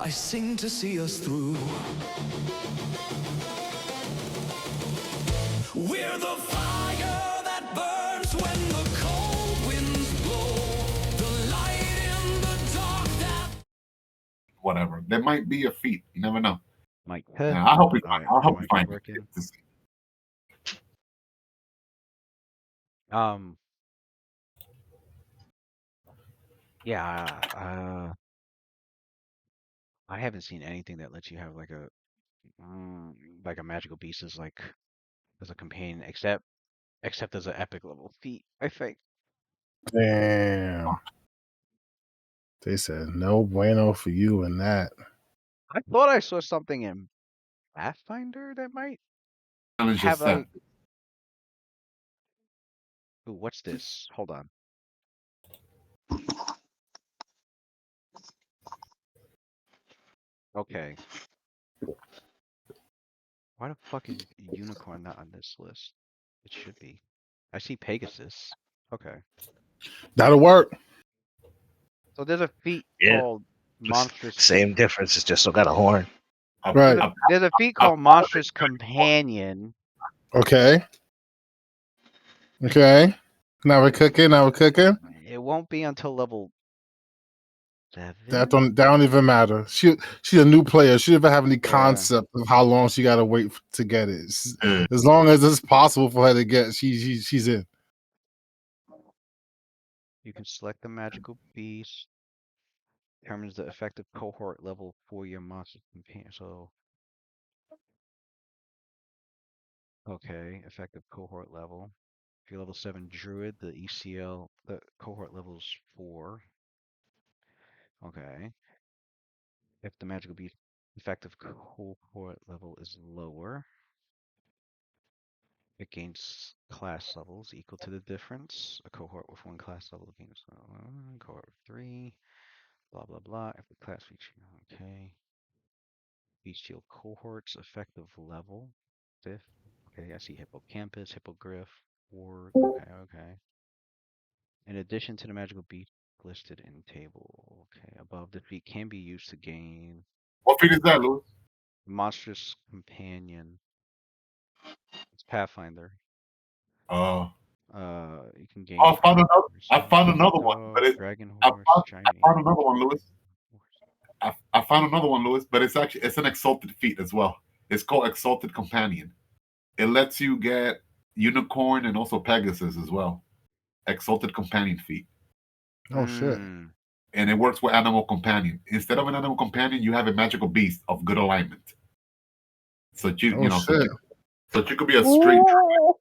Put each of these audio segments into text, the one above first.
I sing to see us through. We're the fire that burns when the cold winds blow. The light in the dark that... Whatever. There might be a feat. You never know. Mike. Yeah, I hope we All right, I hope we mic find working. it. Yeah. I haven't seen anything that lets you have like a magical beast as a companion, except as an epic level feat. I think. Damn. They said no bueno for you in that. I thought I saw something in Pathfinder that might Challenge have yourself. like. Ooh, what's this? Hold on. Okay. Why the fuck is unicorn not on this list? It should be. I see Pegasus. Okay. That'll work. So there's a feat Yeah. called Monstrous. Same difference. It's just still got a horn. Right. There's a feat called Monstrous Companion. Okay. Okay. Now we're cooking. It won't be until level 7. That don't even matter. She's a new player. She doesn't have any concept of how long she got to wait to get it. As long as it's possible for her to get, she's in. You can select the magical beast. Determines the effective cohort level for your monster companion. So, okay, effective cohort level. If you're level 7 druid, the ECL, the cohort level is 4. Okay. If the magical beast effective cohort level is lower, it gains class levels equal to the difference. A cohort with 1 class level gains cohort 3. Blah blah blah. If the class feature, okay. Bestial cohorts effective level 5th. Okay, I see hippocampus, hippogriff, ward. Okay. In addition to the magical beast listed in table, okay, above, the feat can be used to gain What feat is that, Louis? monstrous companion. It's Pathfinder. You can gain. I found another one, but it's dragon I horse, found another one, Louis. I found another one, Louis, but it's an exalted feat as well. It's called Exalted Companion. It lets you get unicorn and also Pegasus as well. Exalted Companion feat. Oh shit. And it works with Animal Companion. Instead of an Animal Companion, you have a magical beast of good alignment. So so you could be a straight druid.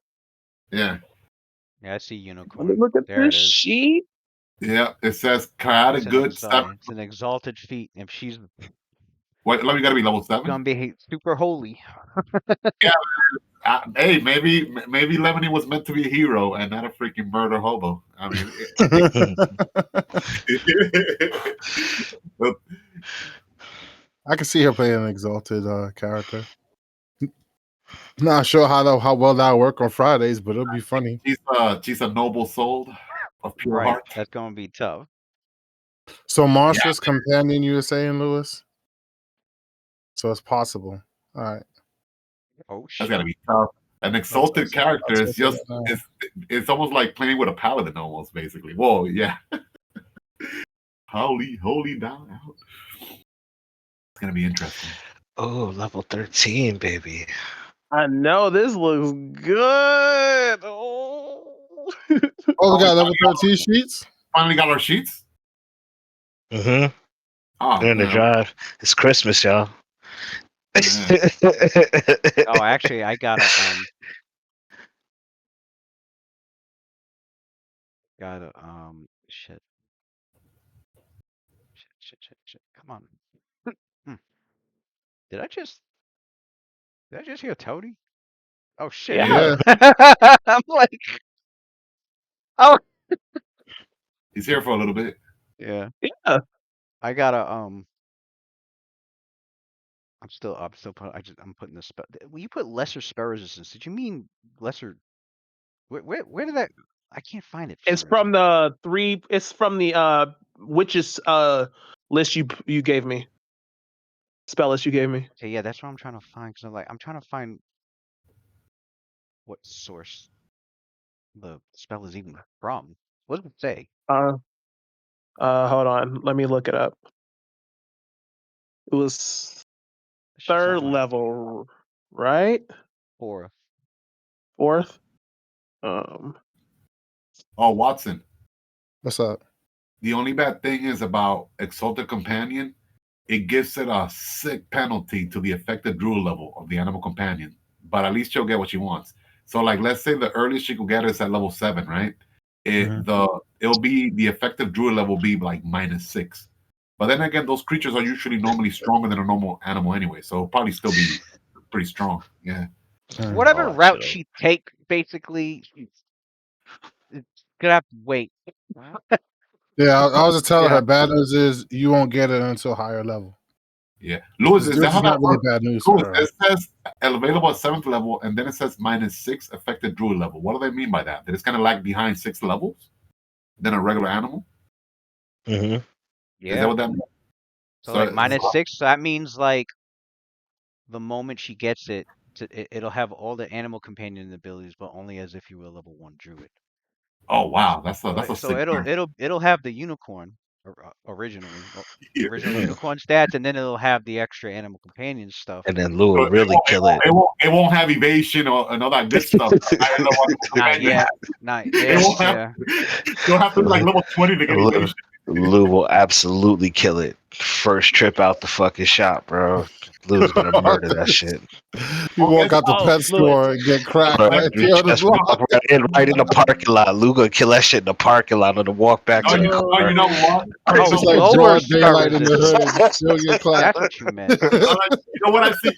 Yeah. Yeah, I see unicorn. Let me look at there this it is. sheet. Yeah, it says chaotic good. It's an exalted feat. If she's Wait, let me gotta be level 7. gonna be super holy. Yeah. Hey, maybe Lemony was meant to be a hero and not a freaking murder hobo. I mean, I can see her playing an exalted character. Not sure how well that'll work on Fridays, but it'll be funny. She's a noble soul of pure Right, heart. that's gonna be tough. So monstrous companion, you were saying, Lewis? So it's possible. All right. Oh shit. That's gotta be tough. An exalted character is just it's almost like playing with a paladin almost, basically. Whoa, yeah. holy down out. It's gonna be interesting. Oh, level 13, baby. I know this looks good. Oh, we got level 13 sheets. Finally got our sheets. Mm-hmm. Oh, they're in the drive. It's Christmas, y'all. Oh, actually, I got a shit. Come on. Did I just hear Toady? Oh shit. yeah. I'm like, oh. He's here for a little bit. Yeah. Yeah. I gotta I'm putting the spell. When you put lesser spell resistance, did you mean lesser? Where did that? I can't find it. It's from the It's from the witches list you gave me. spell list you gave me. Okay, yeah, that's what I'm trying to find. Cause I'm trying to find what source the spell is even from. What does it say? Hold on. Let me look it up. It was It should third somewhere. level, right? Fourth. Fourth. Oh, Watson. What's up? The only bad thing is about Exalted Companion. It gives it a sick penalty to the effective druid level of the animal companion, but at least she'll get what she wants. So, like, let's say the earliest she could get is at level 7, right? It'll be the effective druid level be like -6. But then again, those creatures are usually normally stronger than a normal animal anyway, so it'll probably still be pretty strong. Yeah. Whatever Oh, route shit. she take, basically, it's gonna have to wait. Yeah, I was just telling Yeah. her bad news is you won't get it until higher level. Yeah. Lewis, is This that how is not that really works? bad news for Lewis, her. it says available at 7th level, and then it says -6 effective druid level. What do they mean by that? That it's kind of lag behind 6 levels than a regular animal? Mhm. Is that Yeah. what that means? So like -6, so that means like the moment she gets it, it'll have all the animal companion abilities, but only as if you were a level 1 druid. Oh wow, that's a So sick term. it'll have the unicorn originally, Yeah. original unicorn stats, and then it'll have the extra animal companion stuff. And then Lou So will really kill it. It won't have evasion or all that good stuff. Higher level animal Not companion yet. has. Not It yeah, won't have. yeah. You'll have to be like level 20 to get Lou, evasion. Lou will absolutely kill it. First trip out the fucking shop, bro. Lou's gonna murder that shit. You walk out the Oh, pet Lewis. store and get cracked Bro, right you there on the just walk block. right in the parking lot. Lou gonna kill that shit in the parking lot and then walk back to the car. You know what? Oh, You It's know just like what? lower broad star daylight in the hood. resistance. Still get clapped. That's what you meant. You know what I see,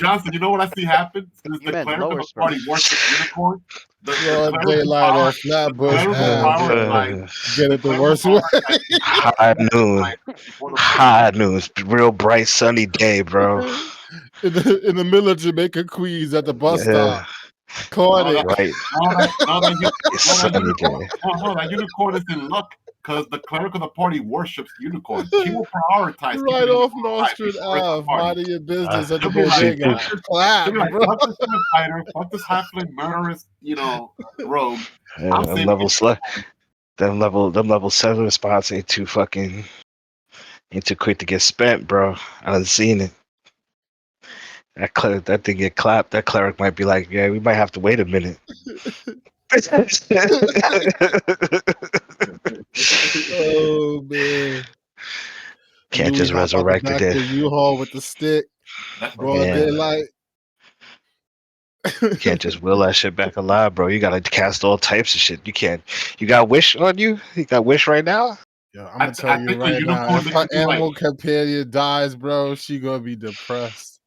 Johnson? You know what I see happen? Since You the meant cleric of lower the star. party worships unicorn, the Broad cleric will daylight power, at Flatbush cleric will Ave. prioritize. Get The it the cleric will worst way. prioritize each other High noon. before the party. High noon. It's real bright sunny day, bro. in the middle of Jamaica, Queens, at the bus stop. Yeah, Caught No, it. right. It's sunny day. that unicorn is in luck because the cleric of the party worships unicorn. She will prioritize keeping Right the off unicorn alive Nostrand before the rest of the Ave, party. minding your business at the She'll be like, She bodega. do. she'll be like, Clap, bro. fuck this fighter, fuck this halfling murderous, rogue. Yeah, I'm them saving level you. slut. Them level 7 spots ain't too quick to get spent, bro. I done seen it. That thing get clapped. That cleric might be like, yeah, we might have to wait a minute. Oh man. Can't Louis just hop out the resurrect back it. of the U-Haul with the stick. That's Broad Yeah. daylight. You can't just will that shit back alive, bro. You gotta cast all types of shit. You can't. You got wish on you? You got wish right now? Yo, I'm gonna I tell you think a right now, unicorn if that her you do animal companion dies, bro, she gonna be depressed.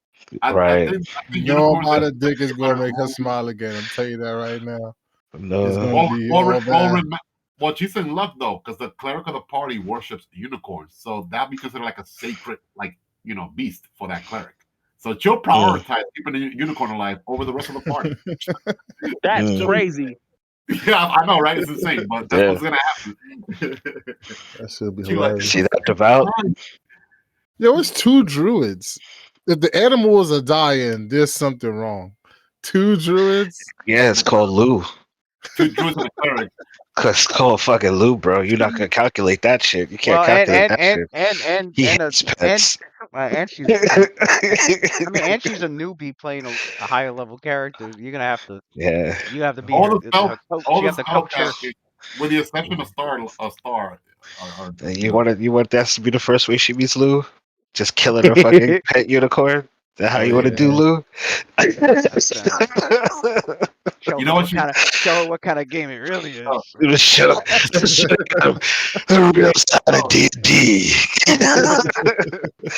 Right. I think No unicorns amount that of dick is gonna make her smile again. I'm telling you that right now. It's No. gonna be all bad. well, she's in luck though, because the cleric of the party worships unicorns, so that'd be considered like a sacred, beast for that cleric. So she'll prioritize keeping the unicorn alive over the rest of the party. That's Mm. crazy. Yeah, I know, right? It's insane, but that's Yeah. what's gonna happen. That should be She like, hilarious. See that devout? Yo, it's 2 druids. If the animals are dying, there's something wrong. 2 druids? Yeah, it's called Lou. 2 druids and a cleric. Cause it's called fucking Lou, bro. You're not gonna calculate that shit. You can't Well, calculate that shit. He and hates pets. she's and she's a newbie playing a higher level character. You're gonna have to Yeah. you have to be All her, the spell, her coach. all You the have to spell coach her. casting, with the exception of Star, are And you want that to be the first way she meets Lou? Just killing her fucking pet unicorn? Is that how Oh, you want to yeah. do, Lou? Show You her know what what kind of game it really is. Show the real side of D&D.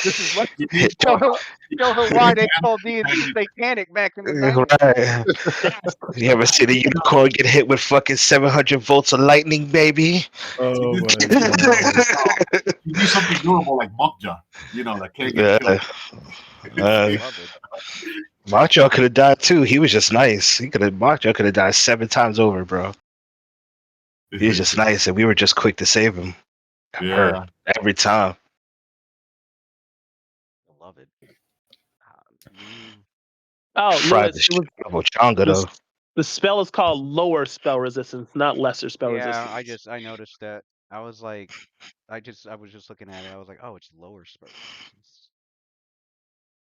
This is what you need? show her why they called D&D satanic back in the 90s. Right. You ever seen a unicorn get hit with fucking 700 volts of lightning, baby? Oh my You god. need something durable like Mokja, that can't get Yeah. killed. Love it. Macho could have died too. He was just nice. Macho could have died 7 times over, bro. He was just nice, and we were just quick to save him. Yeah. Her every time. beloved. Oh, Fried Lewis, the it shit was out of Ochanga though. the spell is called lower spell resistance, not lesser spell Yeah, resistance. I noticed that. I was like, I was just looking at it. I was like, oh, it's lower spell resistance.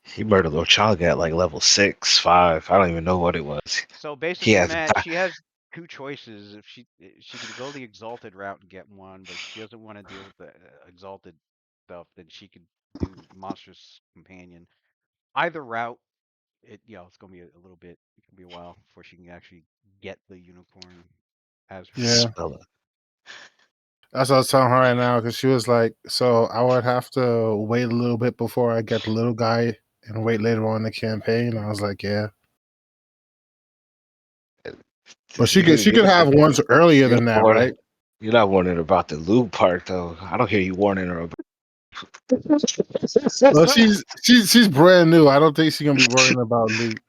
He murdered Ochanga at like level 6, 5. I don't even know what it was. So He basically, has Matt, she has two choices. If she can go the exalted route and get one, but if she doesn't want to deal with the exalted stuff, then she could do monstrous companion. Either route, it's gonna be a little bit. It can be a while before she can actually get the unicorn as her. Yeah. spell. That's what I was telling her right now because she was like, so I would have to wait a little bit before I get the little guy and wait later on in the campaign. I was like, yeah. But she could have ones earlier than that, right? You're not warning her about the loot part though. I don't hear you warning her about. Well, she's brand new. I don't think she's gonna be worrying about loot.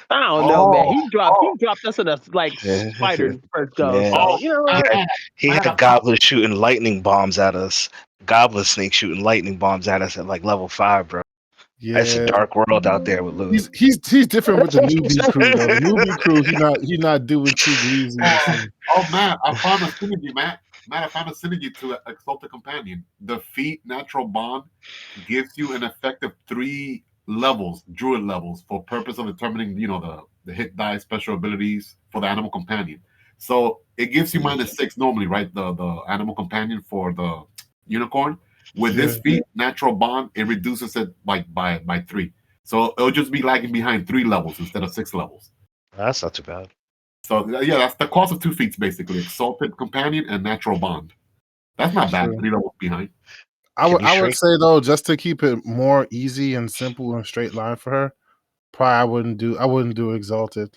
I don't know, man. He Oh, dropped us in a like Yeah. spider first go. Yeah. So you know man, what? He man, had goblins shooting lightning bombs at us. Goblin snake shooting lightning bombs at us at like level 5, bro. It's a Yeah, dark world out there with loot. he's different with the newbie crew though. The newbie crew, he's not doing too greasy. man, I found a synergy, man. Man, I found a synergy to Exalt the Companion. The feat Natural Bond gives you an effective 3 levels, druid levels, for purpose of determining, the hit die special abilities for the animal companion. So it gives you -6 normally, right? The animal companion for the unicorn. With this Yeah. feat, Natural Bond, it reduces it like by 3. So it'll just be lagging behind 3 levels instead of 6 levels. That's not too bad. So yeah, that's the cost of 2 feats basically: Exalted Companion and Natural Bond. That's not bad. True. 3 levels behind. I Can you would shrink? say though, just to keep it more easy and simple and straight line for her, probably I wouldn't do exalted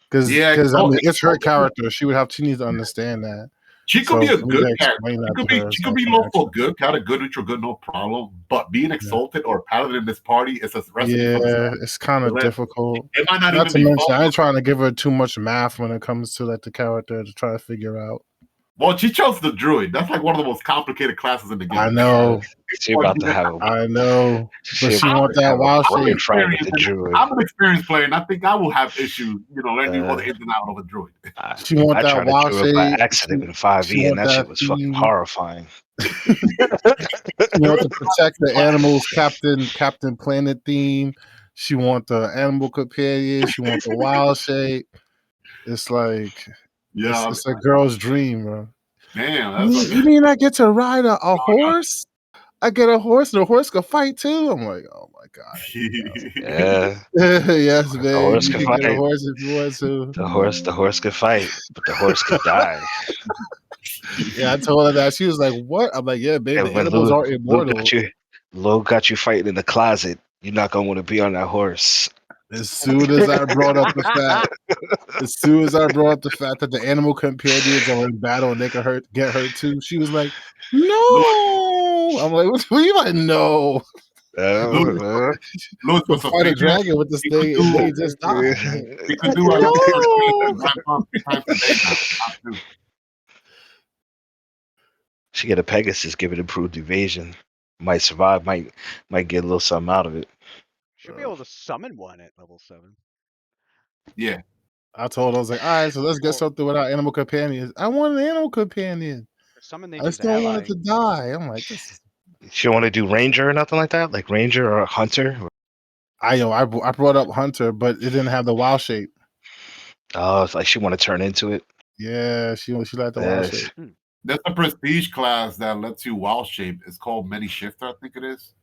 because Yeah, I mean it's her Exalted. character. She needs to understand that. She could So be a for me good to character. explain that to her is She could like be an local extra. good, kind of good, neutral good, no problem. But being Yeah. exalted or paladin in this party is a recipe for Yeah, disaster. it's kind of difficult. It might not Not even to be mention, fun. I ain't trying to give her too much math when it comes to like the character to try to figure out. Well, she chose the druid. That's like one of the most complicated classes in the game. I know, She about to have a I know, but she she about want to that have a wild I'm brain shape. fry with the experienced. druid. I'm an experienced player, and I think I will have issues, learning all the Uh, ins and outs of a druid. She want I that tried to wild druid by shape. accident in She 5e, and want that that shit was fucking theme. horrifying. She want to protect the animals, Captain Planet theme. She want the animal companion. She want the wild shape. It's like Yeah, it's a girl's dream, bro. damn, You that's mean I get to ride a horse? I get a horse and the horse can fight too? I'm like, oh my god. Yeah, Yes, the babe. horse You can can get a fight. horse if you want to. The horse could fight, but the horse could die. Yeah, I told her that. She was like, what? I'm like, yeah, babe, the And when animals are Lou immortal. got you fighting in the closet, you're not gonna want to be on that horse. As soon as I brought up the fact that the animal companions are in battle and they can get hurt too, she was like, no. I'm like, what do you mean by no? Louis, Go for fight a Sophia, dragon with this he could thing and do they just die. Like, he could do a level 13 Grand Pump 3 times a day now. Not 2. She get a Pegasus, give it improved evasion. Might survive, might get a little something out of it. Should be able to summon one at level 7. Yeah. I told her, I was like, all right, so let's get something without animal companions. I want an animal companion. Summon they I just choose don't want ally. it to die. I'm like, this is She want to do ranger or nothing like that, like ranger or hunter. I brought up Hunter, but it didn't have the wild shape. Oh, it's like she want to turn into it. Yeah, she liked the wild Yes. shape. There's a prestige class that lets you wild shape. It's called Many Shifter, I think it is.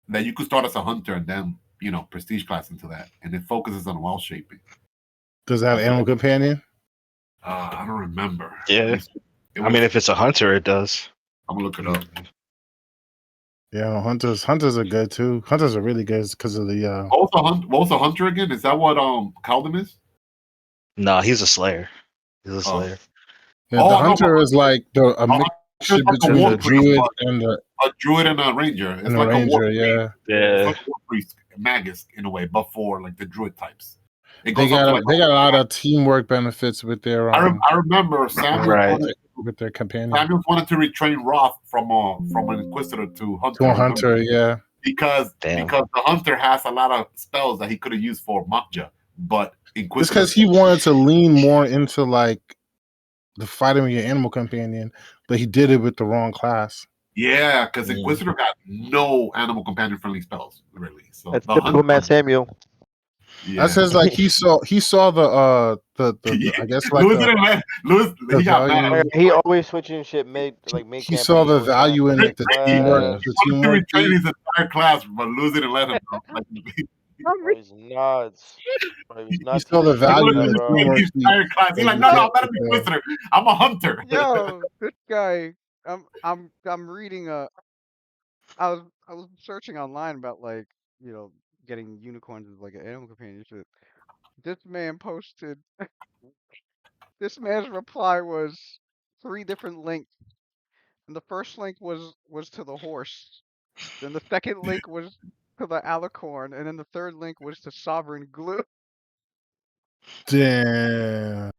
That you could start as a hunter and then, prestige class into that. And it focuses on wild shaping. Does it have animal companion? I don't remember. Yeah. I mean, if it's a hunter, it does. I'm gonna look it up. Yeah, hunters are good too. Hunters are really good because of the. What was a hunter again? Is that what Kaldum is? No, he's a slayer. He's a slayer. Yeah, the hunter is like a mixture between the druid and a druid and a ranger. It's and like a ranger. Yeah. Yeah. It's like a war priest, magus in a way, but for like the druid types. They got a lot of teamwork benefits with their. I remember Samuel with their companion. Samuel wanted to retrain Roth from an inquisitor to hunter. To a hunter, yeah. because Damn. the hunter has a lot of spells that he could have used for Makja, but It's Inquisitor. because he wanted to lean more into like the fighting with your animal companion, but he did it with the wrong class. Yeah, because Mm. Inquisitor got no animal companion friendly spells, really. So That's the typical hunter, Matt Samuel. yeah. That says like he saw the I guess like Lewis didn't let Lewis. the He got mad. value. He always switching shit mid He campaign. saw the He always trying value to in pick it, the He teamwork, class. the wanted to teamwork retrain beat. his entire class, but Lewis didn't let him. Bro. Like, Bro, he's nuts. Bro, he's He nuts. saw the He's doing he value wanted in that, to the bro. retrain teamwork his beat entire class. He's that like, you no, get I'm not an with the. Inquisitor. I'm a hunter. Yo, this guy. I'm reading a. I was searching online about like getting unicorns as like an animal companionship. This man posted. This man's reply was 3 different links, and the first link was to the horse. Then the second link was to the alicorn, and then the third link was to sovereign glue. Damn.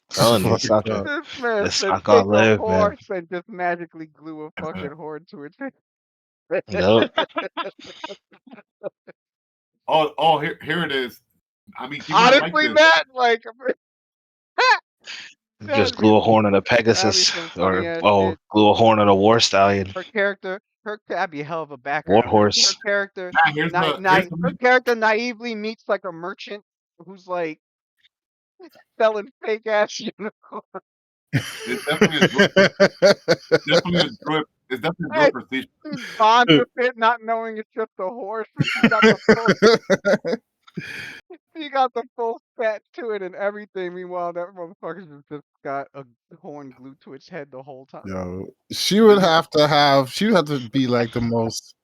Telling you, Fucked it's not up. This man it's said not take gonna a live, man. horse and just magically glue a fucking horn to its head. Nope. Oh, here it is. I mean, he might like Honestly, this. Matt, like Just that'd be glue a horn on a that'd be Pegasus, some funny or ass shit. glue a horn on a war stallion, That'd be a hell of a war background. Her horse. character, Nah, here's the her link. character naively meets like a merchant who's like selling fake ass unicorns. It's definitely a druid. Definitely a druid. It's definitely a Hey, druid prestige. he bonds with it, not knowing it's just a horse, but he got the full fat to it and everything. Meanwhile, that motherfucker's just got a horn glued to its head the whole time. Yo, she would have to be like the most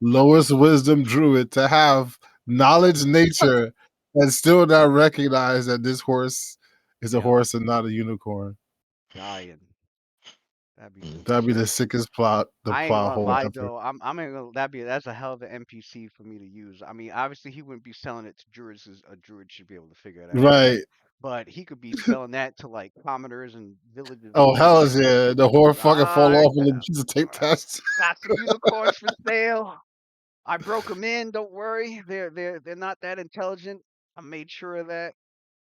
lowest wisdom druid to have knowledge nature and still not recognize that this horse is a Yo. horse and not a unicorn. Dying. That'd be some That'd be shit. the sickest plot, I ain't gonna hole lie ever. though. I'm ain't gonna that's a hell of an NPC for me to use. I mean, obviously he wouldn't be selling it to druids, 'cause a druid should be able to figure it out. Right. But he could be selling that to like commoners and villages. Oh and hell shit. yeah. The horse fucking fall I off in the piece of tape test. got some unicorns for sale. I broke them in. Don't worry, they're not that intelligent. I made sure of that.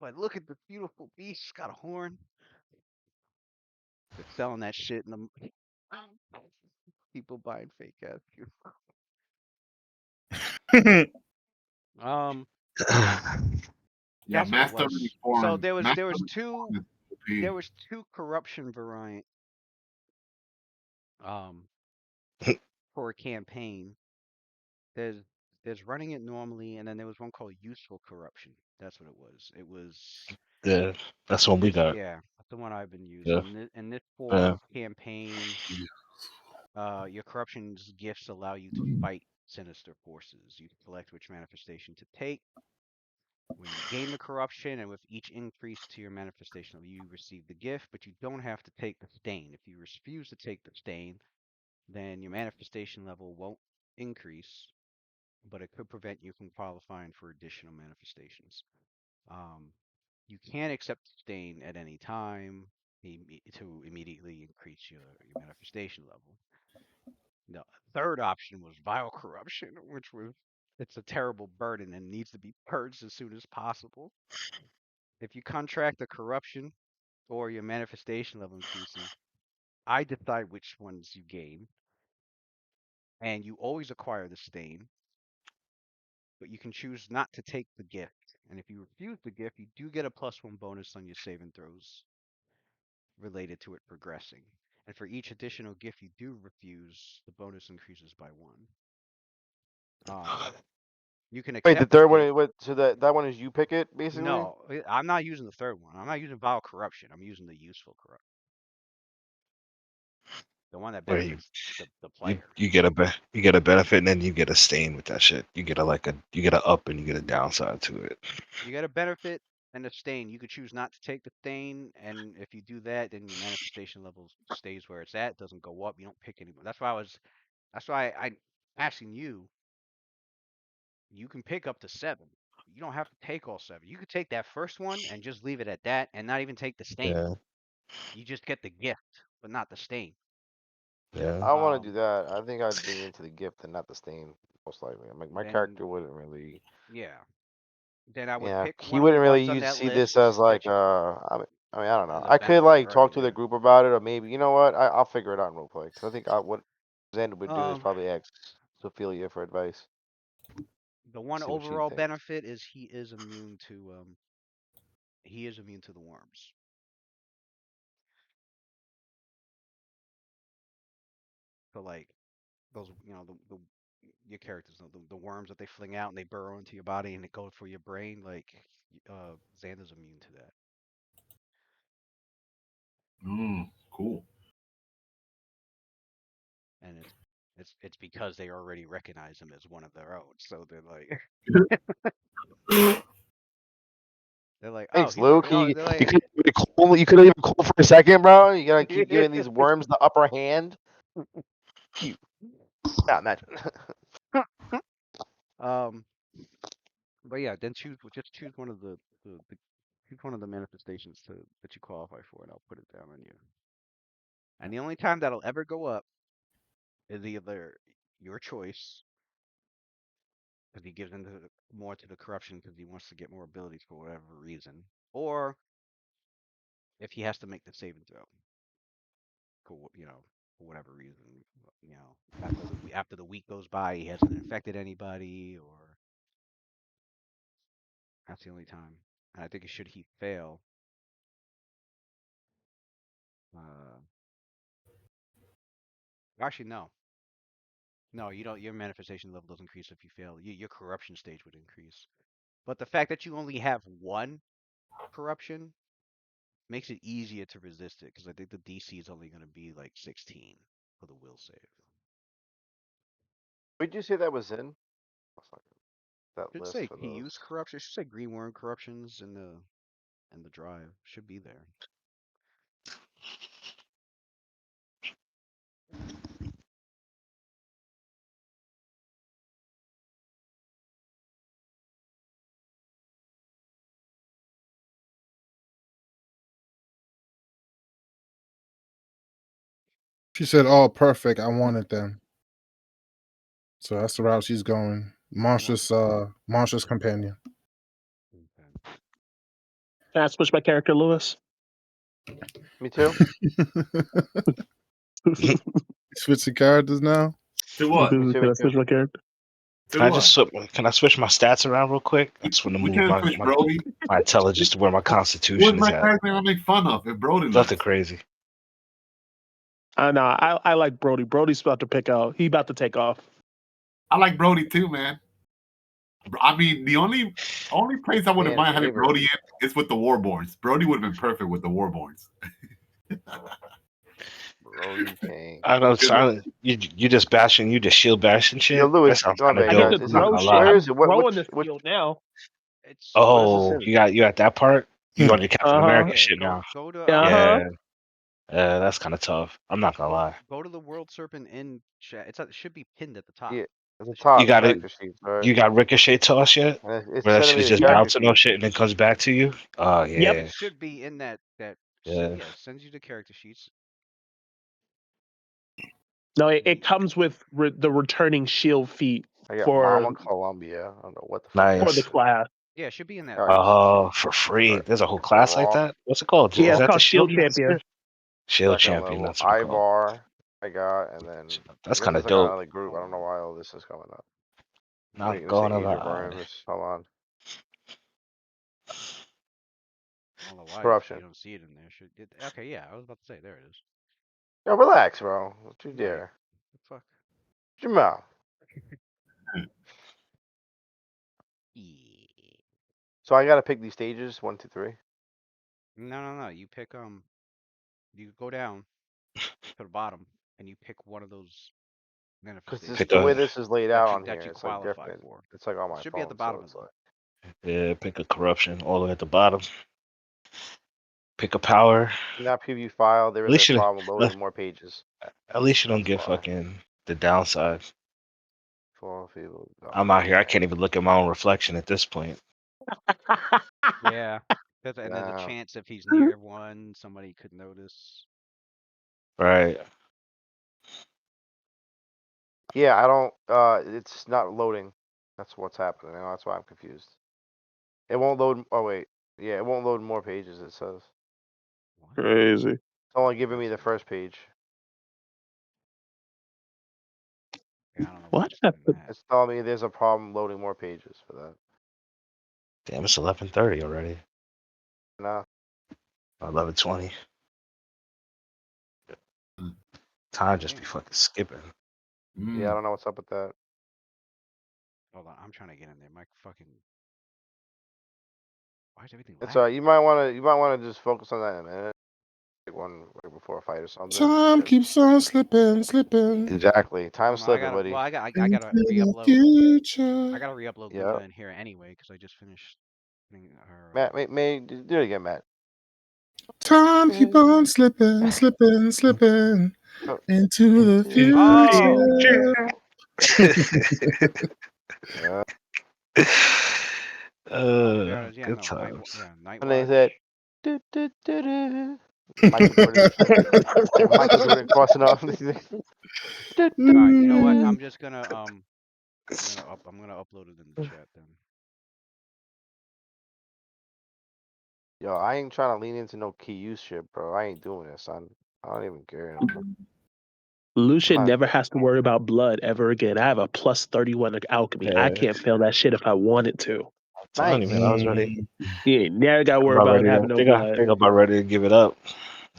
But look at this beautiful beast. It's got a horn. They're selling that shit in the people buying fake ass. Um, Yeah, that's what it master was. reform. So there was Reform is OP. there was two corruption variant um for a campaign. There's there's running it normally, and then there was one called useful corruption. That's what it was. It was Yeah, that's in what we this th- got. yeah, that's the one I've been Yeah, using. In this form yeah. of campaign, your corruption's gifts allow you to fight sinister forces. You select which manifestation to take. When you gain the corruption, and with each increase to your manifestation, you receive the gift, but you don't have to take the stain. If you refuse to take the stain, then your manifestation level won't increase, but it could prevent you from qualifying for additional manifestations. Um, you can accept the stain at any time to immediately increase your manifestation level. The third option was vile corruption, which was it's a terrible burden and needs to be purged as soon as possible. If you contract a corruption or your manifestation level increases, I decide which ones you gain, and you always acquire the stain, but you can choose not to take the gift. And if you refuse the gift, you do get a +1 bonus on your saving throws related to it progressing. And for each additional gift you do refuse, the bonus increases by 1. You can Wait, the accept the third one gift. is what? So that one is you pick it basically. No, I'm not using the third one. I'm not using vile corruption. I'm using the useful corrupt. The one that Where benefits the you player. you get you get a benefit, and then you get a stain with that shit. You get you get a up and you get a downside to it. You get a benefit and a stain. You could choose not to take the stain, and if you do that, then your manifestation level stays where it's at. Doesn't go up. You don't pick anymore. That's why I asking you. You can pick up to 7. You don't have to take all 7. You could take that first one and just leave it at that, and not even take the stain. Yeah. You just get the gift. but not the stain. Yeah. I want Um, to do that. I think I'd lean into the gift and not the stain, most likely. My Then character wouldn't really. yeah. Then I would Yeah, pick he one of the wouldn't really ones on use that see this list as like that you I don't know. as a I could benefit like already. talk to the Yeah. group about it, or maybe you know what? I'll figure it out in roleplay. Because I think what Xander would do is Um, probably ask Sophia for advice. the one See what she overall thinks. benefit is he is immune to the worms. So like those, the your characters know the worms that they fling out and they burrow into your body and they go for your brain. Like Xander's immune to that. Cool. And it's because they already recognize him as one of their own. So they're like they're like, oh, Thanks, Luke. oh, You they're you like could be cool. You could even cool for a second, bro. You gotta keep giving these worms the upper hand. Cute. Not imagine. um, but yeah, then just choose one of the choose one of the manifestations that you qualify for, and I'll put it down on you. And the only time that'll ever go up is either your choice, because he gives into more to the corruption because he wants to get more abilities for whatever reason, or if he has to make the saving throw for whatever reason, after the week goes by, he hasn't infected anybody, or that's the only time. And I think should he fail, uh, actually no, you don't. Your manifestation level doesn't increase if you fail. Your corruption stage would increase, but the fact that you only have one corruption makes it easier to resist it because I think the DC is only going to be like 16 for the will save. Would you say that was in that Should list say for he those? used corruption. Should say green worm corruptions in the drive. Should be there. She said, "Oh, perfect. I wanted them." So that's the route she's going. Monstrous companion. Okay. Can I switch my character, Lewis? Me too. Switching characters now. To what? Me too. Can Me I too. switch my character? To what? Can I switch my stats around real quick? I just want to We move can't my, switch my, Brody. my intelligence to where my Who is constitution is my at. character I make fun of if Brody Nothing leaves? crazy. I know. I like Brody. Brody's about to pick out. He about to take off. I like Brody too, man. I mean, the only place I wouldn't Fan mind having favorite. Brody in is with the Warborns. Brody would have been perfect with the Warborns. Brody King. I know. You just bashing. You just shield bashing Yo, shit. That Lewis, sounds my kind of I bad, get dope. to guys. I'm Is not it grow gonna shit. lie. where I'm is it? What growing which this which field now. It's what is this Oh, in? you at that part? You on your Captain America yeah. shit Go now? go to Uh huh. Yeah. That's kind of tough. I'm not gonna lie. go to the World Serpent in chat. It should be pinned at the top. Yeah, at the It should be You top pinned. got it. character sheets, right? You got Ricochet toss yet? And it's Where that sending shit me is the just Yep. character bouncing off sheet. shit and then comes back to you? Oh Yep. It yeah. should be in that Yeah. yeah. It sends you the character sheets. No, it comes with the returning shield feat I got for Mama Columbia. I don't know what the fuck that the Nice. is. class. Yeah, it should be in that All right, list. Oh, for free. all There's a whole right. class like Raw, that? What's it called? Yeah, Is it's that the called shield Shield master? Champion. Shield second champion, level. that's what it's called. Ivar I got, and then That's I guess kind it's of like dope. another group. I don't know why all this is coming up. Not Let's say going to Age of lie. Worms. Hold on. I don't know why Corruption. you don't see it in there. Okay, yeah, I was about to say there it is. Yo, relax, bro. Don't you Right. dare. Fuck. Shut your mouth. Yeah. So I gotta pick these stages 1, 2, 3. No. You pick you go down to the bottom and you pick one of those Because manifestations this Pick the way a this is laid out on that here, you it's like qualify different. for. It's like on It my should be at the phone, so bottom of it's the like pick a corruption all the way at the bottom. Pick a power. in that preview file there At is a least you problem loading more pages. at least you don't That's get why. fucking the downside. For people. I'm out here. I can't even look at my own reflection at this point. Yeah. And there's a Nah. chance if he's near one, somebody could notice. Right. Yeah, I don't. It's not loading. That's what's happening. That's why I'm confused. It won't load. Oh wait, yeah, it won't load more pages. It says What? Crazy. it's only giving me the first page. Yeah, I don't know What what's doing happened? that. It's telling me there's a problem loading more pages for that. Damn, it's 11:30 already. Nah, 11:20. Time just be fucking skipping. yeah, I don't know what's up with that. Hold on, I'm trying to get in there. My fucking. Why is everything It's lagging? alright. You might want to just focus on that in a minute. Take one right before a fight or something. Time 'cause- keeps on slipping Exactly. Time Well, I slipping, gotta. buddy. Well, I into gotta the re-upload. future. I gotta re-upload Yeah. Luna in here anyway because I just finished. Her, Matt, may do it again, Matt. Time keep on slipping Oh, into the Oh. future. yeah. Yeah, Good no, times. Night And they Watch. said, do, do, do, do. Michael Jordan. Michael Jordan crossing off. Do, do, All right, you know what? do. I'm just gonna I'm gonna upload it in the chat then. Yo, I ain't trying to lean into no key use shit, bro. I ain't doing this, son. I don't even care anymore. Lucian not- never has to worry about blood ever again. I have a plus 31 alchemy. I Yeah. can't fail that shit if I wanted to. Telling you, Nice. man, I was ready. You ain't never got to I'm worry about about ready. having I no think I blood. think I'm about ready to give it up.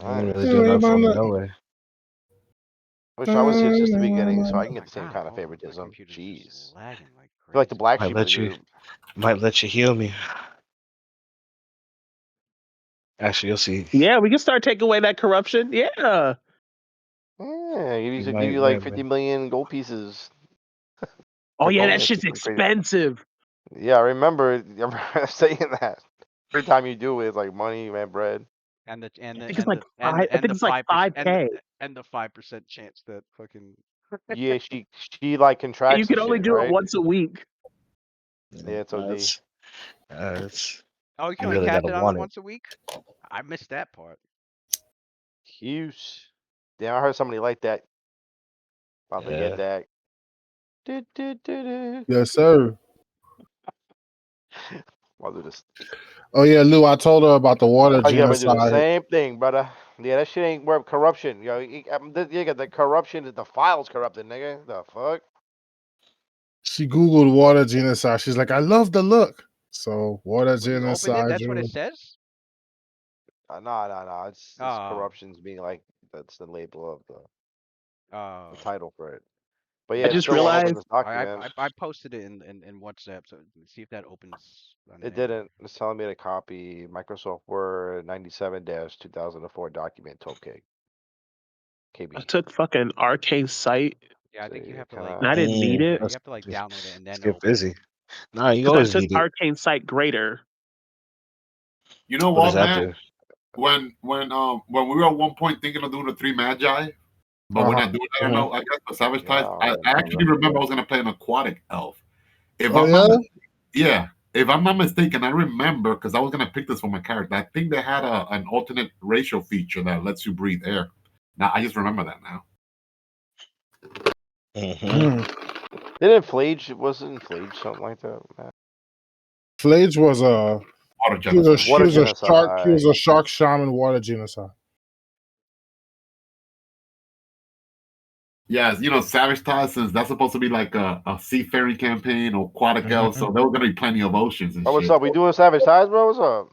I ain't Nice. really doing nothing for me, no way. Wish I was here since the beginning so I Oh can my get the same god, kind of hold on, my favoritism. computer's Jeez. just lagging like I feel like the crazy. black Might sheep of let the you. group. Might let you heal me. Actually, you'll see. Yeah, we can start taking away that corruption. Yeah. Yeah, You give might, you like 50 million gold pieces. Oh for yeah, that bonus shit's or some crazy- expensive. Yeah, I remember saying that. Every time you do it, it's like money, man, bread. And the and I the think it's and like the five. and I and think the it's like 5% $5K. and the 5% chance that fucking. Yeah, she like And contracts you the can only shit, do it right? once a week. Yeah, it's OD. It's Oh, you can you only really cast gotta it on it want it. once a week. I missed that part. Huge. Damn, I heard somebody like that. About to get Yeah. that. Do, do, do, do. Yes, sir. I'll do this. Oh yeah, Lou. I told her about the water Oh, yeah, I'm gonna do the genocide. same thing, brother. Yeah, that shit ain't worth corruption. Yo, you got the corruption. The file's corrupted, nigga. The fuck? She googled water genocide. She's like, I love the look. So water When you opened it, genocide. that's what it says. Nah. It's Oh. corruption's being like that's the label of Oh. the title for it. But I yeah, it just still won't open realized this document. I posted it in WhatsApp, so see if that opens on It there. didn't. It's telling me to copy Microsoft Word 97-2004 document 12K. I KB. took fucking Arcane Sight Yeah, I think you See, have to can like. and I didn't need it. Yeah, you Let's have to like just, download it and then get open busy. it. Nah, you Because I always took need it. Arcane Sight Greater. You know What does what, that man? do? When we were at one point thinking of doing the three magi, but we're not doing that. I know. I guess the Savage Yeah, I Ties. don't I actually remember. remember I was gonna play an aquatic elf. If Oh I'm yeah. not, yeah. If I'm not mistaken, I remember because I was gonna pick this for my character. I think they had an alternate racial feature that lets you breathe air. Now I just remember that now. Didn't Flage? Wasn't Flage something like that? Man. Flage was a Water he was a, genocide. he Water was a shark. He was genocide. a shark shaman water genocide. Yes, Savage Ties, since that's supposed to be like a seafaring campaign or aquatic elf, so there were gonna be plenty of oceans and Oh, what's shit. up? We doing Savage Ties, bro? What's up?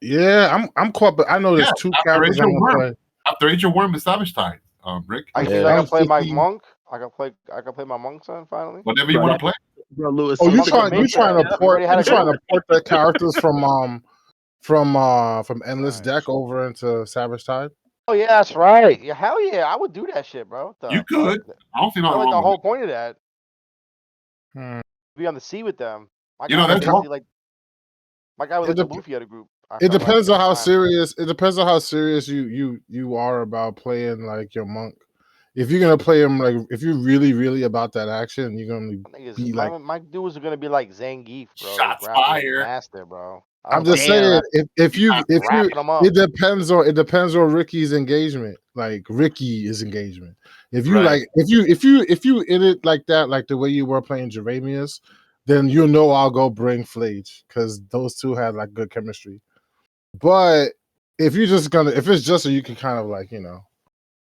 Yeah, I'm caught, but I know there's Yeah, two after characters I'm Angel gonna Worm. play. After Angel Worm is Savage Ties, Rick. I It's mean, I Yeah. can play my 50. monk. I can play my monk son finally. Whatever you Bro, want to play. Bro, Lewis, Oh, The I'm you monk sick of was trying made you for trying that. to We port already had you a trying group. to port the characters from Endless Alright. Deck over into Savage Tide? Oh yeah, that's right. Yeah, hell yeah, I would do that shit, bro. What You the fuck? could. I don't see I nothing like wrong the with whole it. point of that. Hmm. Be on the sea with them. My guy was That's basically like It, the dep- Luffy of the group. I it felt like depends at on the how time. serious you are about playing like your monk. If you're gonna play him like if you're really about that action, you're gonna Niggas, be like my dudes are gonna be like Zangief, bro. shots Grappling fired. master, bro. I'm just Damn. saying, if you wrapping them up. it depends on Ricky's engagement. Like Ricky is engagement. If you Right. like, if you in it like that, like the way you were playing Jeremias, then you know I'll go bring Flage because those two had like good chemistry. But if it's just so you can kind of like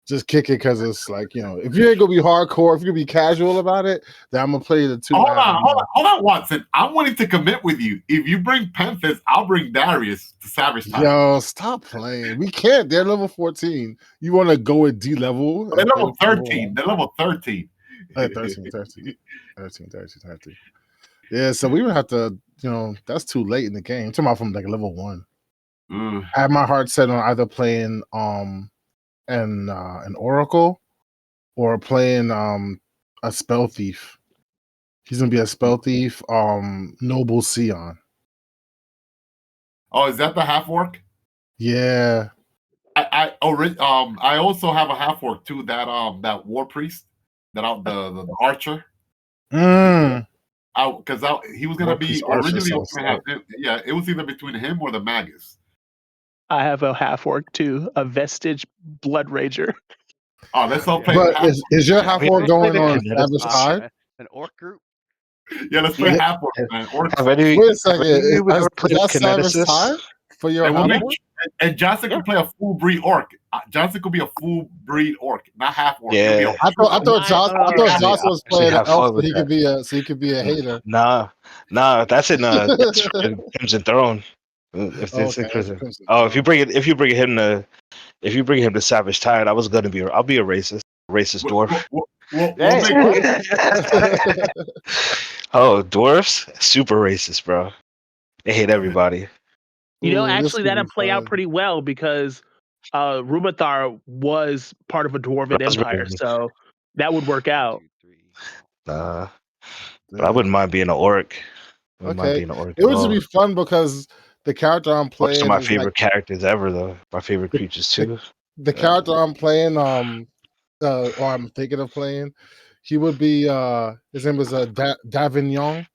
just kick it because it's like if you ain't gonna be hardcore, if you're gonna be casual about it, then I'm gonna play the two. Hold on, Watson. I'm willing to commit with you. If you bring Penthus, I'll bring Darius to Savage Time. Yo, stop playing. We can't. They're level 14. You want to go at D level? They're level 13. They're level 13. 13. Yeah, so we would have to, that's too late in the game. I'm talking about from like level 1. I have my heart set on either playing an Oracle or playing a Spell Thief. He's gonna be a Spell Thief, Noble Sion. Oh, is that the half orc? Yeah. I also have a half orc too. That war priest, the archer. Because he was gonna be originally. Yeah, it was either between him or the magus. I have a half orc too, a vestige blood rager. Oh, let's all play. But is your half orc going on Savage Tide? An orc group? Yeah, let's play half orc, man. Wait a second. Is that Savage Tide for your half orc? And Johnson can play a full breed orc. Johnson could be a full breed orc, not half orc. Yeah. I thought Johnson was playing an elf, so he could be a hater. Nah, that's in Crimson Throne. If you bring him to Savage Tide, I'll be a racist dwarf. Oh, dwarfs, super racist, bro. They hate everybody. Actually, that'll play out pretty well because Rumathar was part of a dwarven empire, so that would work out. But I wouldn't mind being an orc. It would just be fun because the character I'm playing is my favorite characters ever, though. My favorite creatures too. The character I'm playing, or I'm thinking of playing, he would be. His name was Davignon.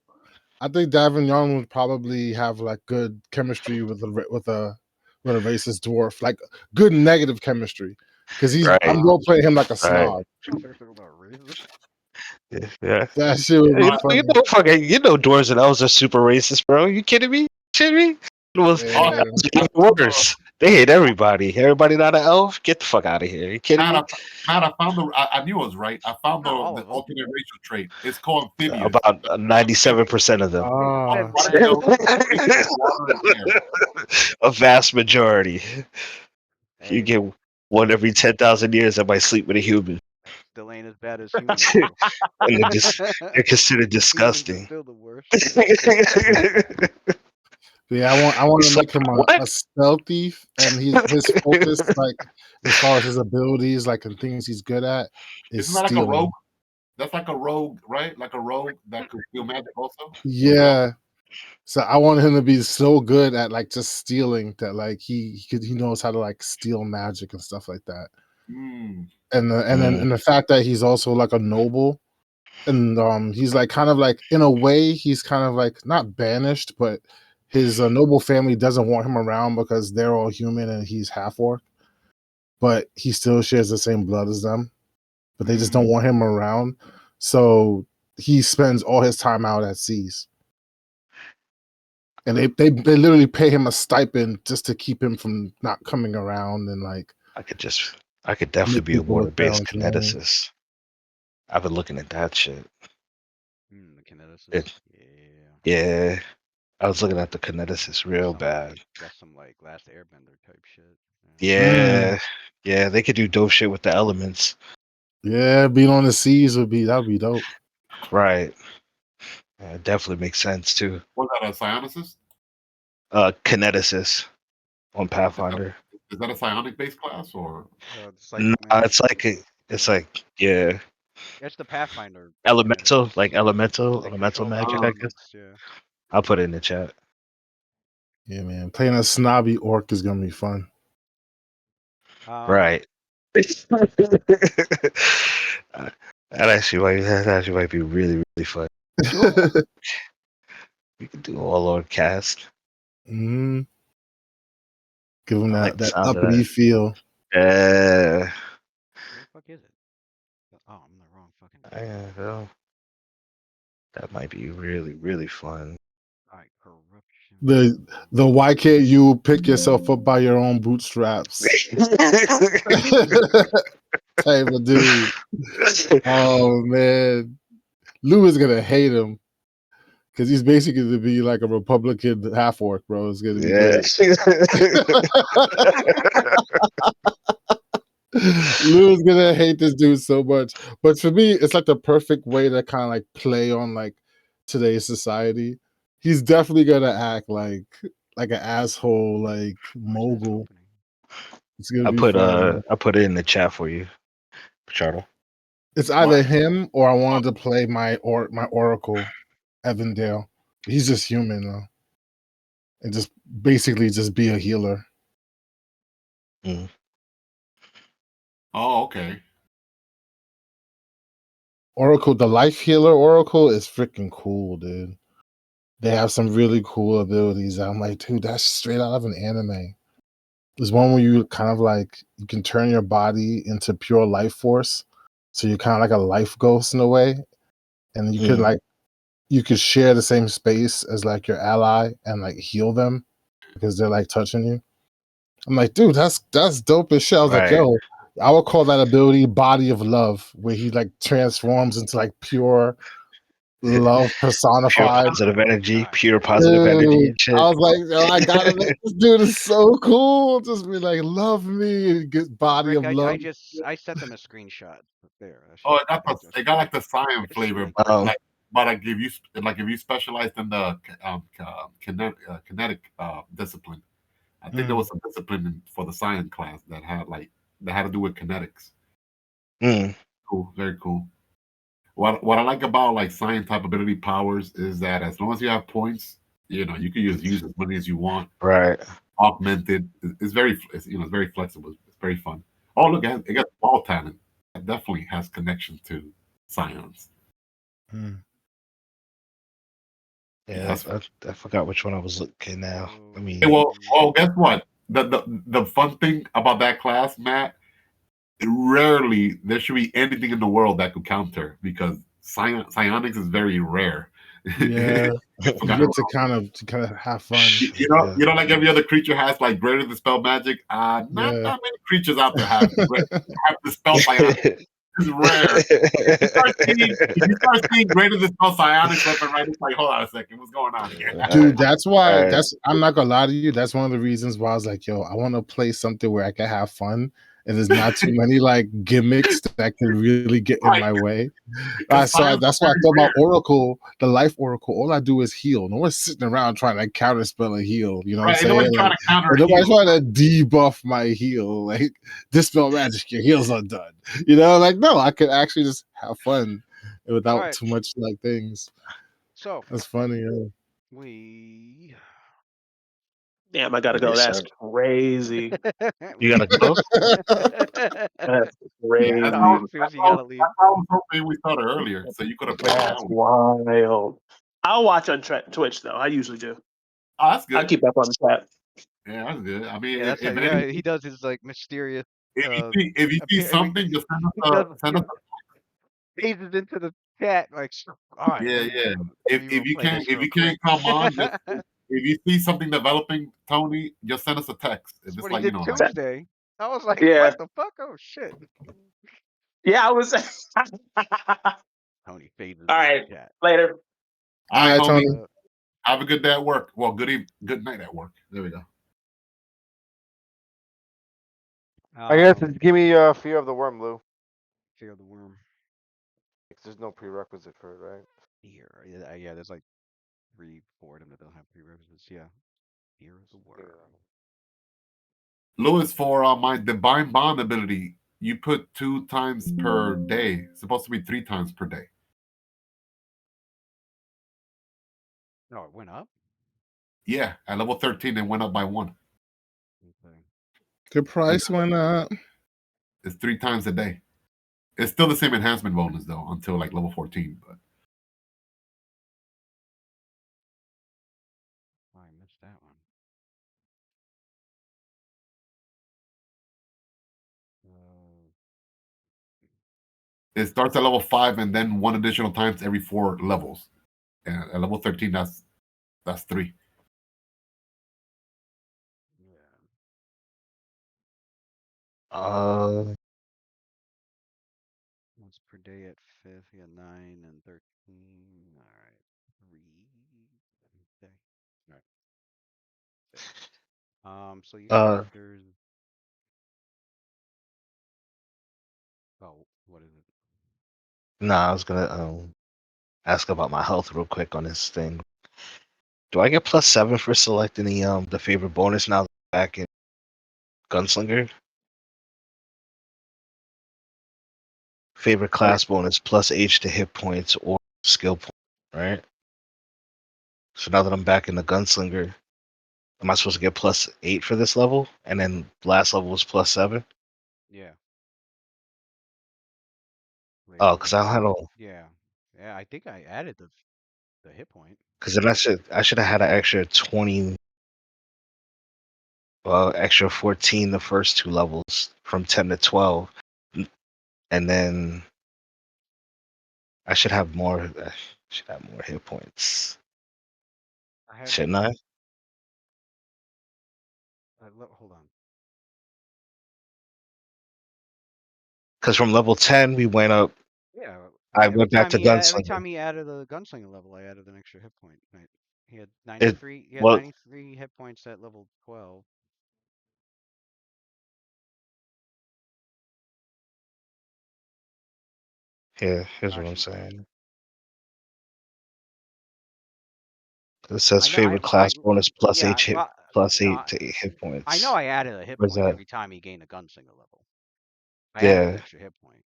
I think Davignon would probably have like good chemistry with a racist dwarf, like good negative chemistry, because I'm role playing him like a snob. Yeah, that shit would be funny. Dwarves and elves are super racist, bro. You kidding me? It was even worse. They hate everybody. Everybody not an elf. Get the fuck out of here. You kidding me? Matt, I found I knew I was right. I found the alternate racial trait. It's called amphibious. About 97% of them. A vast majority. Hey. You get one every 10,000 years that might sleep with a human. Still ain't as bad as humans. And they're considered disgusting. Still the worst. Yeah, I want to make him a stealth thief, and his focus, like as far as his abilities, like and things he's good at, is Isn't that stealing. like a rogue? That's like a rogue, right? Like a rogue that could feel magic also. Yeah. So I want him to be so good at like just stealing that like he knows how to like steal magic and stuff like that. And then the fact that he's also like a noble, and he's like kind of like in a way he's kind of like not banished, but his noble family doesn't want him around because they're all human and he's half orc, but he still shares the same blood as them, but they just don't want him around. So he spends all his time out at seas. And they literally pay him a stipend just to keep him from not coming around and like. I could definitely be a water-based kineticist. I've been looking at that shit. The kineticist. Yeah. I was looking at the kineticist real bad. That's some like Last Airbender type shit. Yeah. Yeah, they could do dope shit with the elements. Yeah, being on the seas that'd be dope. Right. Yeah, it definitely makes sense too. Was that a psionicist? Kineticist on Pathfinder. Is that a psionic based class or? It's like yeah. It's the Pathfinder. Elemental magic, I guess. Yeah. I'll put it in the chat. Yeah, man. Playing a snobby orc is gonna be fun. Right. that actually might be really, really fun. We could do all orc cast. Mm-hmm. Give him I like the that sound of uppity that. feel. Yeah. Where the fuck is it? Oh, I'm in the wrong fucking. Yeah, well, that might be really, really fun. Alright, corruption. The why can't you pick yourself up by your own bootstraps type of dude. Oh man, Lou is gonna hate him because he's basically going to be like a Republican half orc, bro. It's gonna be great. Lou's gonna hate this dude so much, but for me, it's like the perfect way to kind of like play on like today's society. He's definitely gonna act like an asshole, like mogul. It's gonna be fun. I put it in the chat for you, Charlie. It's either him or I wanted to play my Oracle, Evandale. He's just human though, and just basically just be a healer. Mm. Oh, okay. Oracle, the life healer Oracle is freaking cool, dude. They have some really cool abilities. I'm like, dude, that's straight out of an anime. There's one where you kind of like you can turn your body into pure life force, so you're kind of like a life ghost in a way, and you could like you could share the same space as like your ally and like heal them because they're like touching you. I'm like, dude, that's dope as shit. I was like, yo, I would call that ability Body of Love, where he like transforms into like pure love personified. Pure positive energy, pure positive energy and shit. I was like, yo, I gotta make this dude is so cool. Just be like, love me, get Body Rick, of Love. I sent them a screenshot. There. Oh, it got like the cyan flavor, but like if you specialized in the kinetic discipline, I think there was a discipline for the science class that had to do with kinetics. Cool, very cool. What I like about like science type ability powers is that as long as you have points, you can use as many as you want. Right. Augmented. It's very it's very flexible. It's very fun. Oh look, it got ball talent. It definitely has connection to science. Yeah, I forgot which one I was looking now. I mean, well, guess what? The fun thing about that class, Matt, rarely there should be anything in the world that could counter because psionics is very rare. Yeah, you get to kind of have fun. You know, like every other creature has like greater than spell magic. Not that many creatures out there have the spell psionics. It's rare. If you start seeing greater than spell psionics left and right, it's like, hold on a second, what's going on here? Dude, that's why. I'm not gonna lie to you. That's one of the reasons why I was like, yo, I want to play something where I can have fun and there's not too many like gimmicks that can really get in my way. So that's why I thought about Oracle, the life Oracle. All I do is heal. No one's sitting around trying to counter spell a heal. You know what I'm saying? Nobody's trying to counter. Nobody's trying to debuff my heal. Like dispel magic, your heal's undone. You know, like no, I could actually just have fun without too much like things. So that's funny. We. Damn, I gotta go. That's crazy. You gotta go. That's crazy. That's how I was hoping we started earlier, so you could have played. That's wild. I'll watch on Twitch though. I usually do. Oh, that's good. I'll keep up on the chat. Yeah, that's good. I mean, Yeah, he does his like mysterious. If you see something, just send us phases into the chat like. All right, yeah. If you can't come on, just, if you see something developing, Tony, just send us a text. If it's like Tuesday. I was like, what the fuck? Oh shit. Yeah, I was. Tony phases. All right, later. All right, Tony. Have a good day at work. Well, good night at work. There we go. I guess it's give me Fear of the Worm, Lou. Fear of the Worm. There's no prerequisite for it, right? Yeah, there's like 3, 4 of them that don't have prerequisites. Yeah. Fear of the Worm. Lewis, for my Divine Bond ability, you put 2 times per day. It's supposed to be 3 times per day. No, it went up? Yeah, at level 13, it went up by 1. Okay. The price went up. It's 3 times a day. It's still the same enhancement bonus, though, until like level 14. But I missed that one. It starts at level 5 and then one additional times every 4 levels. And at level 13, that's 3. Yeah. Once per day at 5th, you got 9 and 13. All right. 3. Okay. All right. 6. So your uh, characters. Oh, what is it? nah, I was gonna ask about my health real quick on this thing. Do I get +7 for selecting the favorite bonus now that I'm back in Gunslinger? Favorite class bonus +H to hit points or skill point, right? So now that I'm back in the Gunslinger, am I supposed to get +8 for this level? And then last level was +7? Yeah. Wait, Oh, what because was I it? had all. Yeah. Yeah, I think I added the hit point. Because then I should have had an extra 20, extra 14 the first 2 levels from 10 to 12, and then I should have more. I should have more hit points, I had shouldn't I? hold on. Because from level 10 we went up. Yeah. I went back to Every Gunslinger. time he added a gunslinger level, I added an extra hit point. Right. He had It 93. He had well 93 hit points at level 12. here. Here's what I'm Actually, saying. It says I know. favorite class bonus plus Yeah. H hit Well, plus no, 8 to 8 hit I know points. I added a hit Where's point that? every time he gained a gunslinger level. I added an Yeah, extra hit point.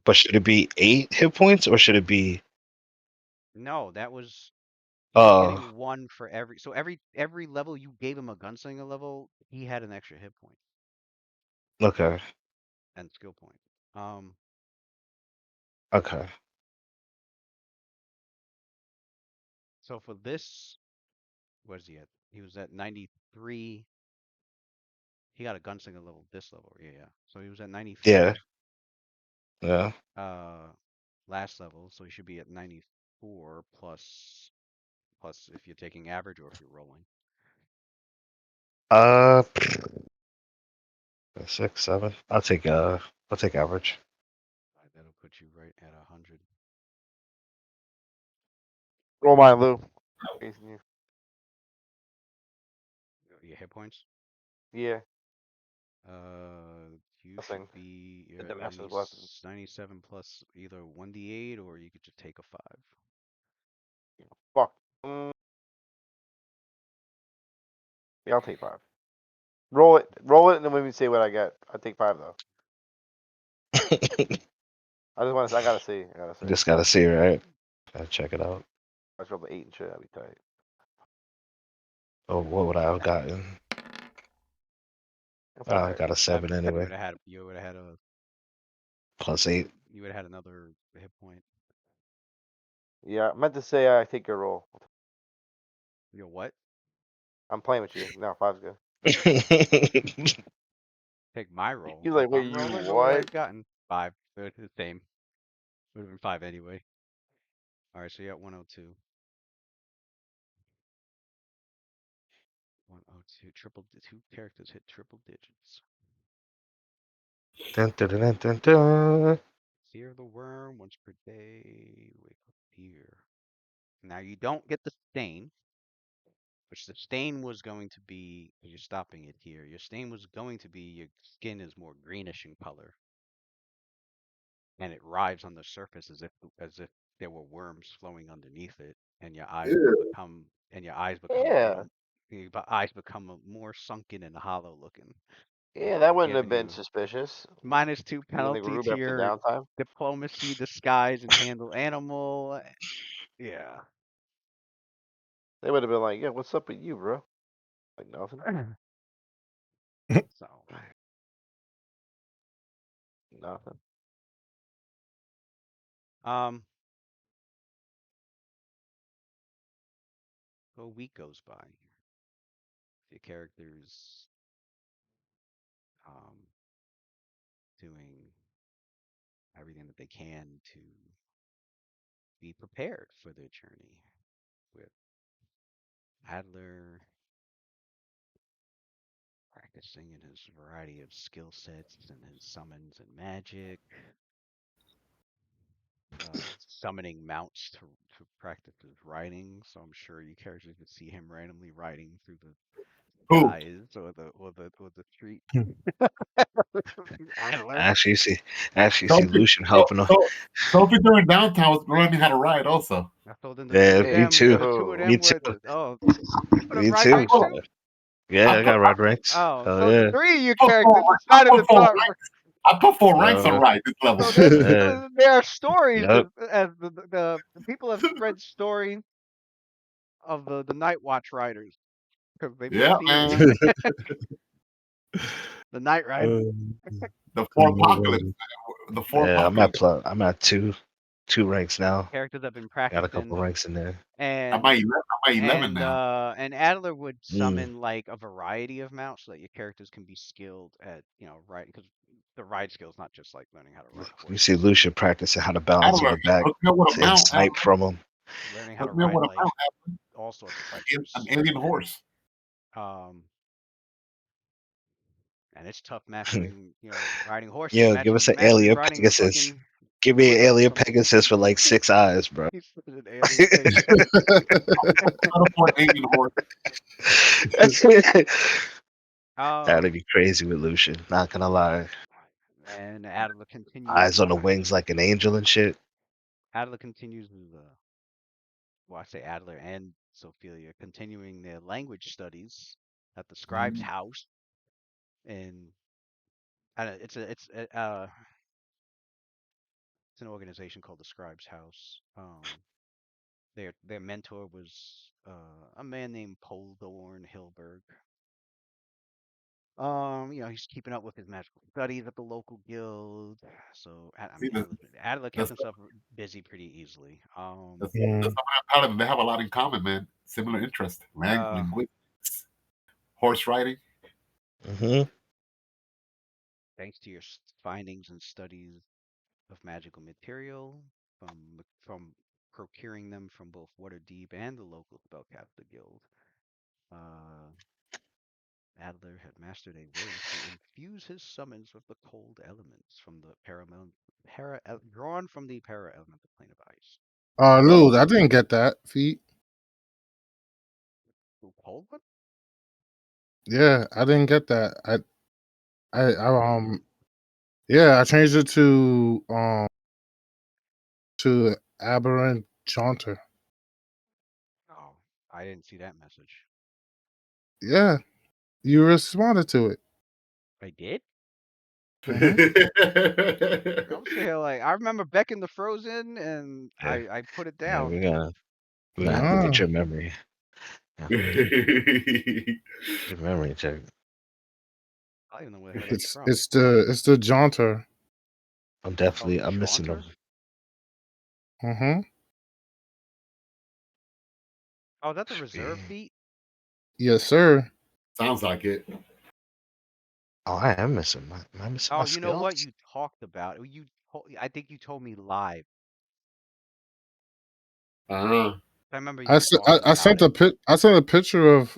but should it be 8 hit points or should it be? No, that was he was Uh, getting one for every. So every level you gave him a gunslinger level, he had an extra hit point okay, and skill point. Um, okay. so for this, what is he at? He was at 93. He got a gunslinger level this level. Yeah, yeah. So he was at Yeah, 93. yeah. Uh, last level, so he should be at 94 plus if you're taking average or if you're rolling. Uh, 6, 7. I'll take average. Alright, that'll put you right at 100. Roll mine, Lou. Facing you. Your hit points. Yeah, You should nothing. be The you're at dimensions left. 97 plus either 1d8 or you could just take a 5. Fuck. Yeah, I'll take 5. Roll it, and then when we say what I get, I take 5 though. I just want to. I gotta see. I gotta see. Just gotta see, right? Gotta check it out. I roll the 8 and shit. That'd be tight. Oh, what would I have gotten? That's Oh, I alright. got a 7 anyway. You would have had a +8. you would have had another hit point. Yeah, I meant to say I take your roll. Yo, what? I'm playing with you. No, 5's good. Take my roll. He's If like, wait, I'm you rolling, what would I what? have gotten? 5. They're the same. Would have been 5 anyway. All right, so you're at 102. 102. Two characters hit triple digits. Dun, dun, dun, dun, dun. Fear the worm once per day. Wake up here. Now you don't get the stain, which the stain was going to be. You're stopping it here. Your stain was going to be your skin is more greenish in color, and it rides on the surface as if there were worms flowing underneath it, and your eyes will Ew. become and your eyes become Yeah, more sunken and hollow looking. yeah, So that we're wouldn't have giving been you suspicious. -2 Using the penalty group to after your downtime. diplomacy, disguise, and handle animal. Yeah. They would have been like, yeah, what's up with you, bro? Like nothing. So Nothing. Um, a week goes by. Your character's um doing everything that they can to be prepared for their journey. With Adler practicing in his variety of skill sets and his summons and magic, summoning mounts to practice his riding. So I'm sure you characters would see him randomly riding through the Who? skies or the street. I Adler. actually see Sophie, Lucian helping him. Sophie during downtown was learning how to ride also. I told them Yeah, me too. the two of Me them too. were you put up Me ride too. ranks I too? Yeah, I put, got ride ranks. Oh, Hell so yeah. 3 of your put four, characters I decided to put four start. ranks. I put 4 ranks on Uh, ride this level. So there's yeah. there are stories Yep. as the people have spread stories of the Night Watch riders because they've been Yeah, seeing man. the Night Riders. The four apocalypse. The four Yeah, apocalypse. I'm at two ranks now. Characters have been Got a couple practicing, ranks in there. I'm and at 11. I'm at 11 now. and Adler would Mm. summon like a variety of mounts so that your characters can be skilled at riding because the ride skill is not just like learning how to ride a You horse. see Lucian practicing how to balance on Adler, the back hook me up with a and mount. snipe from him. Learning how to Hook me up ride with a like mount. all sorts of An creatures. alien horse. Um, and it's tough mastering, riding horses. Yo, give us an Imagine alien riding Pegasus. fucking Give me with an alien some. Pegasus with like 6 eyes, bro. He's such an alien Pegasus. Not for an alien horse. That'd be crazy with Lucian. Not gonna lie. And Adler continues. Eyes on the wings like an angel and shit. Adler continues well, I say Adler and Sophia continuing their language studies at the scribe's house, and it's an organization called the Scribe's House. Their mentor was a man named Poldorn Hilberg. He's keeping up with his magical studies at the local guild. So I See, mean, Adler kept that's himself busy pretty easily. that's something I'm proud of them. They have a lot in common, man. Similar interest, Uh, linguistics, horse riding. Mm-hmm. Thanks to your findings and studies of magical material from procuring them from both Waterdeep and the local spellcaster guild, uh, Adler had mastered a way to infuse his summons with the cold elements from the drawn from the para elemental plane of ice. Lou, I didn't get that feat. Cold one? Yeah, I didn't get that. Yeah, I changed it to aberrant jaunter. Oh, I didn't see that message. Yeah, you responded to it. I did? Mm-hmm. I'm saying like I remember Beck in the Frozen and Yeah. I put it Yeah, down. we're gonna have to get Ah, your memory. Yeah, your memory check. I don't even know where the hell that's it's from. it's the jaunter. I'm Oh, the I'm missing Jaunter? them. Mm-hmm. Oh, is that the Should be. reserve feat? Yes, sir. Sounds like it. Oh, I am missing. Am I missing Oh, my you know what? skills? You talked about it. I think you told me live. Uh-huh. I remember you talking I about sent it. I sent a picture of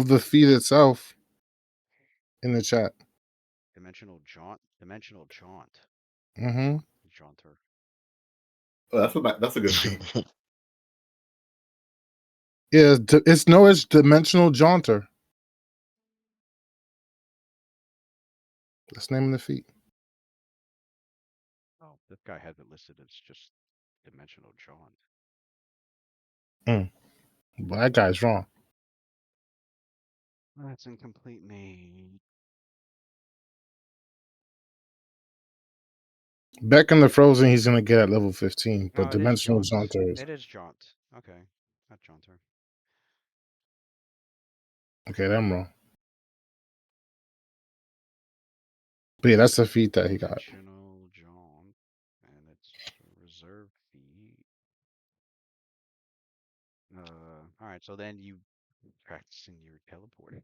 the feed itself in the chat. Dimensional jaunt. Dimensional jaunt. Mm-hmm. Jaunter. Oh, that's a good feat. Yeah, it's dimensional jaunter. That's the name of the feat. Oh, this guy has it listed as just dimensional jaunt. But that guy's wrong. That's incomplete made. Back in the Frozen, he's gonna get at level 15, No, but it is dimensional jaunt. jaunter is It is jaunt. Okay, not jaunter. okay. I'm wrong. But yeah, that's the feat that he got. Dimensional jaunt, and it's a reserve feat. All right. So then you practicing your teleporting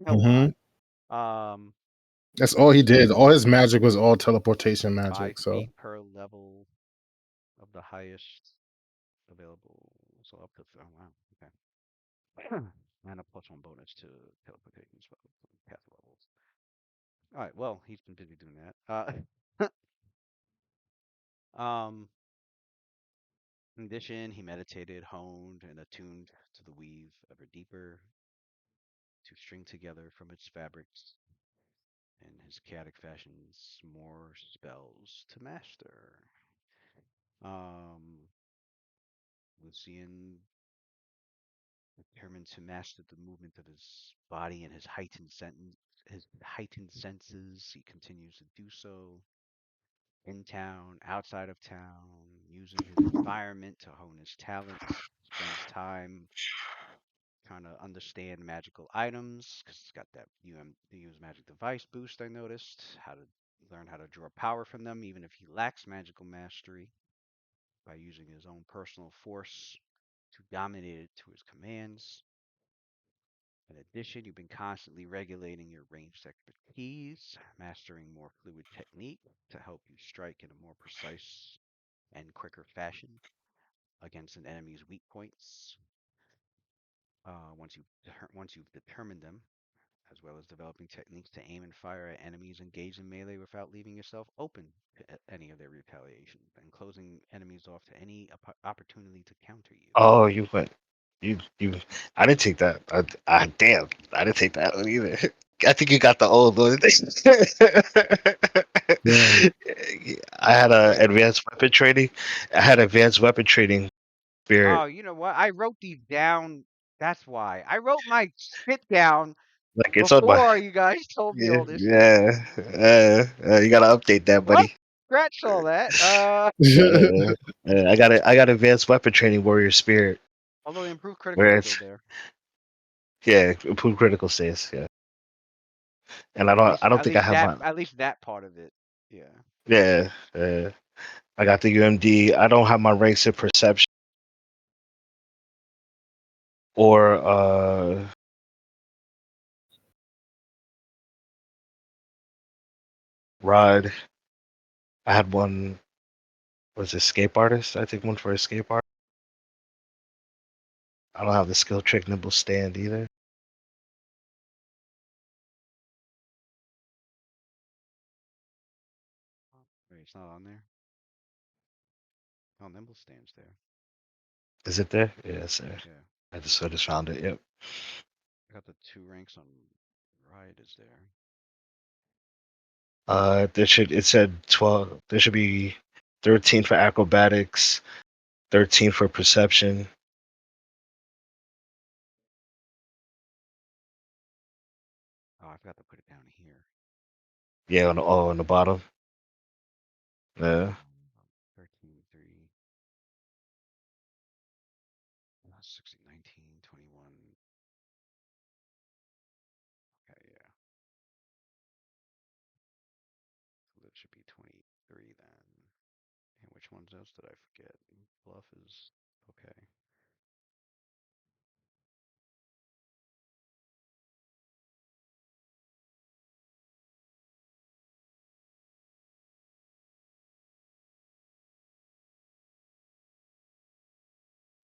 a Mm-hmm. lot. That's all he did. All his magic was all teleportation magic. 5 feet per level of the highest available. So up to oh wow, okay. And a +1 bonus to teleportation spell path levels. All right, well he's been busy doing that. Um, in addition, he meditated, honed, and attuned to the weave ever deeper to string together from its fabrics in his chaotic fashions more spells to master. Um, Lucian determined to master the movement of his body and his heightened senses. He continues to do so in town, outside of town, using his environment to hone his talents. Spends time trying to understand magical items because it's got that the use magic device boost. I noticed how to learn how to draw power from them, even if he lacks magical mastery, by using his own personal force to dominate it to his commands. In addition, you've been constantly regulating your ranged expertise, mastering more fluid technique to help you strike in a more precise and quicker fashion against an enemy's weak points. Once you've determined them, as well as developing techniques to aim and fire at enemies engaged in melee without leaving yourself open to any of their retaliation, and closing enemies off to any opportunity to counter you. Oh, you went. You. I didn't take that. Damn. I didn't take that one either. I think you got the old one. Yeah. I had a advanced weapon training. I had advanced weapon training spirit. Oh, you know what? I wrote these down. That's why. I wrote my shit down Like it's on my. before you guys told me Yeah, all this shit. you gotta update that, What? buddy. Scratch all that. I got it. I got advanced weapon training warrior spirit. Although the improved critical Where is still it's there. yeah, improved critical stays. Yeah, and At least, I don't at think I least have that, my at least that part of it. Yeah. yeah. I got the UMD. I don't have my ranks in perception or ride. I had one was escape artist. I think one for escape art. I don't have the skill trick nimble stand either. Wait, it's not on there. Oh, Nimble stands there. Is it there? Yeah, it's there. Yeah. I just found it. Yep. I got the 2 ranks on ride is there. There should it said 12. There should be 13 for acrobatics, 13 for perception. Oh, I forgot to put it down here. Yeah, on the bottom. Yeah. 13, 3, 16, 19, 21. Okay, yeah. So that should be 23 then. And which ones else did I forget? Bluff is okay.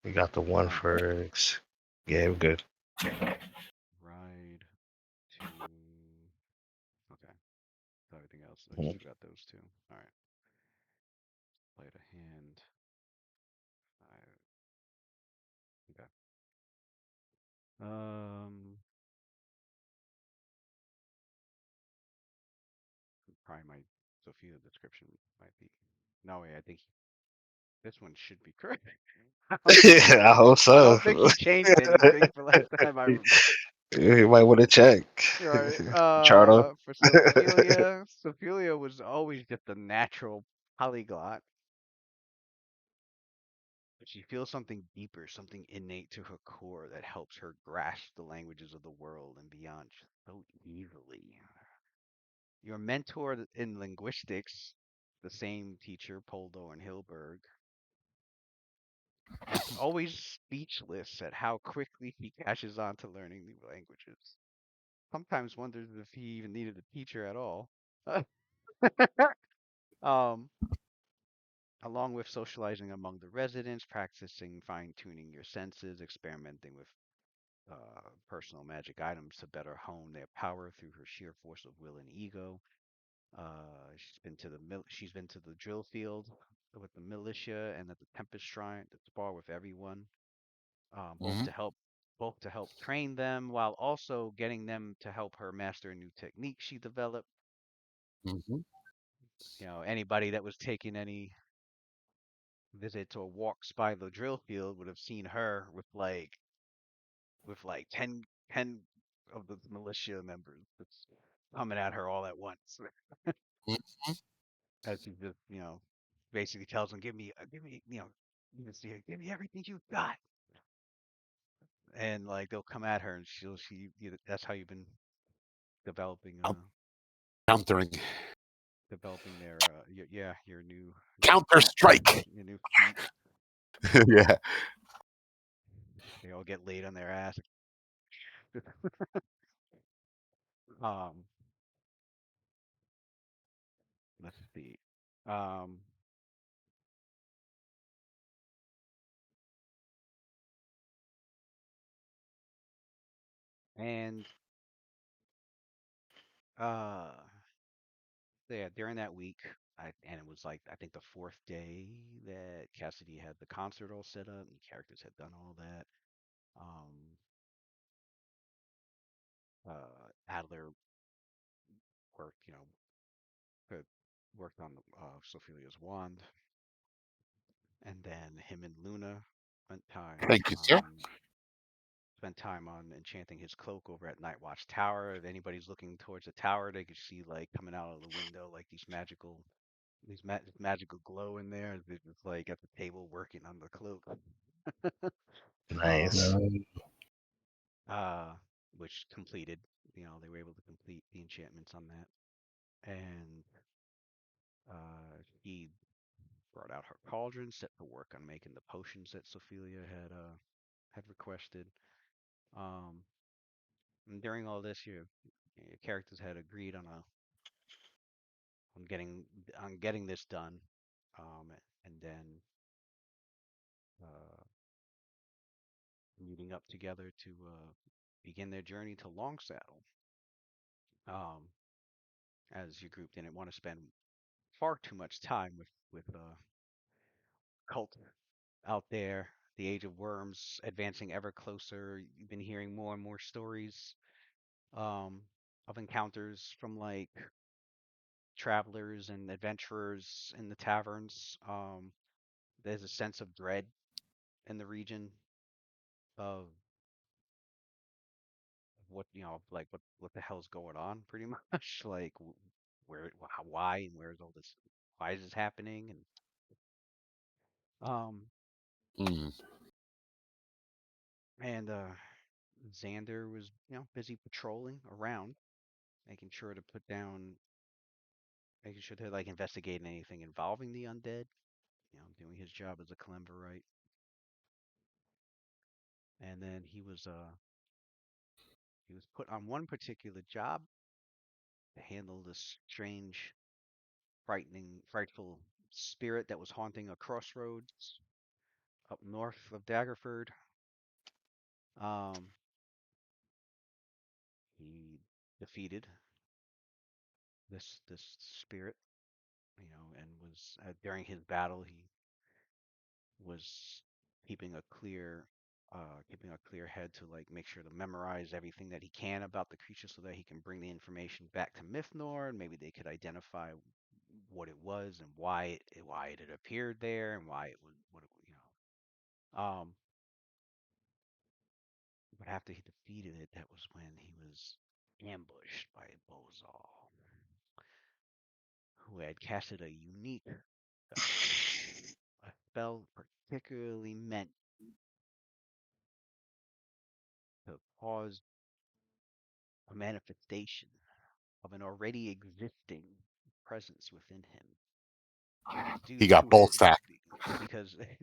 We got the one Oh, for yeah, we're good. ride, 2. Okay. So everything else, I just Mhm. forgot those 2. All right. Play a hand. 5. Okay. Probably my Sophia description might be. No way. I think this one should be correct. I don't think he. I hope I so. don't think he changed anything for last time. You might want to check. Right. Charto. For Sophia, Sophia was always just a natural polyglot, but she feels something deeper, something innate to her core that helps her grasp the languages of the world and beyond so easily. Your mentor in linguistics, the same teacher, Poldo and Hilberg, is always speechless at how quickly he catches on to learning new languages. sometimes wondered if he even needed a teacher at all. um, Along with socializing among the residents, practicing fine-tuning your senses, experimenting with personal magic items to better hone their power through her sheer force of will and ego. She's been to the drill field with the militia and at the Tempest Shrine to spar with everyone, both Mhm. to help train them while also getting them to help her master a new technique she developed. Mhm. Anybody that was taking any visits or walks by the drill field would have seen her with like 10 of the militia members that's coming at her all at once. Mhm. As she just, basically tells them, give me, you can see her, give me everything you've got. And like they'll come at her and that's how you've been developing, Countering. developing your new Counter feat, strike. your new feat. Yeah. They all get laid on their ass. um, let's see. Um, and uh, yeah, during that week, and it was like I think the fourth day that Cassidy had the concert all set up and characters had done all that. Um, Adler worked, uh, worked on Sophilia's wand, and then him and Luna spent time Thank you, sir. on spent time on enchanting his cloak over at Nightwatch Tower. If anybody's looking towards the tower, they could see like coming out of the window like this magical glow in there. They're just like at the table working on the cloak. Nice. uh, which completed. They were able to complete the enchantments on that, and he brought out her cauldron, set to work on making the potions that Sophia had requested. Um, and during all this, your characters had agreed on getting this done, um, and then uh, meeting up together to begin their journey to Longsaddle. Um, as your group didn't want to spend far too much time with cult out there. The Age of Worms advancing ever closer. You've been hearing more and more stories um, of encounters from like travelers and adventurers in the taverns. There's a sense of dread in the region of what like what the hell's going on, pretty much. Like why, and where is all this? Why is this happening? And um, Mm. and Xander was busy patrolling around, making sure to put down, making sure to like investigate anything involving the undead. Doing his job as a Clemverite. And then he was put on one particular job to handle this strange, frightful spirit that was haunting a crossroads up north of Daggerford. Um, he defeated this spirit, and was during his battle he was keeping a clear keeping a clear head to like make sure to memorize everything that he can about the creature so that he can bring the information back to Mythnor, and maybe they could identify what it was and why it had appeared there and why it was what but after he defeated it, that was when he was ambushed by Bozal, who had casted a unique spell, a spell particularly meant to cause a manifestation of an already existing presence within him. Due He got to ball his sack.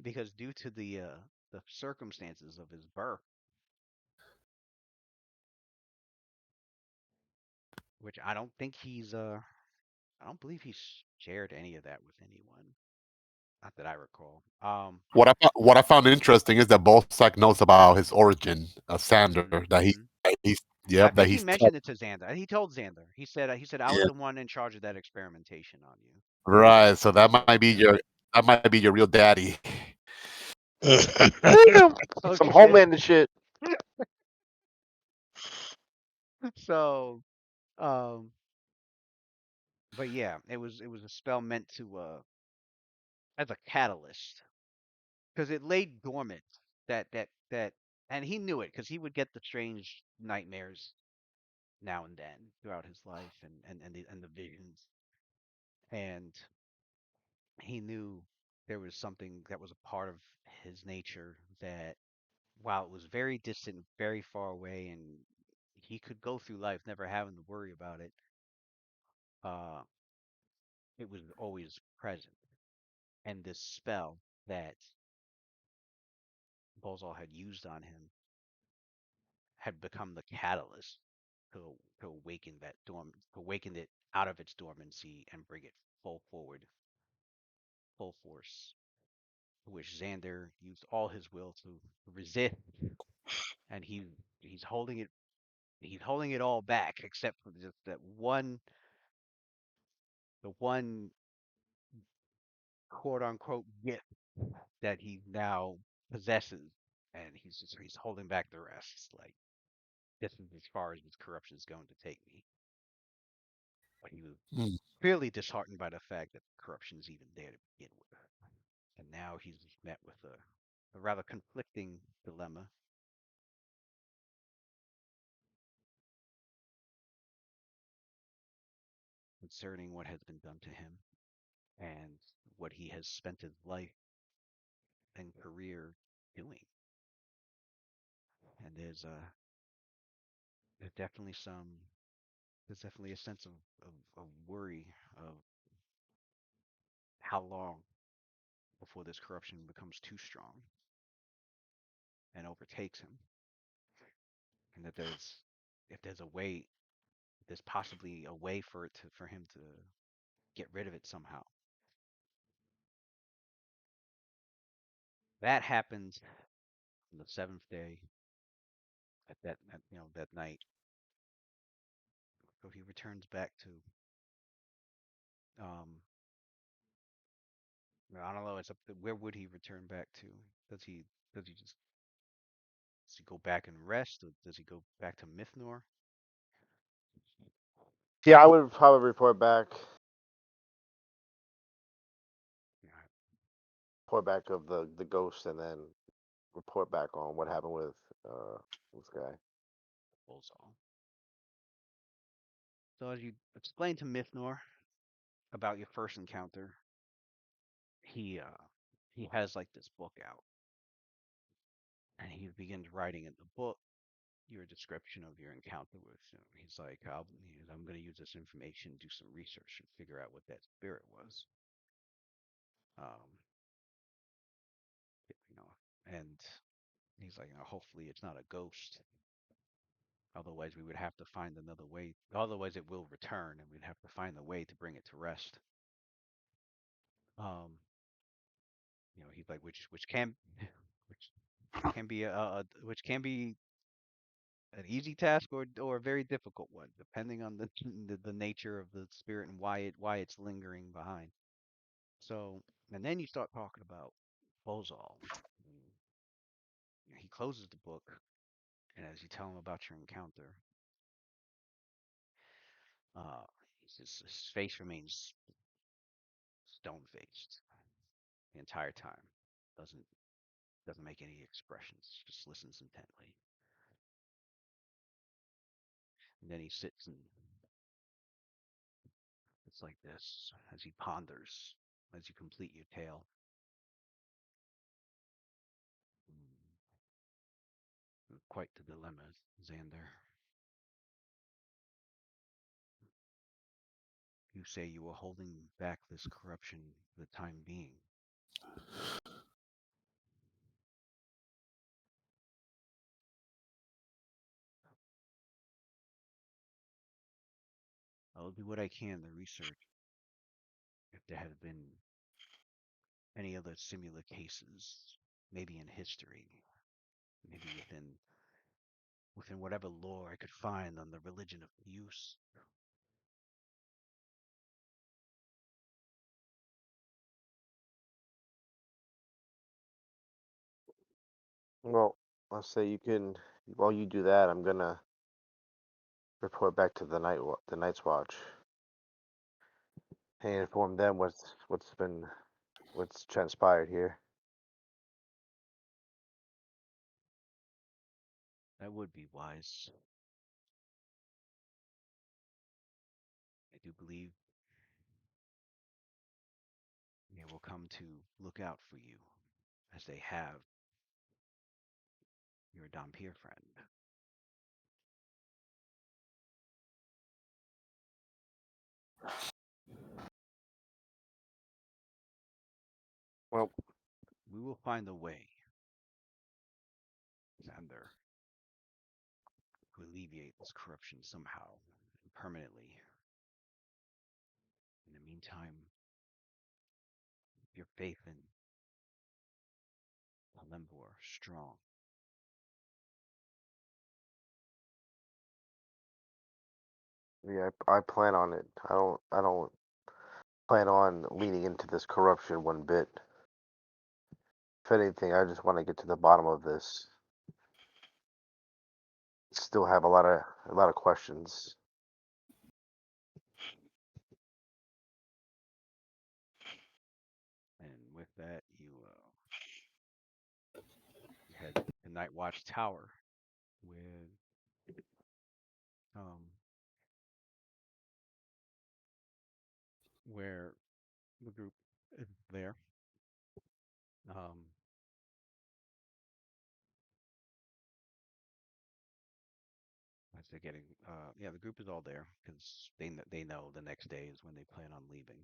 because due to the circumstances of his birth, which I don't think I don't believe he's shared any of that with anyone. Not that I recall. What I found interesting is that Bolsack knows about his origin, Sander. Mhm, That mhm. he's I yep. That think he he's mentioned it to Xander. He told Xander. He said I was yeah. the one in charge of that experimentation on you. Right. So that So might be yeah. your real daddy. Damn. Some Okay. Homelander shit. So um but yeah, it was a spell meant to as a catalyst because it lay dormant that and he knew it because he would get the strange nightmares now and then throughout his life and the visions, and he knew there was something that was a part of his nature that while it was very distant, very far away, and he could go through life never having to worry about it, uh it was always present. And this spell that Bozal had used on him had become the catalyst to awaken to awaken it out of its dormancy and bring it full forward, full force. Which Xander used all his will to resist, and he's holding it all back except for just that the one quote unquote gift that he now possesses, and he's holding back the rest. Like this is as far as this corruption is going to take me. But he was Hmm. clearly disheartened by the fact that corruption is even there to begin with. And now he's met with a rather conflicting dilemma concerning what has been done to him and what he has spent his life and career doing. And there's definitely there's definitely a sense of worry of how long before this corruption becomes too strong and overtakes him, and that there's if there's a way there's possibly a way for him to get rid of it somehow. That happens on the seventh day that night. So he returns back to um I don't know, it's up to where would he return back to? Does he does he just does he go back and rest or does he go back to Mythnor? Yeah, I would probably report back. Yeah, Report back of the ghost, and then report back on what happened with this guy. Bolzal. So as you explain to Mythnor about your first encounter, he uh he has like this book out and he begins writing in the book your description of your encounter with him. He's like, I'm going to use this information, do some research, and figure out what that spirit was. Um, you know, and he's like, hopefully it's not a ghost. Otherwise, we would have to find another way. Otherwise, it will return, and we'd have to find a way to bring it to rest. Um, he's like, which can be which can be an easy task or a very difficult one, depending on the nature of the spirit and why it's lingering behind. So, and then you start talking about Bozal. He closes the book, and as you tell him about your encounter, uh, his face remains stone faced the entire time. Doesn't doesn't make any expressions. Just listens intently. And then he sits and it's like this as he ponders as you complete your tale. Quite the dilemma, Xander. You say you were holding back this corruption for the time being. I'll do what I can to research if there have been any other similar cases, maybe in history, maybe within whatever lore I could find on the religion of use. Well, I'll say you can. While you do that, I'm gonna report back to the Night's Watch, and inform them what's transpired here. That would be wise. I do believe they will come to look out for you, as they have your Dampier friend. Well, We will find a way, Xander, to alleviate this corruption somehow and permanently. In the meantime, your faith in Palembor strong. yeah, I plan on it. I don't plan on leaning into this corruption one bit. If anything, I just want to get to the bottom of this. Still have a lot of questions. And with that, you head to Night Watch Tower with um where the group is there. As they're getting yeah, the group is all there because they know the next day is when they plan on leaving.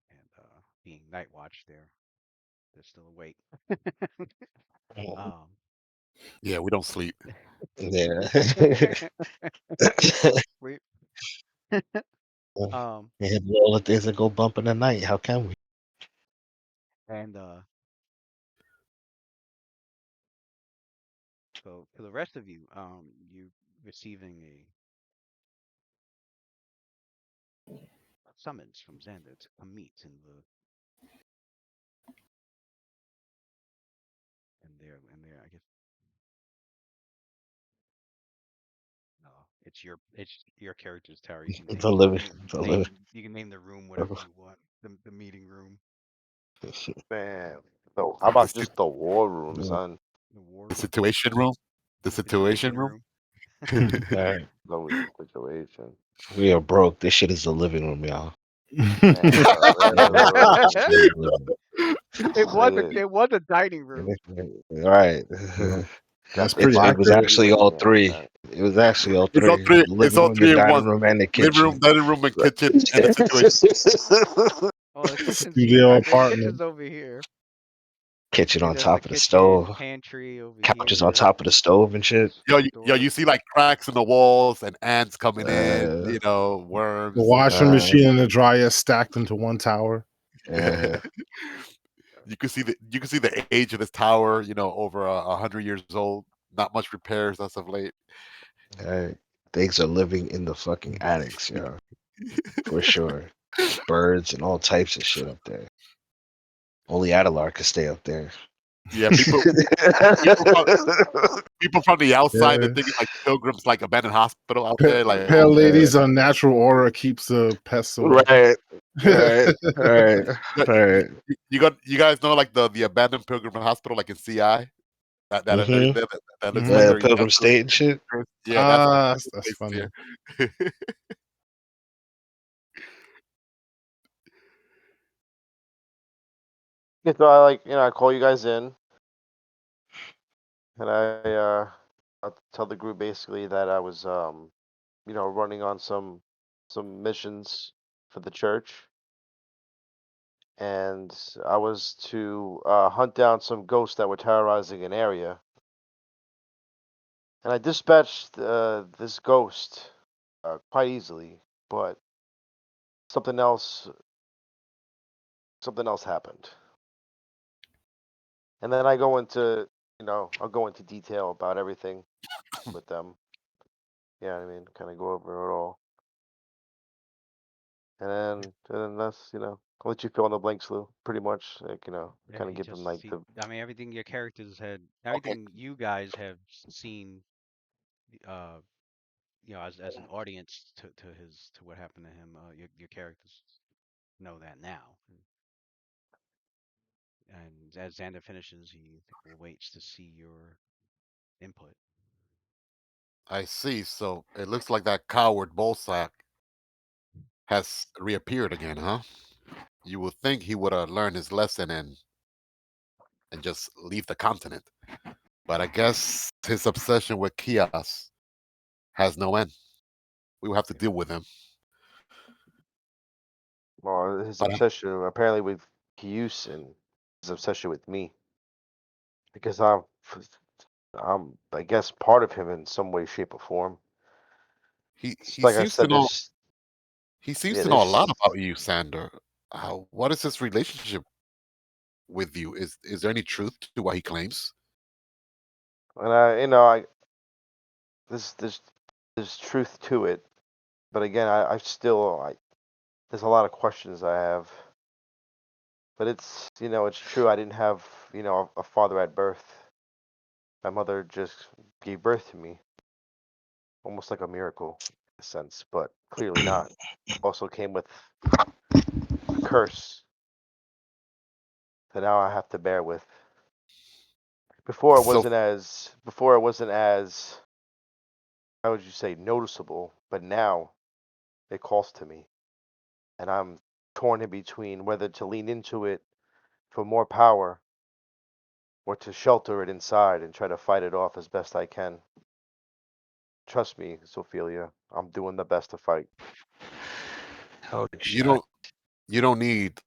And being Night Watch, they're still awake. um Yeah, we don't sleep. Yeah. we don't sleep. um We have all the things that go bump in the night. How can we? and so for the rest of you, you receiving a summons from Xander to come meet in their I guess no, it's your character's tower. You can The living, the living. you can name the room whatever you want. The meeting room, Man, so how about The, just the war room, Yeah. son? the war the room, situation room. The the situation situation room. room. All right. Always the situation. We are broke. This shit is the living room, y'all. Man, This is the living nigga, It was a dining room. room. All right. got That's the pretty It was boxes accurate. actually all laid in, three. man. It was actually all It's all three. three. The It's living all room, the three in dining one. room, and the Living room, kitchen. dining room, and kitchen, and the situation. Oh, the kitchen's here. Studio The apartment. kitchen's over here. Kitchen See, on there's the top of the kitchen, stove. pantry over Couches on here, top of the stove and shit. Yo, storage. you see like cracks in the walls and ants coming in. Uh, You know, The worms. washing uh, machine and the dryer stacked into one tower. uh, You can see the age of this tower. You know, over 100 years old. Not much repairs as of late. things are living in the fucking attics, yeah, for sure. Birds and all types of shit up there. Only Adelar could stay up there. Yeah, people people from the outside, they're Yeah. thinking like pilgrims, like abandoned hospital out there. Like, Pale Uh, lady's unnatural aura keeps the pests away. right, right, right, right. you guys know like the abandoned pilgrim hospital, like in CI, Mm-hmm. that looks like they're Pilgrim industrial. State and shit. Yeah, that's one of Ah, the that's places funny. here. Yeah, so I call you guys in, and I'll tell the group basically that I was running on some missions for the church, and I was to hunt down some ghosts that were terrorizing an area. And I dispatched this ghost quite easily, but something else happened. And then I go into, I'll go into detail about everything with them. Yeah, I mean, kind of go over it all. And then that's, I'll let you fill in the blanks, Lou. Pretty much, like, Yeah, kind of give them like the. I mean, everything your characters had, Okay. everything you guys have seen, uh, as an audience to what happened to him. Your characters know that now, and as Xander finishes, he waits to see your input. I see. So it looks like that coward Bolsack has reappeared again, huh? You would think he would have learned his lesson and just leave the continent. But I guess his obsession with chaos has no end. We will have to deal with him. Well, his But obsession apparently with Kyus and his obsession with me, because I'm, I guess, part of him in some way, shape, or form. he It's he like I seems to said, know he seems yeah, to know a lot there's, about you, Sander. What is his relationship with you? Is there any truth to what he claims? and there's truth to it, but again, there's a lot of questions I have. But it's true. I didn't have, a father at birth. My mother just gave birth to me, almost like a miracle, in a sense, but clearly not. Also came with a curse that now I have to bear with. So Before it wasn't as, how would you say, noticeable, but now it calls to me, and I'm torn in between whether to lean into it for more power or to shelter it inside and try to fight it off as best I can. Trust me, Sophia, I'm doing the best to fight. Holy you shit. don't you don't need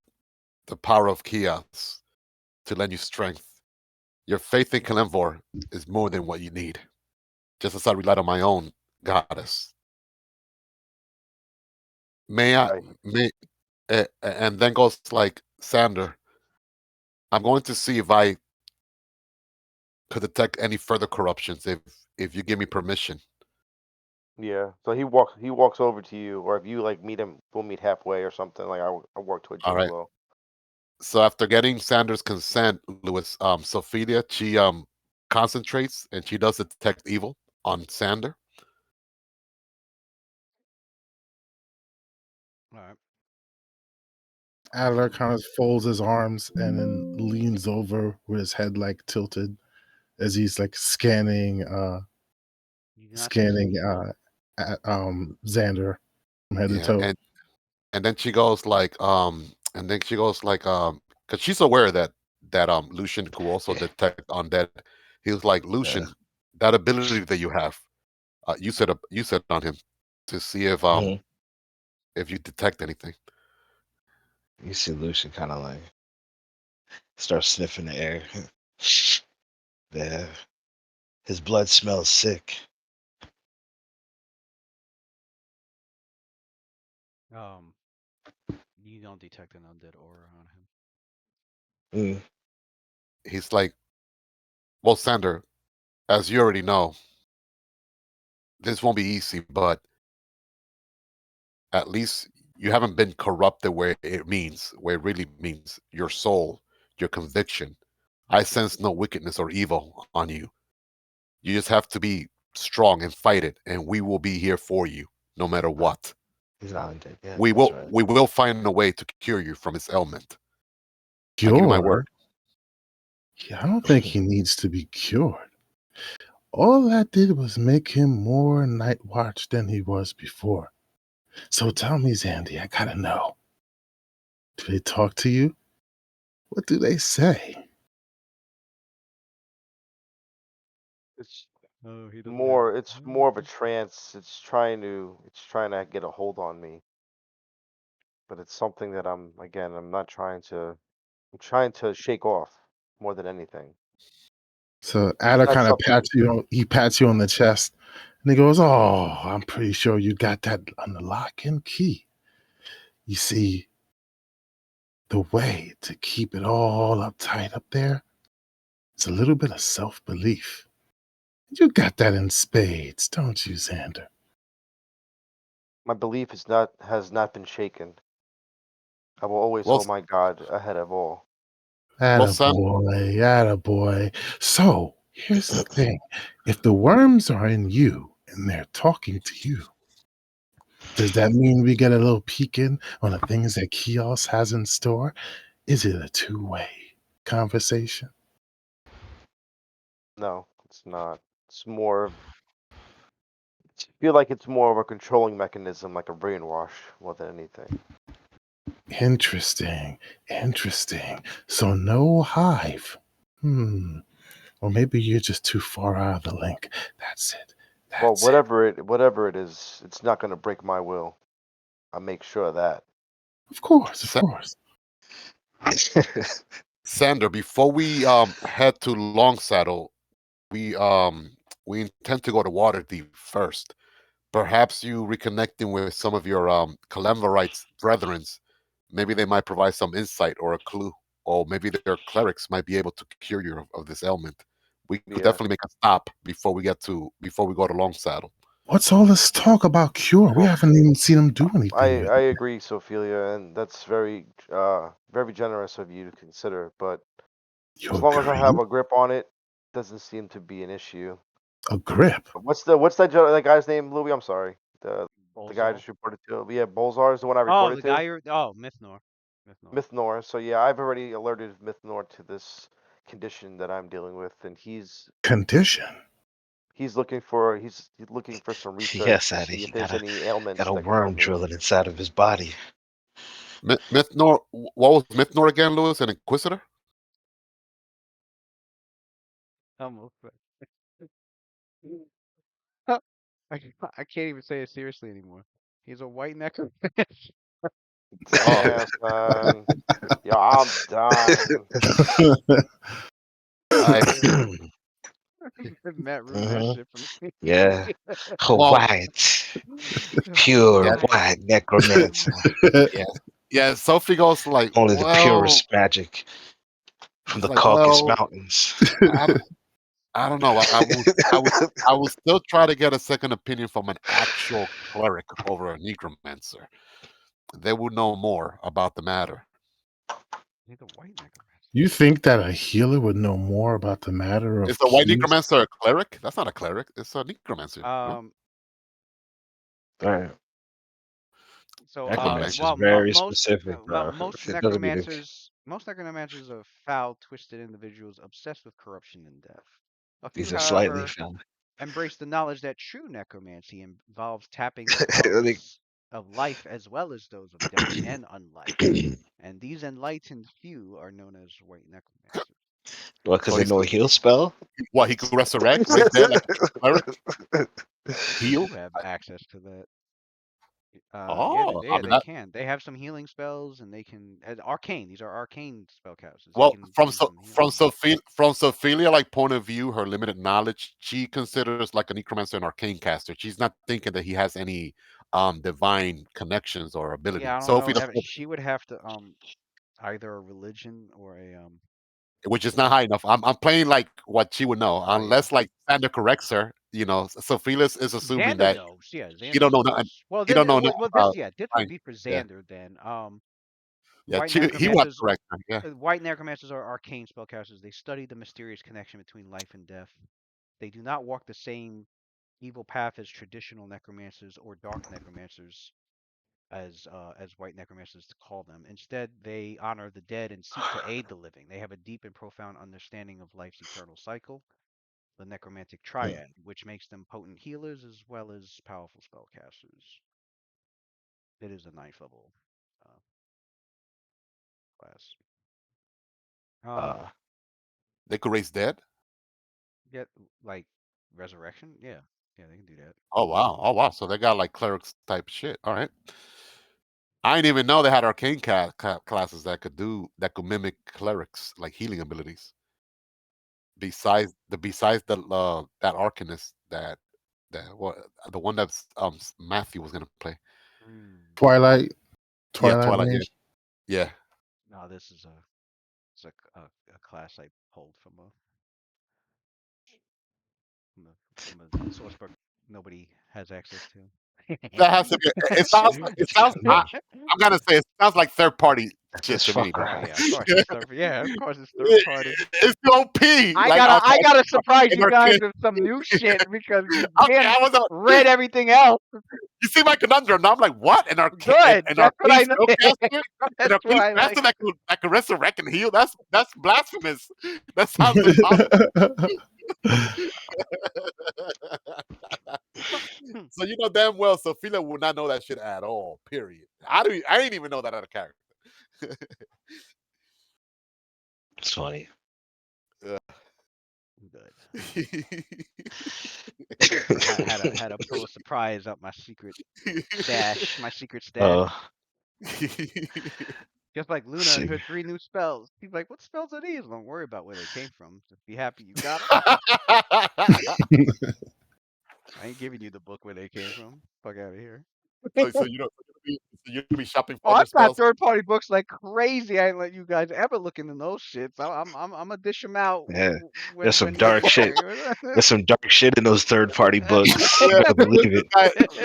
the power of chaos to lend you strength. Your faith in Kalimvor is more than what you need. Just as I relied on my own goddess. May I Right. may and then goes like Sander, I'm going to see if I could detect any further corruptions if you give me permission. Yeah. So he walks over to you, or if you like meet him, we'll meet halfway or something. Like I work towards All you as right. well. So after getting Sander's consent, Louis, Sophia, she concentrates and she does detect evil on Sander. All right. Adler kind of folds his arms and then leans over with his head like tilted as he's like You do not see scanning evil. Xander from head to Yeah, toe. and then she goes like because she's aware that Lucian could also detect undead. He was like, Yeah. Lucian, that ability that you have, you said on him to see Mhm. if you detect anything. You see Lucian kind of like start sniffing the air. Yeah. His blood smells sick. Um, you don't detect an undead aura on him. Mm. He's like, well, Sander, as you already know, this won't be easy, but at least you haven't been corrupted where it really means your soul, your conviction. I sense no wickedness or evil on you. You just have to be strong and fight it, and we will be here for you no matter what. He's not undead. Yeah, We that's will right. we will find a way to cure you from this ailment. I give you my word. Cured? Yeah, I don't think he needs to be cured. All that did was make him more night watch than he was before. So tell me, Zandy, I gotta know. Do they talk to you? What do they say? It's Oh, he doesn't have. more of a trance. It's trying to get a hold on me, but it's something that I'm not trying to. I'm trying to shake off more than anything. So It's Ada not kind of something. pats you on the chest, and he goes, "Oh, I'm pretty sure you got that on the lock and key. You see, the way to keep it all uptight up there is a little bit of self belief. You got that in spades, don't you, Xander? My belief has not been shaken. I will always Well, hold my God ahead of all. Sam, Attaboy, attaboy. So here's the thing. If the worms are in you and they're talking to you, does that mean we get a little peek in on the things that Kiosk has in store? Is it a two-way conversation? No, it's not. It's more of I feel like it's more of a controlling mechanism, like a brainwash, more than anything. Interesting. Interesting. So no hive. Or maybe you're just too far out of the link. That's it. Well, That's it. whatever it is, it's not going to break my will. I make sure of that. Of course, of Sa- course. Sander, before we head to Longsaddle, we we intend to go to Waterdeep first. Perhaps you reconnecting with some of your Kalemvarites brethrens, maybe they might provide some insight or a clue, or maybe their clerics might be able to cure you of this ailment. We could Yeah. definitely make a stop before we go to Longsaddle. What's all this talk about cure? We Well, haven't even seen him do anything yet. I agree, Sophia, and that's very generous of you to consider. But You as long as I have agree? a grip on it, doesn't seem to be an issue. A grip? What's that guy's name, Louis? I'm sorry. The guy I Bolzol. just reported to. Yeah, Bolzar is the one I Oh, reported the to. guy you're. Oh, Mythnor. Mythnor. Mythnor. So yeah, I've already alerted Mythnor to this condition that I'm dealing with, and Condition? he's looking for some research Yes, to Addy. see if He there's any got ailments a that can help worm me. drilling inside of his body. Mythnor, what was Mythnor again, Lewis? An Inquisitor? Almost. I can't even say it seriously anymore. He's a white necromancer. Oh, Damn, son. Yeah, I'm done. I Matt ruined that Hmm. shit for me. Yeah. well, White. Pure yeah, Oh, white necromancer. yeah, yeah. Sophie goes like, Only the well, purest magic from it's the like, Caucasus well, Mountains. I don't, I don't know. I would still try to get a second opinion from an actual cleric over a necromancer. They would know more about the matter. he's a white necromancer. You think that a healer would know more about the matter Is of the white keys? necromancer a cleric? That's not a cleric. It's a necromancer. No? Um. Right. So, Okay. Necromancer is well, very specific, well, bro. It doesn't mean it. most necromancers are foul, twisted individuals obsessed with corruption and death. A few, These are slightly however, found. embrace the knowledge that true necromancy involves tapping the Like, powers of life as well as those of death and unlife. And these enlightened few are known as white necromancers. well, because So they he's know a heal spell. what he could resurrect, raise dead like a cleric, They heal. do have access to that. Yeah, Oh, I yeah, mean they that. can. They have some healing spells, and they can arcane. These are arcane spellcasters. They Well, can do some healing. From Sophia like point of view, her limited knowledge, she considers like a necromancer an arcane caster. She's not thinking that he has any divine connections or ability. Yeah, I don't Sophie, know. She would have to either a religion or a which is or not high enough. I'm playing like what she would know, oh yeah. unless like Sander corrects her. Sophia is assuming Xander that knows. Yeah, she don't Xander know nothing. knows. Well, She don't know well, nothing this about yeah, this would fine. be for Yeah, Xander then. yeah. White He would have to necromancers. correct her. Yeah. White necromancers are arcane spellcasters. They study the mysterious connection between life and death. They do not walk the same evil path as traditional necromancers or dark necromancers, as white necromancers to call them. Instead, they honor the dead and seek to aid the living. They have a deep and profound understanding of life's eternal cycle, the necromantic triad, which makes them potent healers as well as powerful spellcasters. It is a ninth level uh, class. Um, Uh, They could raise dead. Get like resurrection? Yeah, yeah, they can do that. Oh wow. Oh wow. So they got like clerics type shit. All right. I didn't even know they had arcane classes that could mimic clerics like healing abilities. Besides that arcanist that what the one that's Matthew was gonna play. Mm. Twilight. Yeah, Twilight Twilight. Yeah, Range. yeah. No, this is a class I pulled from a source book nobody has access to. That has to be. It sounds. It sounds. I'm gonna say it sounds like third party shit That's to me, fucking bro. Oh high. yeah, of course it's third. Yeah, of course it's third party. It's OP. I Like gotta I gotta surprise in you our guys kid. with some new shit because you Okay, damn I was. read everything else. You see my conundrum? Now I'm like, what? Good. In our That's what I know. spellcaster, in That's our what I like. master that can resurrect and heal. That's blasphemous. That sounds impossible. So you know damn well Sophia would not know that shit at all. Period. I didn't even know that out of character. It's funny. Good. Had a pull a surprise out my secret stash. My secret stash. Uh, Just like Luna and see. her 3 new spells. She's like, "What spells are these?" Don't worry about where they came from. Just be happy you got them. I ain't giving you the book where they came from. Fuck out of here. so you know so you'll be shopping for Oh, other I've got spells. third-party books like crazy. I ain't let you guys ever look into those shits. I'm gonna dish them out Yeah, when there's some when dark shit. necessary. There's some dark shit in those third party books. You Yeah, better believe it.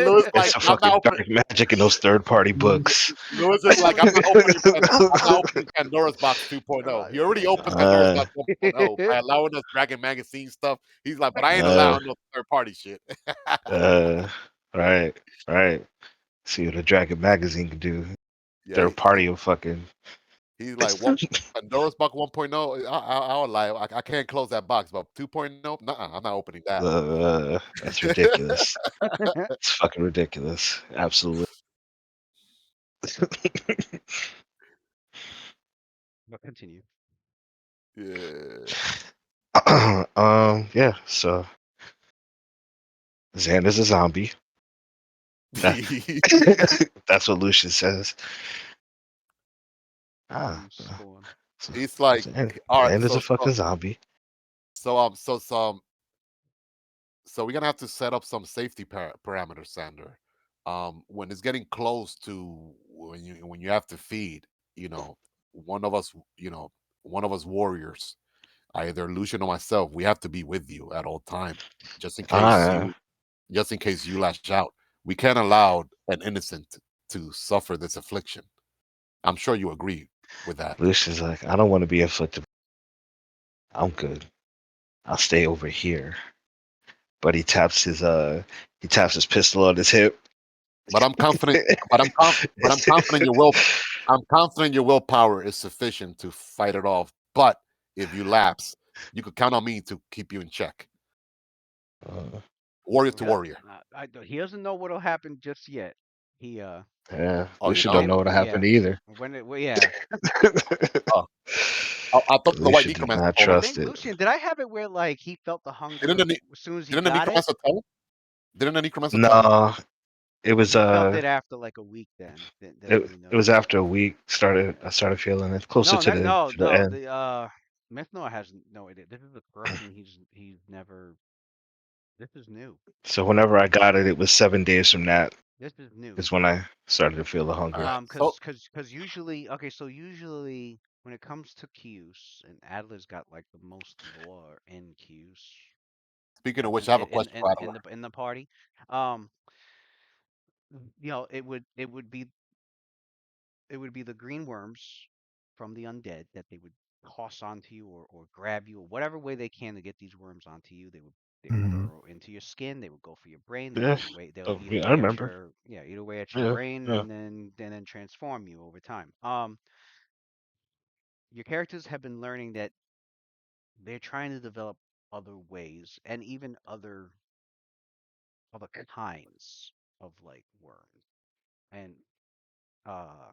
Lewis There's like some I'm not fucking dark opening. magic in those third party books. Lewis is like I'm not opening Pandora's box 2.0. He already opened Pandora's uh, box 1.0 by allowing us Dragon Magazine stuff. He's like, but I ain't uh, allowing no third party shit. uh, right, right. See what a Dragon magazine can do. Yeah, Third party will fucking. he's like, what Pandora's box 1.0? I'll lie. I can't close that box, but 2.0, nah, I'm not opening that. That's ridiculous. It's fucking ridiculous. Absolutely. But continue. Yeah. Yeah. So Xander's a zombie. That's what Lucian says. Ah, You spawn. so He's like, all right, Xander's a fucking zombie. so we're gonna have to set up some safety parameters, Sander. When it's getting close to when you have to feed, you know, one of us, you know, one of us warriors, either Lucian or myself, we have to be with you at all time, just in case Ah, you, just in case you lash out. We can't allow an innocent to suffer this affliction. I'm sure you agree with that. Lucian's like, I don't want to be afflicted. I'm good. I'll stay over here. But he taps his pistol on his hip. But I'm confident. But I'm confident your will. I'm confident your willpower is sufficient to fight it off. But if you lapse, you could count on me to keep you in check. Warrior to Yep. warrior. He doesn't know what'll happen just yet. He Yeah, Oh, you Lucian know? don't know what'll happen yeah. either. Yeah. Oh, I thought the white Lucian does necromancer not told I him. trust think it. Lucian. Did I have it where like he felt the Didn't hunger the ne- as soon as he didn't the got it? necromancer tell him? Didn't the necromancer tell him? No, it was He felt it after like a week. Then that's when he it was noticed. after a week I started feeling it closer No, to the no. end. The Mythnoir has no idea. This is a corruption he's never. This is new. So whenever I got it, it was 7 days from that This is new. is when I started to feel the All hunger. right. So Cause usually, okay, so usually when it comes to Q's, and Adler's got like the most lore in Q's speaking of which, I have a question for Adler. in the party. Um, it would be the green worms from the undead that they would toss onto you or grab you or whatever way they can to get these worms onto you. They would Mhm. burrow into your skin. They would go for your brain. Yeah, They'll oh, eat yeah, I away at remember. your eat away at your Yeah, brain yeah. and then transform you over time. Your characters have been learning that they're trying to develop other ways and even other kinds of like worms and uh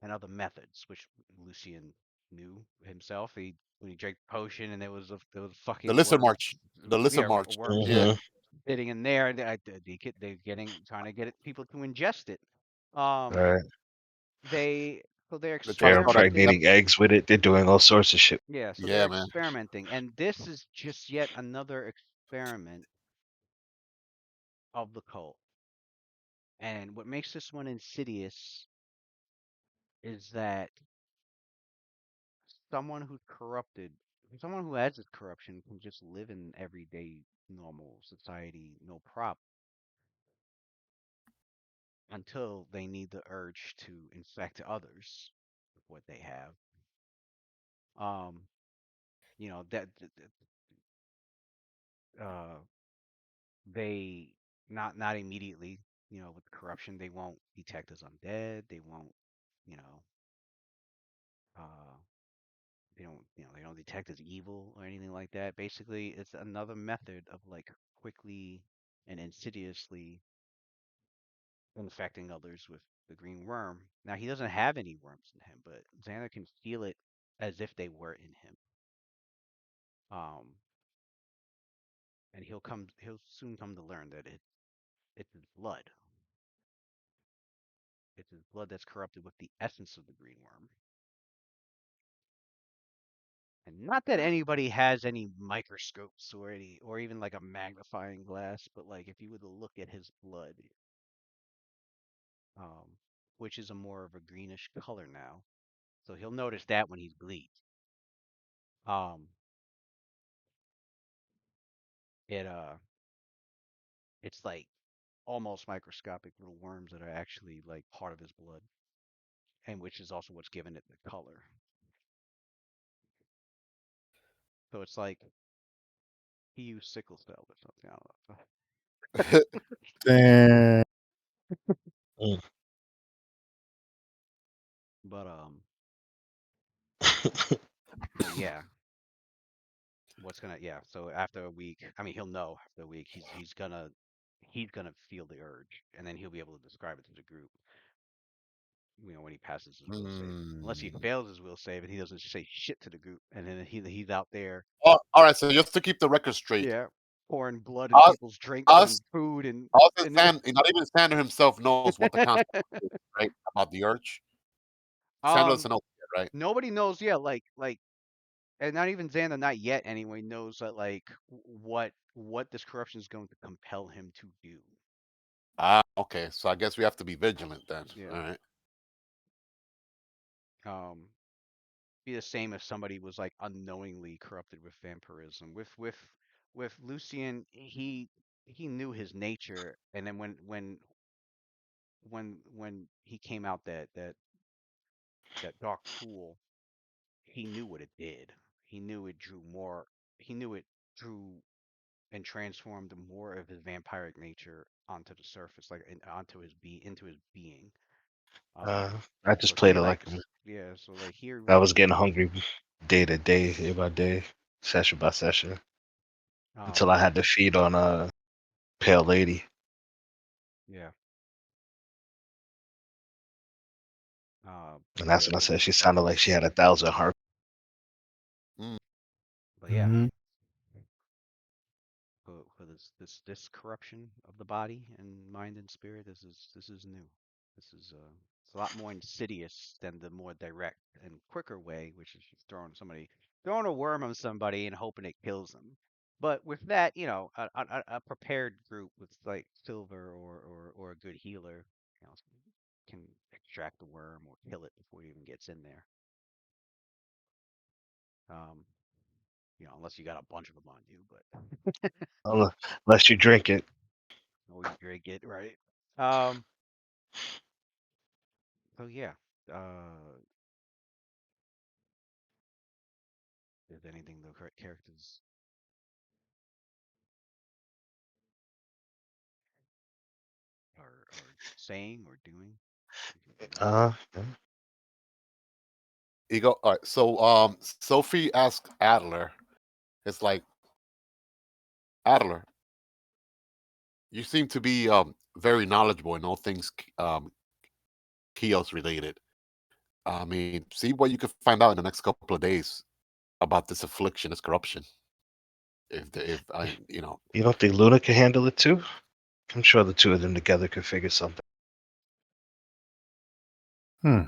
and other methods, which Lucian knew himself. He when he drank the potion and there was The fucking lizard worms, march. The lizard march. worms Yeah. hmm sitting in there, and they're getting trying to get people to ingest it. Um, Right. they so they're They're trying They're to start a experimenting. impregnating eggs with it. They're doing all sorts of shit. Yeah, so they're yeah, man. experimenting, and this is just yet another experiment of the cult. And what makes this one insidious is that someone who's corrupted, someone who has this corruption can just live in everyday normal society, no problem, until they need the urge to infect others with what they have. Um, uh, they not immediately, with corruption, they won't detect as undead. They won't, you know, uh, they don't detect as evil or anything like that. Basically, it's another method of like quickly and insidiously infecting others with the green worm. Now he doesn't have any worms in him, but Xander can feel it as if they were in him. Um, and he'll soon come to learn that it's his blood. It's his blood that's corrupted with the essence of the green worm. And not that anybody has any microscopes or even like a magnifying glass, but like if you were to look at his blood, um, which is a more of a greenish color now, so he'll notice that when he's bleeds. Um, it it's like almost microscopic little worms that are actually like part of his blood, and which is also what's given it the color. So it's like he used sickle cell or something. I don't know. Damn. Mm. But but yeah, so after a week, I mean, he'll know after a week. He's gonna feel the urge, and then he'll be able to describe it to the group. When he passes his will save, unless he Mm. fails his will save and he doesn't say shit to the group, and then he's out there, Oh, all right. So just to keep the record straight, yeah, pouring blood in us, people's drinks us, and food, and us, and and Sand, not even Sander himself knows what the concept is, right? About the urge. Sander um, doesn't know, right? nobody knows. Yeah, like, and not even Xander, not yet anyway, knows that like what this corruption is going to compel him to do. Ah, okay. So I guess we have to be vigilant then. Yeah. All right. Um, be the same if somebody was like unknowingly corrupted with vampirism. With Lucian, he knew his nature, and then when he came out that dark pool, he knew what it did. He knew it drew more. He knew it drew and transformed more of his vampiric nature onto the surface, like into his being. Um, I so just played he it like likes, yeah. So like here I we was can, getting hungry day to day, day by day, session by session, until um, I had to feed on a pale lady. yeah. And But that's yeah, when I we'll said get she to that. sounded like she had 1,000 heart. Mm. But yeah, Mhm. for this corruption of the body and mind and spirit, this is new. This is it's a lot more insidious than the more direct and quicker way, which is just throwing a worm on somebody and hoping it kills them. But with that, a prepared group with like Silver or a good healer, you know, can extract the worm or kill it before it even gets in there. Um, unless you got a bunch of them on you, but Unless you drink it. or you drink it, right? Um, so yeah, uh, is anything the correct characters are saying or doing? Uh, Ego. All right. So Sophie asked Adler. It's like, Adler, you seem to be very knowledgeable in all things Kios related. I mean, see what you can find out in the next couple of days about this affliction, this corruption. If I, you don't think Luna can handle it too? I'm sure the two of them together could figure something. Hmm.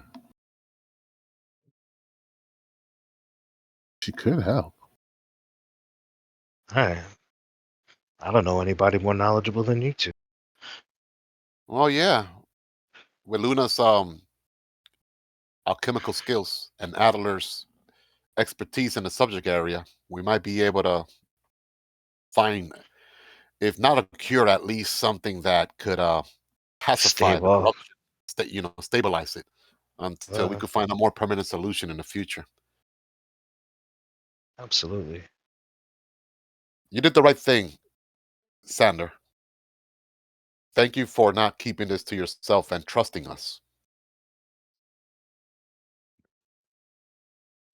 She could help. All right. I don't know anybody more knowledgeable than you two. well, yeah, with Luna's alchemical skills and Adler's expertise in the subject area, we might be able to find, if not a cure, at least something that could pacify the Stable. corruption, stabilize it until we Uh, could find a more permanent solution in the future. absolutely. You did the right thing, Sander. Thank you for not keeping this to yourself and trusting us.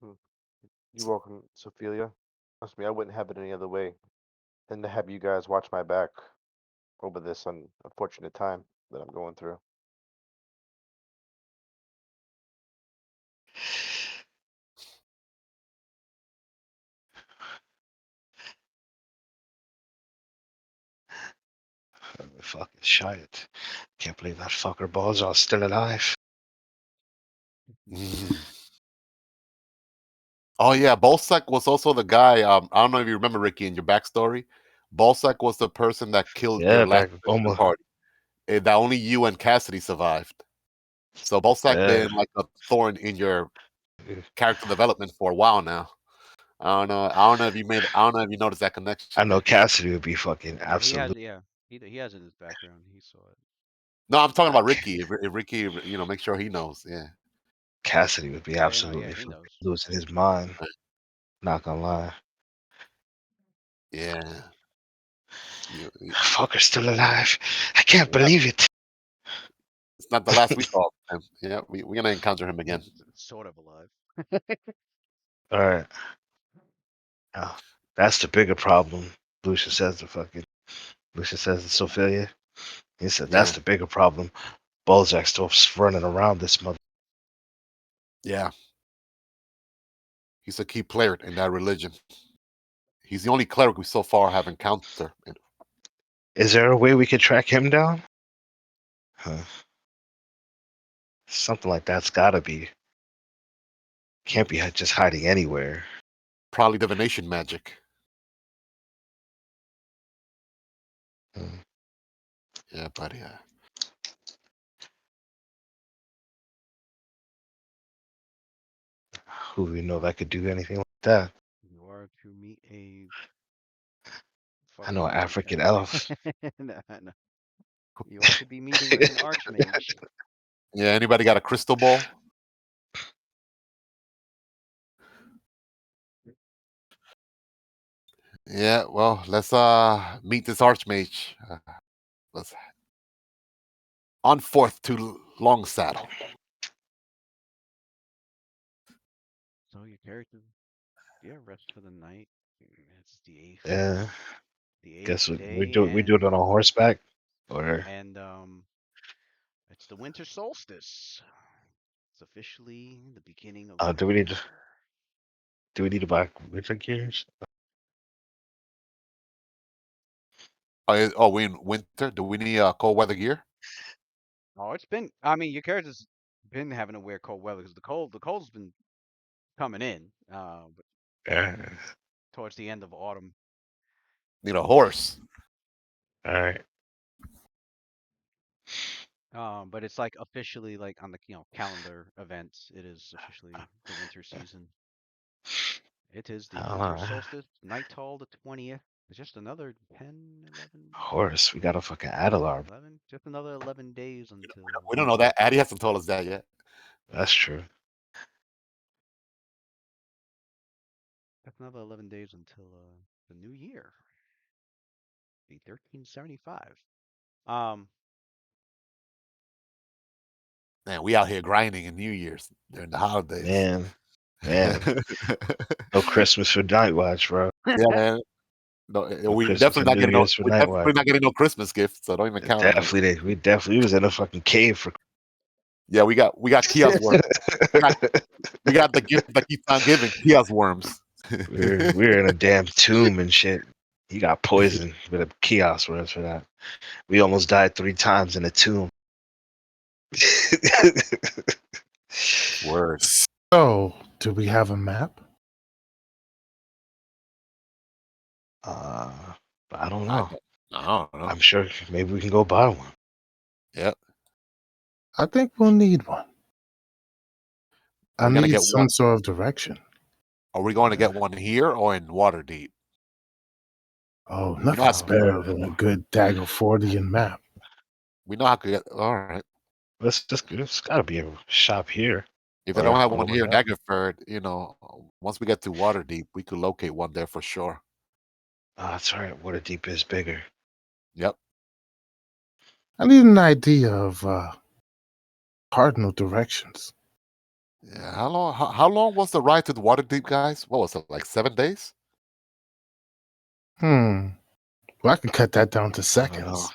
You're welcome, Sophia. Trust me, I wouldn't have it any other way than to have you guys watch my back over this unfortunate time that I'm going through. Fucking shite. Can't believe that fucker Balzar's still alive. Oh yeah, Bolsack was also the guy. I don't know if you remember, Ricky, in your backstory. Bolsack was the person that killed Yeah, your last back Christian almost. party. That only you and Cassidy survived. So Bolsack Yeah. been like a thorn in your character development for a while now. I don't know. I don't know if you made. I don't know if you noticed that I connection know there. Cassidy would be fucking Yeah, he has. absolute. Yeah, he has in his background. He saw it. No, I'm talking about Ricky. If Ricky, make sure he knows. Yeah. Cassidy would be Oh yeah, no, yeah, absolutely he fucking knows. losing his mind. Not gonna lie. Yeah. You- you- Fucker's still alive. I can't yeah. believe it. It's not the last we saw of him. Yeah, we're gonna encounter him again. It's sort of alive. All right. Oh, that's the bigger problem. Lucius says to fucking. Lucius says to Sophia. He said that's Yeah. the bigger problem. Balzac's still running around this mother. Yeah. He's a key player in that religion. He's the only cleric we so far have encountered. Is there a way we could track him down? Huh. Something like that's gotta be. Can't be just hiding anywhere. Probably divination magic. Hmm. Yeah, buddy. Who do we know that could do anything like that? You are to meet a I know an fucking. African elf. No, no. You are to be meeting with an archmage. Yeah. Anybody got a crystal ball? Yeah. Well, let's meet this archmage. Let's on forth to Longsaddle. So your character, yeah, rest for the night. It's Yeah. the eighth Guess we day, do it on a horseback, or and it's the winter solstice. It's officially the beginning of do we need winter. to buy winter gears? Oh, we in winter. Do we need cold weather gear? Oh, it's been. I mean, your character's been having to wear cold weather because the cold's been coming in. But Yeah. towards the end of autumn. Need a horse. All right. But it's like officially like on the calendar events. It is officially the winter season. It is the I don't winter know. solstice, Nightal the 20th. It's just another 10, 11, Horse. We got a fucking Adelar. 11, just another 11 days until We don't know that. Addie hasn't told us that yet. That's true. that's another 11 days until the new year, the 1375. Um, Man, we out here grinding in New Year's during the holidays. Man. No Christmas for Night Watch, bro. Yeah, man. No, No we Christmas definitely and not New getting no. Year's for We Night Watch. definitely not getting no Christmas gift, so don't even count on it. We definitely was in a fucking cave for. Yeah, we got kiosk worms. We got the gift that keeps on giving. Kiosk worms. We're in a damn tomb and shit. He got poisoned with a kiosk worms for that. We almost died 3 times in a tomb. Word. So, do we have a map? uh, I don't I know. don't know. I'm sure maybe we can go buy one. Yep. I think we'll need one. I We're gonna need get one. some sort of direction. Are we going to get one here or in Waterdeep? Oh, We know how nothing's better than a good Daggerfordian map. we know how to get. All right. There's got to be a shop here. If they Or don't have on the one way here in up. Daggerford, once we get to Waterdeep, we could locate one there for sure. Oh, that's right. Waterdeep is bigger. Yep. I need an idea of cardinal directions. Yeah. How long was the ride to the Waterdeep, guys? What was it, like 7 days? Well, I can cut that down to I don't know. seconds.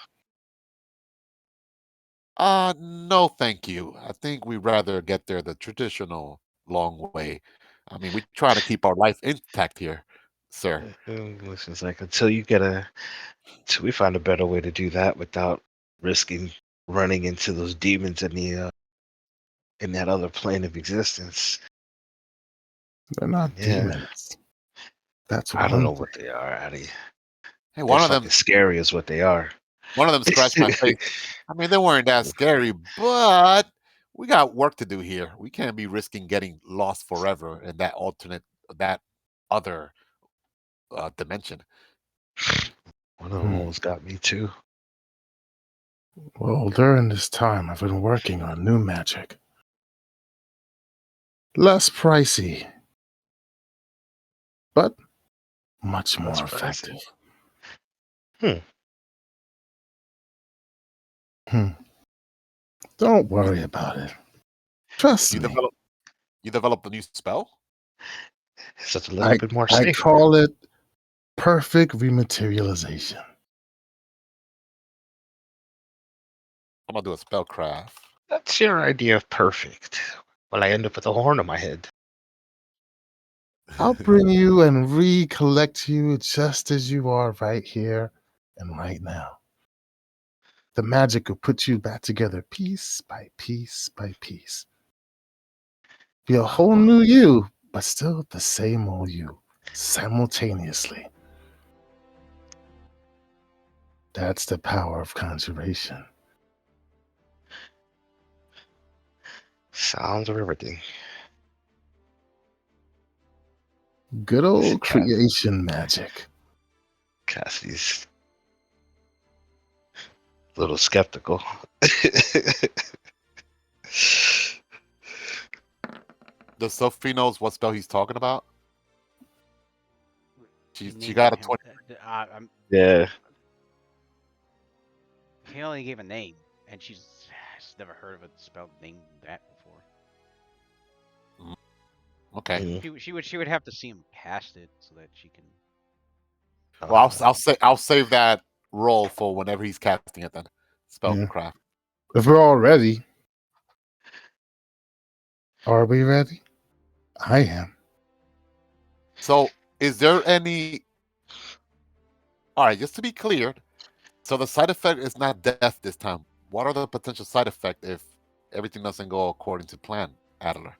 No, thank you. I think we'd rather get there the traditional long way. I mean, we try to keep our life intact here, sir. Listen, it's like until we find a better way to do that without risking running into those demons in that other plane of existence. They're not Yeah, demons. That's I don't one know thing. what they are, Addy. Hey, They're one of fucking them, scary, is what they are. one of them scratched my face. I mean, they weren't that scary, but we got work to do here. We can't be risking getting lost forever in that other dimension. One of them Hmm. almost got me too. Well, during this time, I've been working on new magic. Less pricey, but much That's more pricey. effective. Hmm. Don't worry about it. Trust You me. develop you developed a new spell? It's just a little I bit more I safe. call it perfect rematerialization. I'm gonna do a spellcraft. That's your idea of perfect. Well, I end up with a horn on my head. I'll bring you and recollect you just as you are right here and right now. The magic will put you back together piece by piece by piece. Be a whole new you, but still the same old you, simultaneously. That's the power of conjuration. Sounds riveting. Good old creation magic. Cassie's a little skeptical. Does Sophie knows what spell he's talking about? He She named got a him. 20. Yeah. He only gave a name, and she's never heard of a spell named that before. Okay. Mm. She would have to see him cast it so that she can. Well, I'll save that roll for whenever he's casting it then. Spellcraft. If we're all ready, are we ready? I am. So, is there any? All right, just to be clear, so the side effect is not death this time. What are the potential side effects if everything doesn't go according to plan, Adler?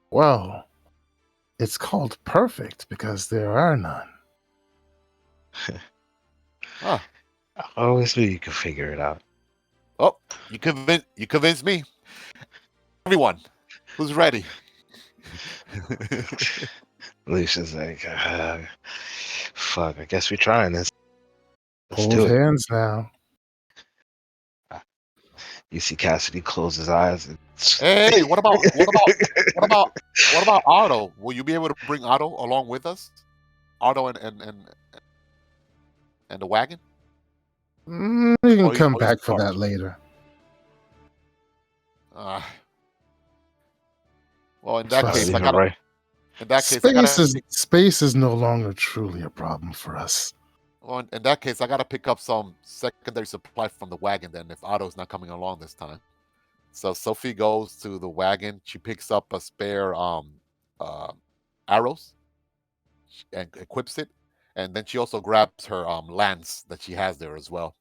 Well, it's called perfect because there are none. Huh. I always knew you could figure it out. Oh, you convinced me. Everyone, who's ready? Lucia's like, fuck, I guess we're trying this. Let's Hold do it. hands now. You see Cassidy close his eyes. And... Hey, what about Otto? Will you be able to bring Otto along with us? Otto and the wagon? We can come He's back for that later. Well, in that case, I gotta. right. In that case, I gotta. Space is no longer truly a problem for us. Well, in that case, I gotta pick up some secondary supply from the wagon. Then, if Otto's not coming along this time, so Sophie goes to the wagon. She picks up a spare arrows and equips it, and then she also grabs her lance that she has there as well.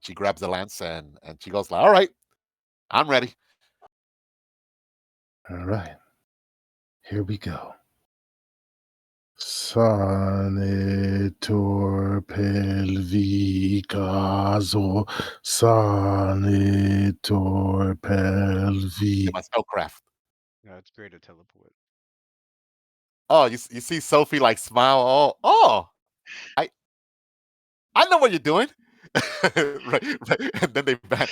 She grabs the lance and she goes like, "All right, I'm ready." All right. Here we go. Sanitor pelvicazo, sanitor pelvi. My spellcraft. Yeah, it's great to teleport. Oh, you see Sophie like smile. I I know what you're doing. Right, and then they ban.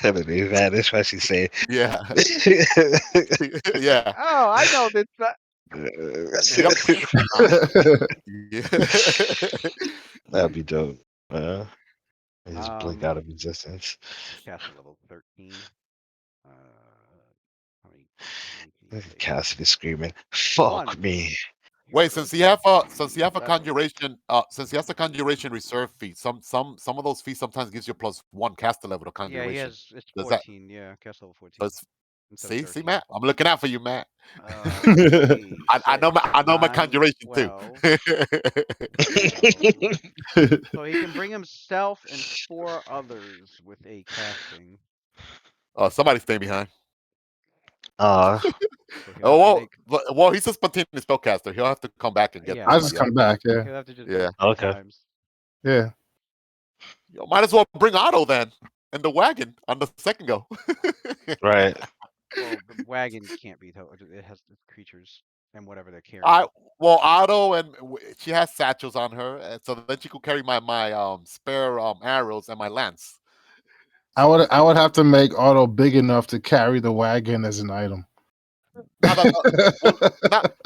And then they vanish while she say, Yeah, yeah, Oh, I know this. yep. Yeah. that'd be dope. They just blink um, out of existence. castle level 13. Uh, how many can you take? Cassidy screaming, "Fuck One. me!" You're Wait, good. since you have a 11. conjuration, since he has a conjuration reserve feat, some of those feats sometimes gives you +1 caster level to Yeah, he conjuration. has. It's Does that? 14. Yeah, castle level So 14 it's, instead of see, 13. Matt, I'm looking out for you, Matt. 3, I 6, know my 9, conjuration too. 12. 12. So he can bring himself and 4 others with a casting. Oh, somebody's staying behind. Uh, So he'll Oh have to make. well, he's a spontaneous spellcaster. He'll have to come back and get Yeah, I just somebody else. come back. Yeah, he'll have to just do Yeah, it 3 okay. times. yeah. you might as well bring Otto then in the wagon on the second go. Right. Well, the wagon can't be. It has the creatures and whatever they're I carrying. well Otto she has satchels on her, and so then she could carry my spare arrows and my lance. I would have to make Auto big enough to carry the wagon as an item. Now that we'll,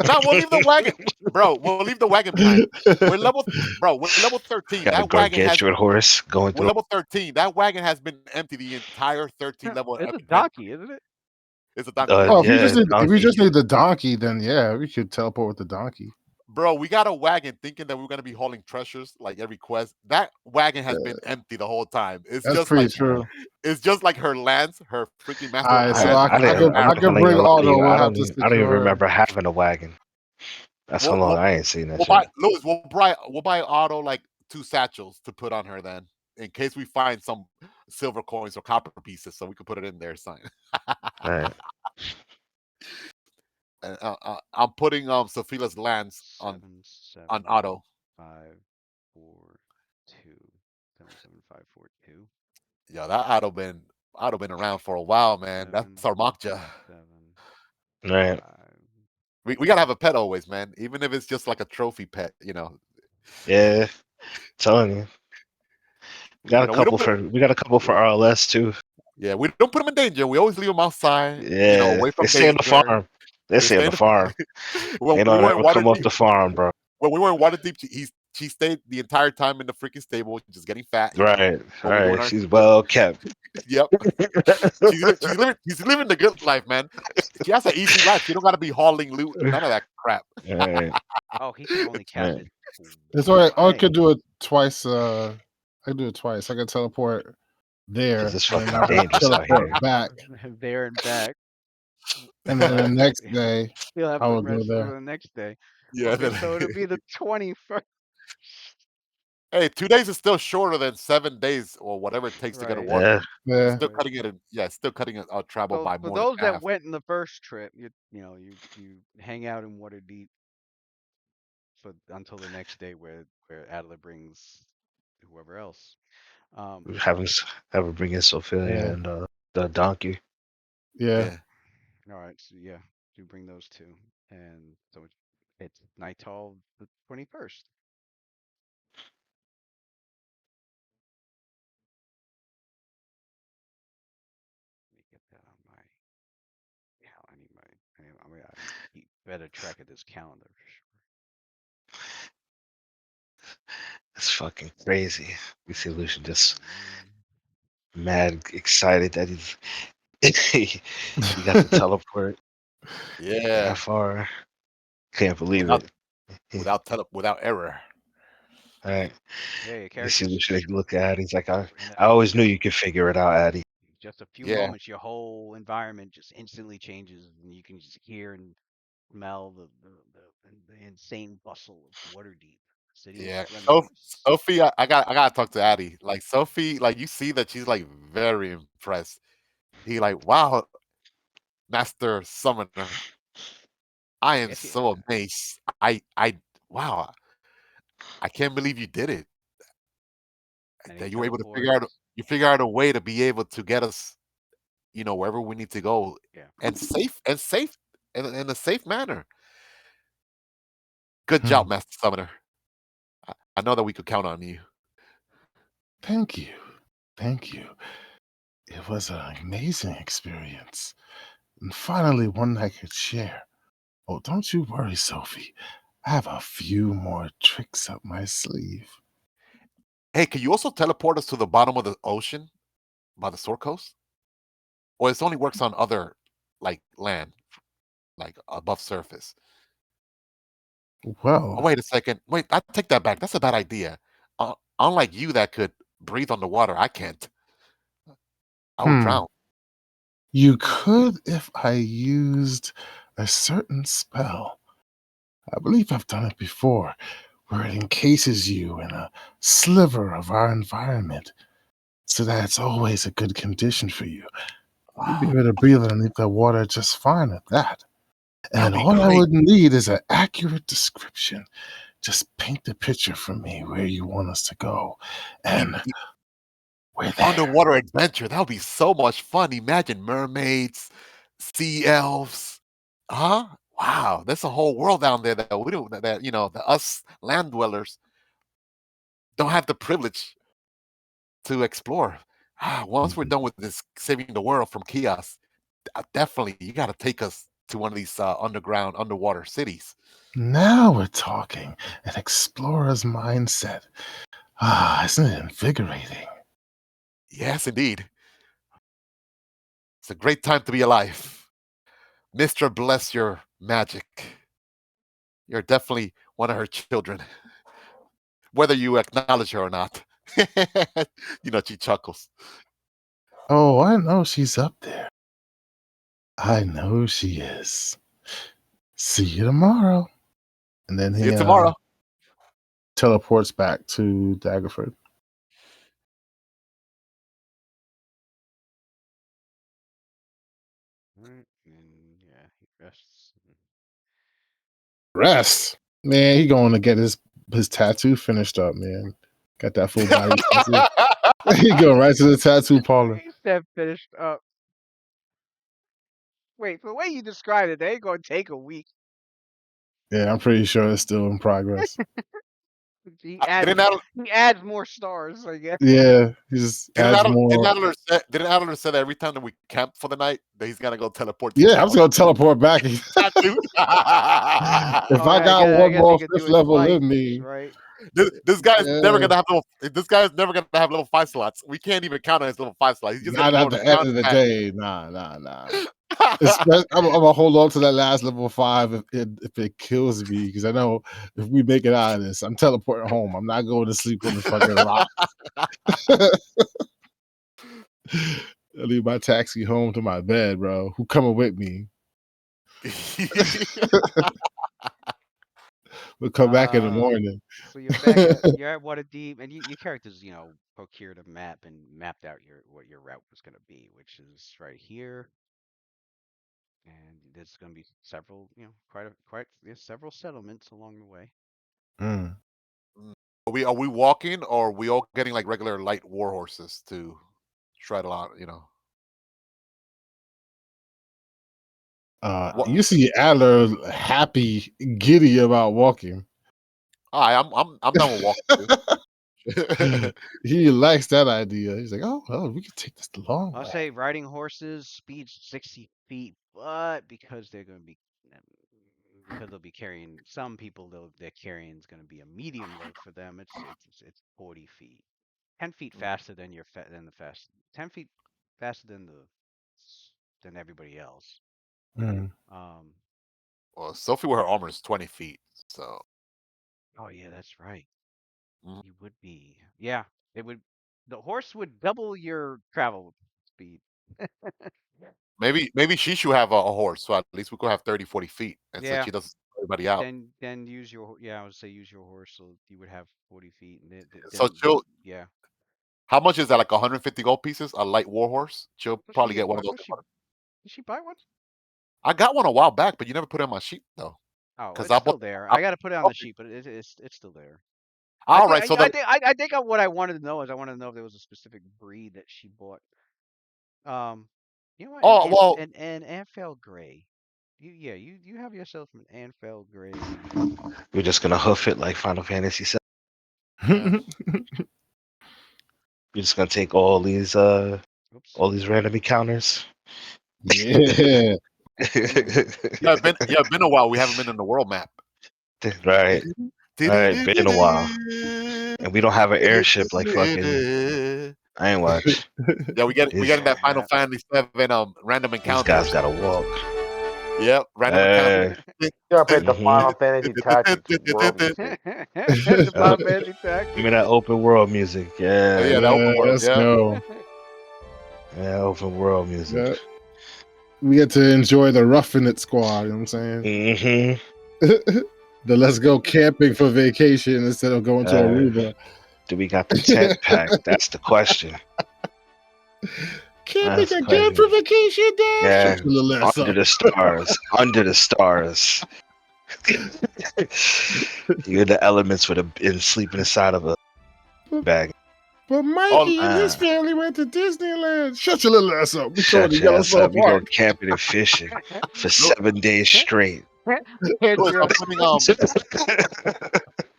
now we'll leave the wagon, bro. We'll leave the wagon behind. We're level 13. Got a That wagon has gargantuan horse going we're through. level 13. That wagon has been empty the entire 13 level. It's a And donkey, isn't it? it's a donkey, yeah. Oh, Yeah, if we donkey. just need the donkey, then yeah, we could teleport with the donkey. Bro, we got a wagon thinking that we are gonna be hauling treasures like every quest. That wagon has been empty the whole time. That's pretty true. It's just like her lance, her freaking All master right, so lance, I and her didn't. I I'm could not arrow. even bring gonna lie to Auto. you. We'll have to I don't even secure. remember having a wagon. That's how We'll, long we'll, I ain't seen that we'll buy shit. Louis. We'll buy Otto like 2 satchels to put on her then, in case we find some silver coins or copper pieces, so we can put it in there. Sign. Right. And, I'm putting Sophia's lance 7, 7, on Otto. 5, 4, 2. 7, 7, 5, 4, 2. Yeah, that Otto been around for a while, man. 7, That's our Makja. 7, Right. 5. We gotta have a pet always, man. Even if it's just like a trophy pet, you know. Yeah. Telling you. You know, We got a couple for RLS too. yeah, we don't put them in danger. We always leave them outside, Yeah. away They from stay on the danger. farm. They They stay on stay the in the farm. when They we don't were in ever come off Waterdeep. the farm, bro. When we were in Waterdeep, she stayed the entire time in the freaking stable, just getting fat, Right. while we're doing Right. our. She's well kept. Yep, she's living the good life, man. She has an easy life. She don't gotta be hauling loot, none of that crap. Right. Oh, he can only cast Right. it It's all right. I twice. could do it twice. I could do it twice. I could teleport Cause there, it's and then fucking I could dangerous out teleport here. back, There and back. and He'll then the have next day he'll have I to would go rest for there. the next day. Yeah. Okay, so it'll be the 21st. Hey, 2 days is still shorter than 7 days or whatever it takes to get a Right. water. Yeah. It's Yeah, still Right. cutting it. Still cutting it. Travel So by for more than those that half. went in the first trip, you hang out in Waterdeep for until the next day where Adler brings whoever else. Um, Have him have her bring in Sophia yeah, and the donkey. yeah. Yeah. all right, so yeah, do bring those two, and so it's Nighthall the 21st. Let me get that on my. Yeah, I need my. I keep better track of this calendar for sure. It's fucking crazy. We see Lucian just Mm. mad excited that he got to teleport that Yeah. far. Can't believe Without it. without error. All right. Yeah, your You see character's Lucian look at it. He's like, I in I always knew you could figure it out, Addy. just a few Yeah. moments, your whole environment just instantly changes, and you can just hear and smell the insane bustle of Waterdeep. The city is Yeah. tremendous. Sophie, I gotta talk to Addie. Like Sophie, like you see that she's like very impressed. He like, wow, Master Summoner. I am If you, so amazed. I wow. I can't believe you did it. and he That you were able to teleports. figure out a way to be able to get us wherever we need to go, Yeah. and safe in a safe manner. Good Hmm. job, Master Summoner. I know that we could count on you. Thank you. Thank you. It was an amazing experience. And finally, one I could share. Oh, don't you worry, Sophie. I have a few more tricks up my sleeve. Hey, can you also teleport us to the bottom of the ocean by the Sword Coast? Or it only works on other, like, land, like above surface? Oh, Well, wait a second. Wait, I take that back. That's a bad idea. Unlike you that could breathe underwater, I can't. I would hmm. drown. You could if I used a certain spell. I believe I've done it before, where it encases you in a sliver of our environment so that it's always a good condition for you. You'd be Wow, able to breathe underneath the water just fine at that. And that'd then be all I great. would need is an accurate description. Just paint the picture for me where you want us to go. And You we're there. underwater adventure. That would be so much fun. Imagine mermaids, sea elves. Huh? Wow, there's a whole world down there that we don't that the us land dwellers don't have the privilege to explore. Once we're done with this saving the world from chaos, definitely you got to take us to one of these underwater cities. Now we're talking. An explorer's mindset. Ah, isn't it invigorating? Yes, indeed. It's a great time to be alive. Mister, bless your magic. You're definitely one of her children, whether you acknowledge her or not. She chuckles. Oh, I know she's up there. I know she is. See you tomorrow. And then See you he tomorrow. teleports back to Daggerford. Alright, and yeah, he rests. Rest. Man, he going to get his tattoo finished up, man. Got that full body tattoo. He going right to the tattoo parlor. He said finished up. Wait, the way you described it, they ain't gonna take a week. Yeah, I'm pretty sure it's still in progress. He adds didn't Adler, he adds more stars, I guess. Yeah, he just didn't adds Adler, didn't more. Adler say, didn't Adler say that every time that we camp for the night that he's gonna go teleport to Yeah, I'm just town? gonna teleport back. Tattoo. If Oh I yeah, got I one guess he more could do fifth it level twice, in me, right? This guy's never yeah, gonna have little. This guy's never gonna have level 5 slots. We can't even count on his level 5 slots. He's just gonna not be at going the end around of and the back. day. Nah. I'm gonna hold on to that last level 5 if it kills me, because I know if we make it out of this, I'm teleporting home. I'm not going to sleep on the fucking rock. I leave my taxi home to my bed, bro. Who coming with me? We'll come back in the morning. So you're back at you're at Waterdeep, and your characters, procured a map and mapped out what your route was gonna be, which is right here. And there's gonna be several, several settlements along the way. Mm. Are we walking or are we all getting like regular light war horses to shred a lot? What? You see Adler happy, giddy about walking. I'm done with walking too. He likes that idea. He's like, oh, well, we could take this the long I'll way. say riding horses, speed's 60 feet, but because they're gonna be because they'll be carrying some people, they're carrying is gonna be a medium load for them. It's 40 feet, 10 feet faster than than the fast, 10 feet faster than than everybody else. Mm. Um. Well, Sophie with her armor is 20 feet, so Oh yeah, that's right. mhm. You would be. Yeah, it would. The horse would double your travel speed. maybe she should have a horse, so at least we could have 30, 40 feet, and so Yeah. she doesn't slow everybody out. Then use I would say use your horse, so you would have 40 feet, and So then yeah. how much is that? Like 150 gold pieces? A light war horse? She'll What she probably get? get one of What those. what she did she buy one? I got one a while back, but you never put it on my sheet though, Oh, because it's I still bought. there. I I got to put it on bought the it. sheet, but it's still there. I All think right, so then I think what I wanted to know is I wanted to know if there was a specific breed that she bought. Um. You know what? Oh well, An Anfeld Gray. You have yourself an Anfeld Gray. We're just gonna hoof it like Final Fantasy VII. Yeah. We're just gonna take Oops. all these random encounters. Yeah. yeah, been a while. We haven't been in the world map. Right. All right, been a while. And we don't have an airship like fucking. I ain't watch. Yeah, we These, getting that Final Fantasy 7 random these encounters. guys gotta walk. Yep, random encounters. You gotta play the Mhm. Final Fantasy Tactics world music. The Final Fantasy Tactics. Give me that open world music. Oh, Yeah. yeah, the open world. Let's Yeah. go. Yeah, open world music. Yeah. We get to enjoy the roughing it squad, you know what I'm saying? Mm-hmm. The let's go camping for vacation instead of going to Aruba. Do we got the tent pack? That's the question. Camping again for vacation, Dad? Yeah. Shut your little ass Under up. the stars. Under the stars. You're the elements with and sleeping inside of a bag. But Mikey and his family went to Disneyland. Shut your little ass up. We Shut going to your ass Yellowstone up. We go Park. camping and fishing for 7 days straight. Louis, I'm putting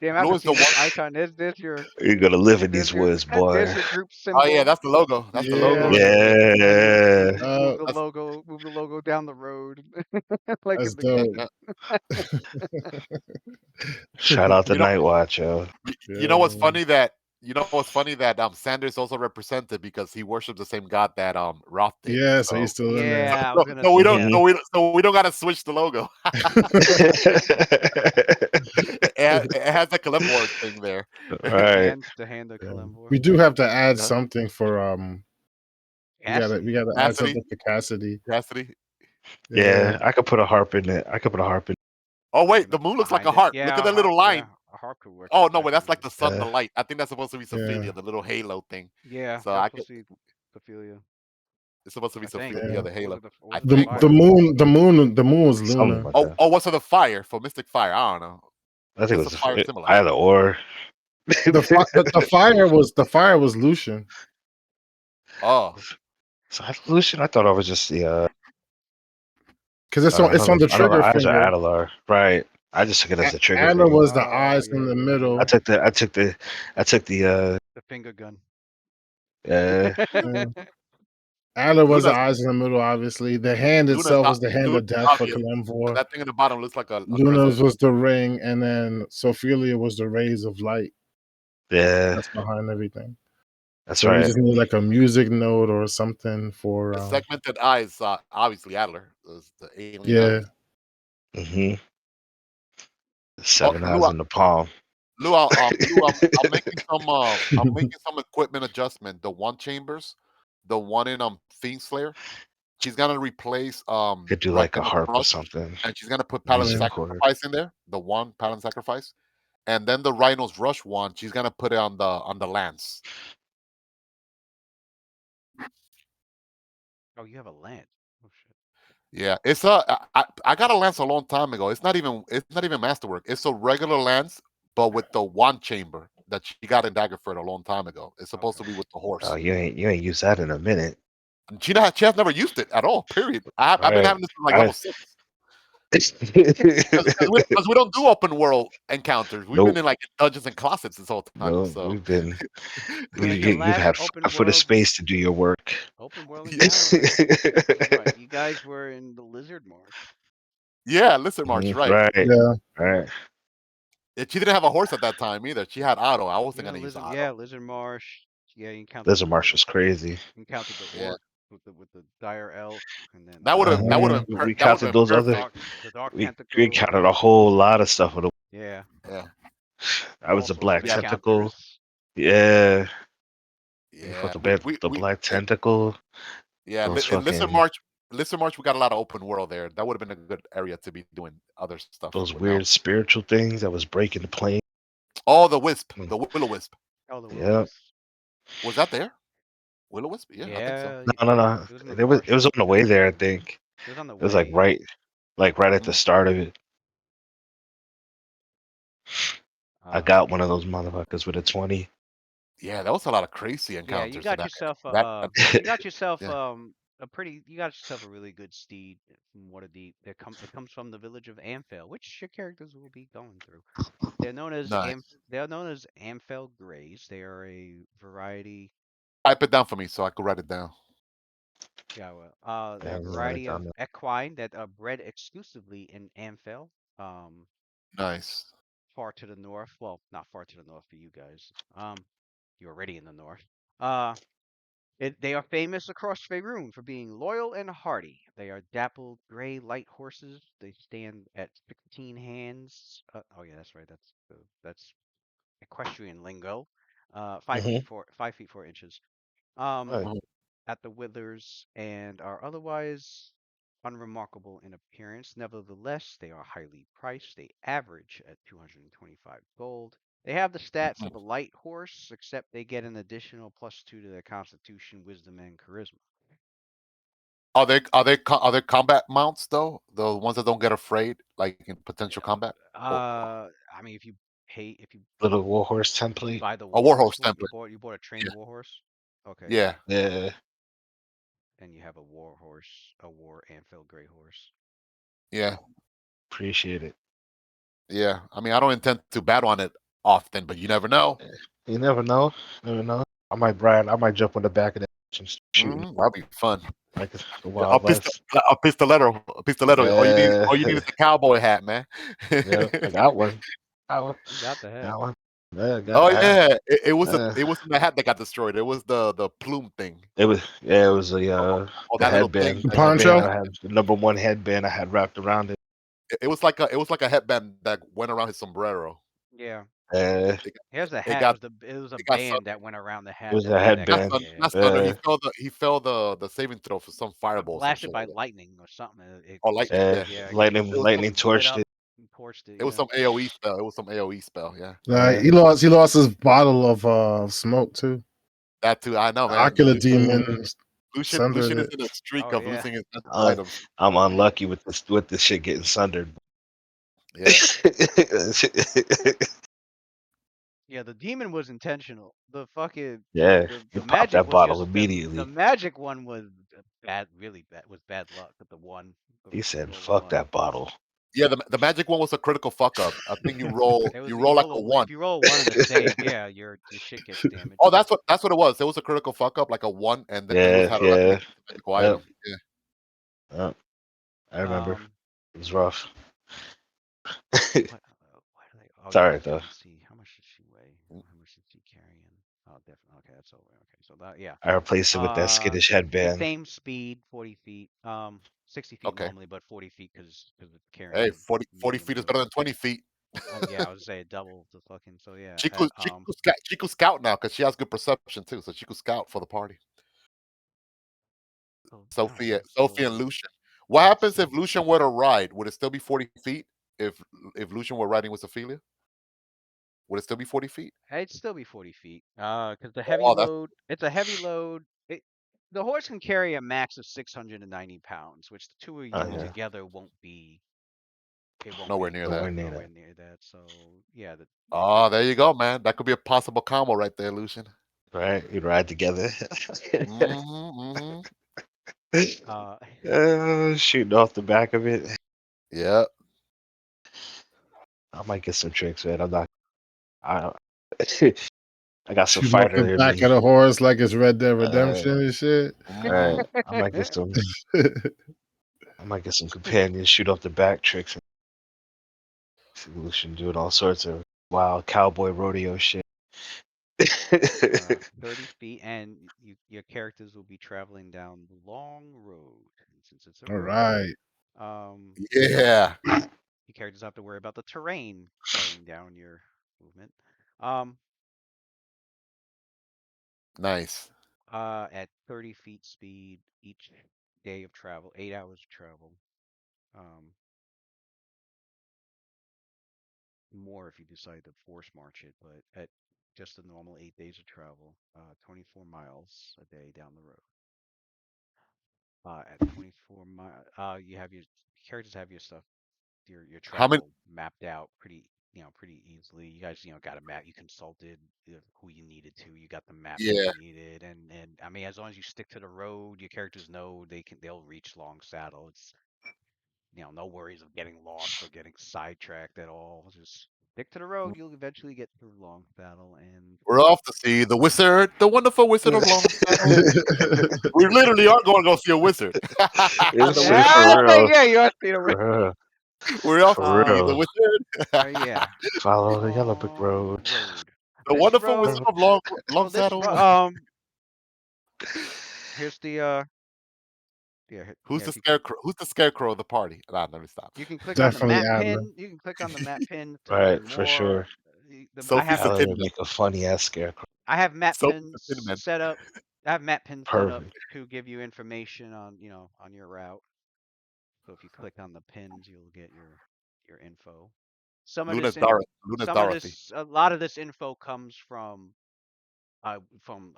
Damn, I haven't Louis, seen this icon. This your. You're gonna live in these woods, boy. There's your group symbol. Oh yeah, that's the logo. That's the logo. Yeah. Move the logo down the road. Like That's in the dope. Shout out to You know- Night Watch, yo. You know what's funny that Sanders also represented because he worships the same God that Roth did. Yeah, so he's still in there. Yeah, I was gonna So we say, don't yeah. so we don't gotta switch the logo. It has the Kalimborg thing there. Right. The hand of Kalimborg. We do have to add something for we Cassidy. gotta add something for Cassidy. Cassidy. Yeah, I could put a harp in it. Oh wait, the moon looks like a heart. Yeah, Look at that little line. A harp could work. Oh no, wait, that's like the sun, Yeah. the light. I think that's supposed to be Sophia, the little halo thing. Yeah, so that's I could. supposed to be Ophelia. It's supposed to be I think. Sophia, the halo. The moon was Luna. What's for the fire for Mystic Fire? I don't know. I think What's it was fire symbol? either or. The fire was Lucian. Oh, so Lucian. I thought it was just the. Because it's on the trigger eyes finger. are Adelar, right? I just took it as a trigger. Adler was the eyes in the middle. I took the the finger gun. Adler was the eyes in the middle, obviously. The hand itself was the hand of death for Kalimvor. That thing in the bottom looks like a Luna's was the ring, and then Sophelia was the rays of light. Yeah. That's behind everything. That's so right. We just need like a music note or something for the segmented eyes. Obviously, Adler is the alien. Yeah. Mm-hmm. 7 eyes in the palm. Lou, I'm making some equipment adjustment. The one chambers, the one in Fiend Slayer. She's gonna replace Could do like a harp or something. And she's gonna put Paladin Sacrifice in there. The one Paladin Sacrifice. And then the Rhino's Rush one, she's gonna put it on the lance. Oh, you have a lance. Oh shit. Yeah, it's I got a lance a long time ago. It's not even masterwork. It's a regular lance, but with the wand chamber that she got in Daggerford a long time ago. It's supposed to be with the horse. Oh, you ain't used that in a minute. She has never used it at all. Period. I've been having this for like level 6. Because we don't do open world encounters. We've been in like dungeons and closets this whole time. No, so we've been. You've had 5 foot of space to do your work. Open world encounter. You guys were in the Lizard Marsh. Yeah, Lizard Marsh, right? Right. Yeah. Right. She didn't have a horse at that time either. She had Otto. I wasn't gonna use Otto. Yeah, Lizard Marsh. Yeah, you encountered Lizard Marsh was crazy. You encountered the orc with the dire elf, and then that would have we counted those other. We encountered a whole lot of stuff with them. Yeah. I was a black tentacle. Yeah. Yeah. The black tentacle. Yeah, in Lizard March, we got a lot of open world there. That would have been a good area to be doing other stuff. Those weird spiritual things that was breaking the plane. Oh, the wisp, the Will-O-Wisp. Oh, the Will-O-Wisp. Was that there? Will-O-Wisp? Yeah, I think so. No. It was on the way there, I think. It was on the way. It was like right at the start of it. I got one of those motherfuckers with a 20. Yeah, that was a lot of crazy encounters. Yeah, you got yourself a pretty. You got yourself a really good steed from Waterdeep. It comes from the village of Amphel, which your characters will be going through. They're known as Nice. They're known as Amphel Greys. They are a variety. Type it down for me so I could write it down. Yeah, well, I they're a haven't write it variety of down. equine that are bred exclusively in Amphel. Nice. Far to the north. Well, not far to the north for you guys. You're already in the north. Uh, they are famous across Faerun for being loyal and hardy. They are dappled gray light horses. They stand at 16 hands. Oh yeah, that's right. That's equestrian lingo. 5 feet Mm-hmm. 4 5 feet 4 inches. Um, Right. Mhm. at the withers and are otherwise unremarkable in appearance. Nevertheless, they are highly priced. They average at 225 gold. They have the stats Mhm. of a light horse, except they get an additional +2 to their constitution, wisdom, and charisma. Are they combat mounts though? The ones that don't get afraid, like in potential combat? Or I mean, if you Little warhorse template. buy the a warhorse warhorse one, template? you bought a trained Yeah. warhorse. Okay, Yeah. Yeah. and you have a warhorse, a war Anfield Grey horse. Yeah. Appreciate it. Yeah. I mean, I don't intend to battle on it often, but you never know. You never know. Never know. I might Brian. I might jump on the back of that and start shooting That'll be fun. like the Yeah, Wild West. a pistoletto, a pistoletto. Yeah. All you need is a cowboy hat, man. Yeah. I got one. Got one. You got the head. Got one. Yeah. Got Oh that. yeah, Uh, it wasn't the hat that got destroyed. It was the plume thing. it was. Yeah. It was Oh, the that little thing. headband. The The That got headband. poncho. I had the number one headband I had wrapped around it. it was like a headband that went around his sombrero. Yeah. Uh, It, Here's the it hat. got It was a it got band that went around the it hat was that a made that headband. yeah. not thunder. He fell the saving throw for some Got fireball or some blasted shit by like that. lightning or something. Or lightning. Uh, Yeah, Yeah, lightning. it was some Lightning blew it torched up it. and torched it. it was Yeah. some AOE spell. It was some AOE spell. Yeah, Uh, He lost his bottle of smoke too. that too. I know, The man. ocular demon sundered Lucian is it. in a streak Oh of yeah. losing his magical uh, items. I'm unlucky with this shit getting sundered. Yeah. Yeah. The demon was intentional. The fucking Yeah, you the pop magic that was bottle just the immediately. magic one was bad. Really bad was bad luck. But the one, He you said, roll a "Fuck one. that bottle." Yeah, the magic one was a critical fuck up. I think It was you you roll like a roll a, one. if you roll a one in a save, yeah, your shit gets Oh, damaged. that's what it was. It was a critical fuck up, like a one, and then you was Yeah, had to like yeah, replace the magical yep, item. Yeah. yep. I remember. Um, It was rough. why do they? Oh yeah, Sorry the though. fancy. How much did she weigh? How much did she carry in? Oh, definitely. Okay, that's over. Okay, so that yeah. I replaced it with that Uh, skittish headband. same speed, 40 feet. 60 feet Okay. normally, but 40 feet because it's Hey, carrying 40 medium feet is to. better than 20 feet. Yeah, I would say double the fucking. So yeah, She could scout now because she has good perception too, so she could scout for the party. oh, I don't know. Sophie and So Lucian. What let's happens if see. Lucian were to ride? Would it still be 40 feet? If Lucian were riding with Ophelia, would it still be 40 feet? It'd still be 40 feet. Because the heavy Oh, that's load, it's a heavy load. The horse can carry a max of 690 pounds, which the two of you Yeah, together won't be. It won't nowhere be near that. nowhere near nowhere that. near that. So yeah, Oh, there you go, man. That could be a possible combo right there, Lucian. Right, we ride together. Hmm. uh, Shooting off the back of it. Yeah. I might get some tricks, man. I'm not. I, I got some Shoot off the fighter in back me. of the horse like it's Red Dead Uh, Redemption and shit. right. Hmm. I might get some. I might get some companions shoot off the back tricks. Solution doing all sorts of wild cowboy rodeo shit. 30 feet, and your characters will be traveling down the long road. And since it's a All road, right. Yeah. your characters don't have to worry about the terrain slowing down your movement. Um, Nice. at 30 feet speed each day of travel, 8 hours of travel. Um, more if you decide to force march it, but at just the normal 8 days of travel, 24 miles a day down the road. At 24 mile, you have your characters have your stuff, your How many travel mapped out pretty pretty easily. You guys, got a map. You consulted who you needed to. You got the map that Yeah. you needed, and I mean, as long as you stick to the road, your characters know they'll reach Longsaddle. It's no worries of getting lost or getting sidetracked at all. Just stick to the road. You'll eventually get through Longsaddle, and We're off to see the wizard, the wonderful wizard of Longsaddle. We literally are going to go see a wizard. It's The for wizard. real. yeah, you are seeing a For real. We're off to For see the real. wizard. yeah, Follow the yellow brick long road. road. The This wonderful wizard road. of So this Longsaddle. here's the Who's yeah, the if you click, scarecrow? Who's the scarecrow of the party? Nah, let me stop. you can click on the Definitely map Adler. pin. You can click on the map pin to learn Right, for more. sure. I Sophie's have the Alan tin would man. make a funny ass scarecrow. map Sophie's the tin pins man. set up. I have map pins set up Perfect. to give you information on on your route. So if you click on the pins, you'll get your info. Some of Luna's this in Dorothy. Luna's Dorothy. a lot of this info comes from I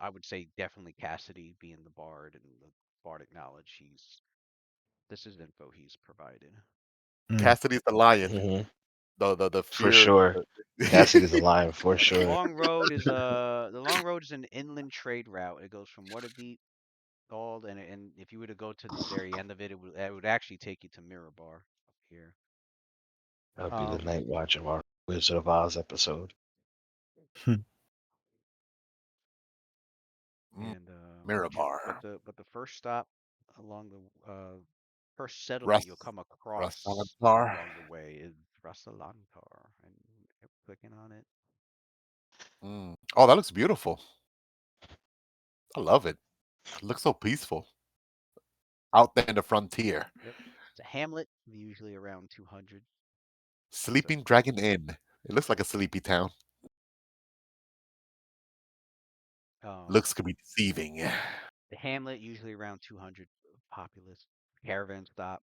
would say definitely Cassidy being the bard and the bardic knowledge. This is info he's provided. Mm. Cassidy's the lion. Hmm. The For fear. sure. Cassidy's a lion for Yeah, sure. the long road is an inland trade route. It goes from Waterdeep, Gold, and if you were to go to the very end of it, it would actually take you to Mirabar up here. That would be the Um, night watch of our Wizard of Oz episode. and Mirabar. the first stop along the first settlement Russ. you'll come Russ across Alantar. along the way is Rasalantar, and keep clicking on it. Oh, that looks beautiful. I love it. It looks so peaceful. Out there in the frontier. Yep, it's a hamlet, usually around 200. So Sleeping Dragon Inn. It looks like a sleepy town. um, Looks could be deceiving. the hamlet usually around 200 populace. Caravan stop,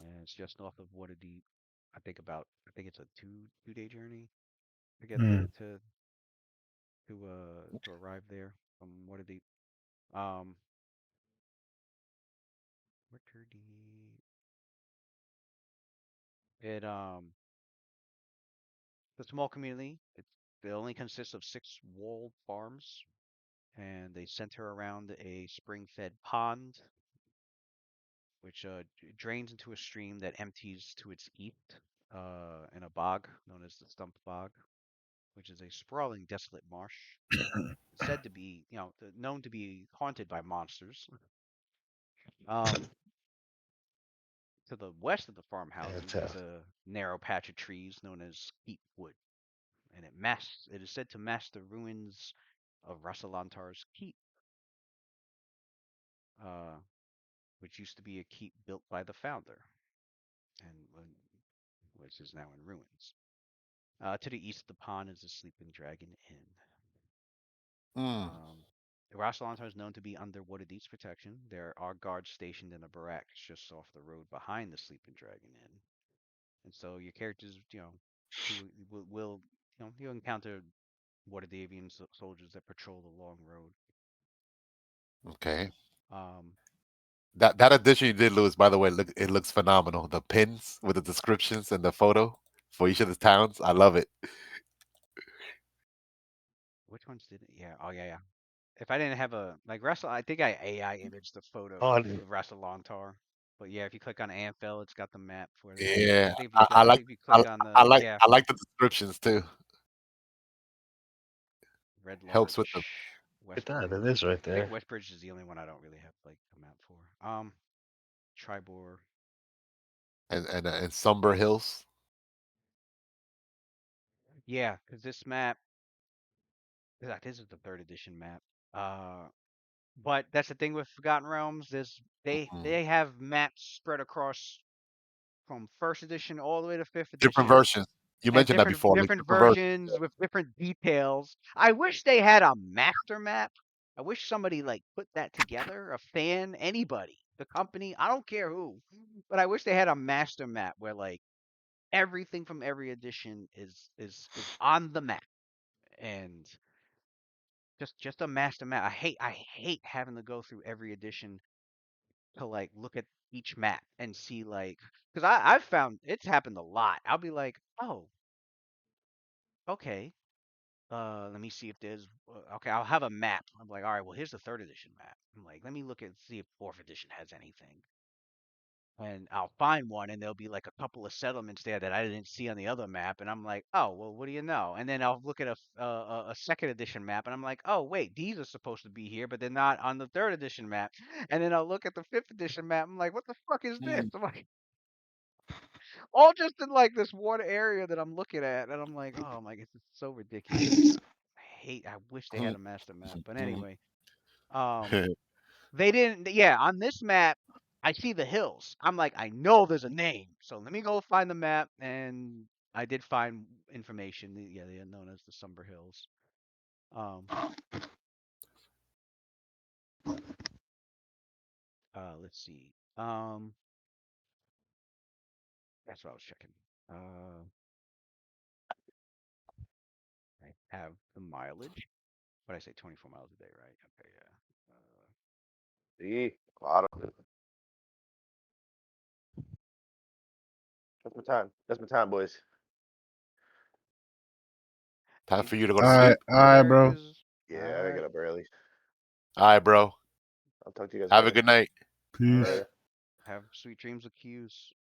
and it's just north of Waterdeep. I think it's a two-day journey to get there Mm. to arrive there from Waterdeep. Um, Waterdeep. It's a small community. It only consists of 6 walled farms, and they center around a spring-fed pond, which drains into a stream that empties to its east in a bog known as the Stump Bog, which is a sprawling, desolate marsh said to be, known to be haunted by monsters. Um, to the west of the farmhouses is Fantastic. a narrow patch of trees known as Keep Wood, and it is said to mask the ruins of Rasalantar's keep, uh, which used to be a keep built by the founder, and which is now in ruins. To the east of the pond is the Sleeping Dragon Inn. Mm, Um, Rasalantar is known to be under Waterdeep's protection. There are guards stationed in a barracks just off the road behind the Sleeping Dragon Inn, and so your characters, who will you'll encounter Waterdeevian soldiers that patrol the long road. okay. Um, That addition you did, Lewis, by the way, it looks phenomenal. The pins with the descriptions and the photo for each of the towns. I love it. which ones did it? Yeah. Oh yeah, yeah. If I didn't have a like Russell, I think I AI imaged the photo Oh, of Rasalantar. But yeah, if you click on Amphel, it's got the map for there. Yeah. I think I I like think if you I, click on I the like I like the descriptions too. Red Helps with the Larch, look at that. It Westbridge. is right I think there. Westbridge is the only one I don't really have like a map for. Tribor. and Somber Hills. Yeah, because this map, this is the third edition map. Uh, but that's the thing with Forgotten Realms is Mm. they have maps spread across from first edition all the way to fifth Different edition, versions. You and mentioned that before, like different different versions. versions with different details. I wish they had a master map. I wish somebody like put that together, a fan, anybody, the company, I don't care who, but I wish they had a master map where like everything from every edition is on the map, and just a master map. I hate having to go through every edition to like look at each map and see like because I've found it's happened a lot. I'll be like, oh. okay, let me see if there's okay. I'll have a map. I'm like, all right, well, here's the third edition map. I'm like, let me look and see if fourth edition has anything. And I'll find one, and there'll be like a couple of settlements there that I didn't see on the other map, and I'm like, oh, well, what do you know? And then I'll look at a second edition map, and I'm like, oh, wait, these are supposed to be here, but they're not on the third edition map. And then I'll look at the fifth edition map. I'm like, what the fuck is this? Mm. I'm like, all just in like this one area that I'm looking at, and I'm like, oh my god, this is so ridiculous. I wish they had a master map. But anyway, um, they didn't. Yeah, on this map, I see the hills. I'm like, I know there's a name, so let me go find the map, and I did find information. Yeah, they are known as the Somber Hills. Um, let's see. That's what I was checking. I have the mileage. What did I say? 24 miles a day, right? Okay, yeah. See, a lot of that's my time. That's my time, boys. Time for you to go to All sleep. right, bro. Yeah, I All gotta right. get up early. All right, bro. I'll talk to you guys Have a later. good night. All Peace. right. Have sweet dreams with Q's.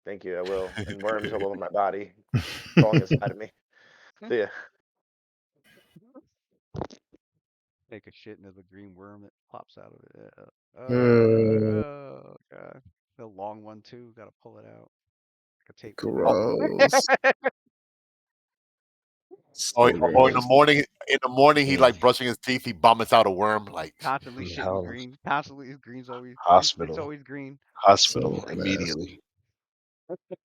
Thank you. I will. And worms all over my body, crawling inside of me. See ya. Take a shit and there's a green worm that pops out of it. Uh, Oh god. The long one too. Gotta pull it out. Like a tape Oh, gross. So or in the gross. morning, he Mm, like brushing his teeth. He vomits out a worm. Like, Constantly shitting hell, green. Constantly his green's always it's hospital, always green. hospital So immediately. nasty.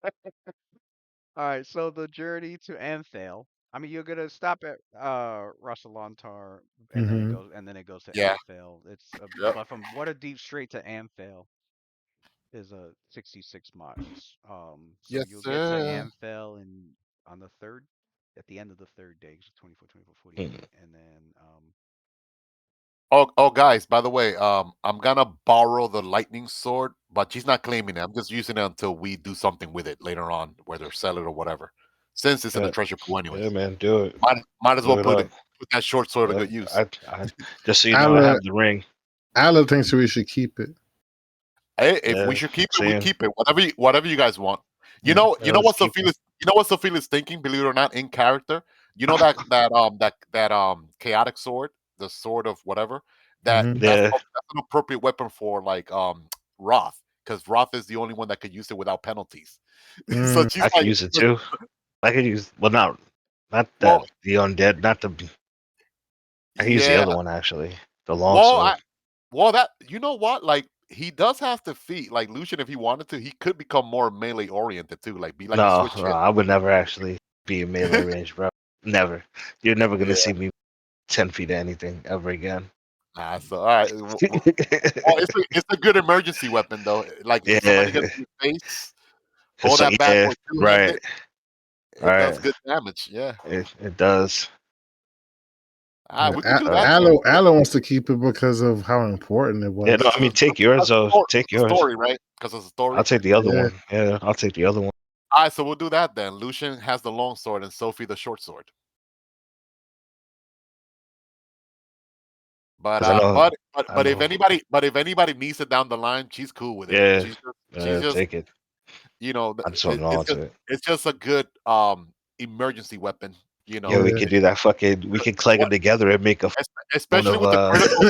Alright, so the journey to Anthale. I mean you're gonna stop at Russalantar Mm-hmm. and then it goes to yeah, Anthale. It's yep. but from Waterdeep straight to Anthale is 66 miles. So Yes, you'll get to sir. Amphel on the third, at the end of the third day, so 24, 24, Mm, 48, and then Oh, guys. By the way, I'm gonna borrow the lightning sword, but she's not claiming it. I'm just using it until we do something with it later on, whether sell it or whatever. Since it's in the yeah, treasure pool, yeah, anyways. man, do it. Might as well Do it put up. it put that short sword to Yep. good use. I just so you know, I Ala, have the ring. Ala thinks we should keep it. Hey, if we Yeah, should keep it, we saying, keep it. Whatever you guys want. Mm. You yeah, know let's what keep it. Sophia's thinking, believe it or not, in character. You know that chaotic sword, the sword of whatever. Mm-hmm. Yeah, That's an appropriate weapon for like Roth, because Roth is the only one that could use it without penalties. So Mm. she's I could like, use it too. I could use not well, that the undead, not the. I could use the yeah, other one actually, the well, longsword. that you know what, like he does have to feat like Lucian if he wanted to. He could become more melee oriented too, like be like a No, switch no, hit. I would never actually be in melee range, bro. Never. You're never gonna Yeah. see me 10 feet of anything ever again. Nah, so all right. Well, it's a good emergency weapon though. Like if somebody gets Yeah, in your face, hold it's like that bad yeah, boy two right, handed. It does right. good damage. Yeah. It does. All right, we could do that Does. then. Aloe wants to keep it because of how important it Yeah, no, was. I mean take yours though. Take The yours. story, right? Because of the I'll story. take the other Yeah. one. Yeah, I'll take the other one. All right, so we'll do that then. Lucian has the long sword and Sophie the short sword. But Because I know, I if know. anybody needs it down the line, she's cool with it. Yeah, She's just take it. you know I just don't know to it. it's just a good emergency weapon. You Yeah, know, we Yeah. could do that. Fucking, we could clang them what together and make a one especially of with the critical,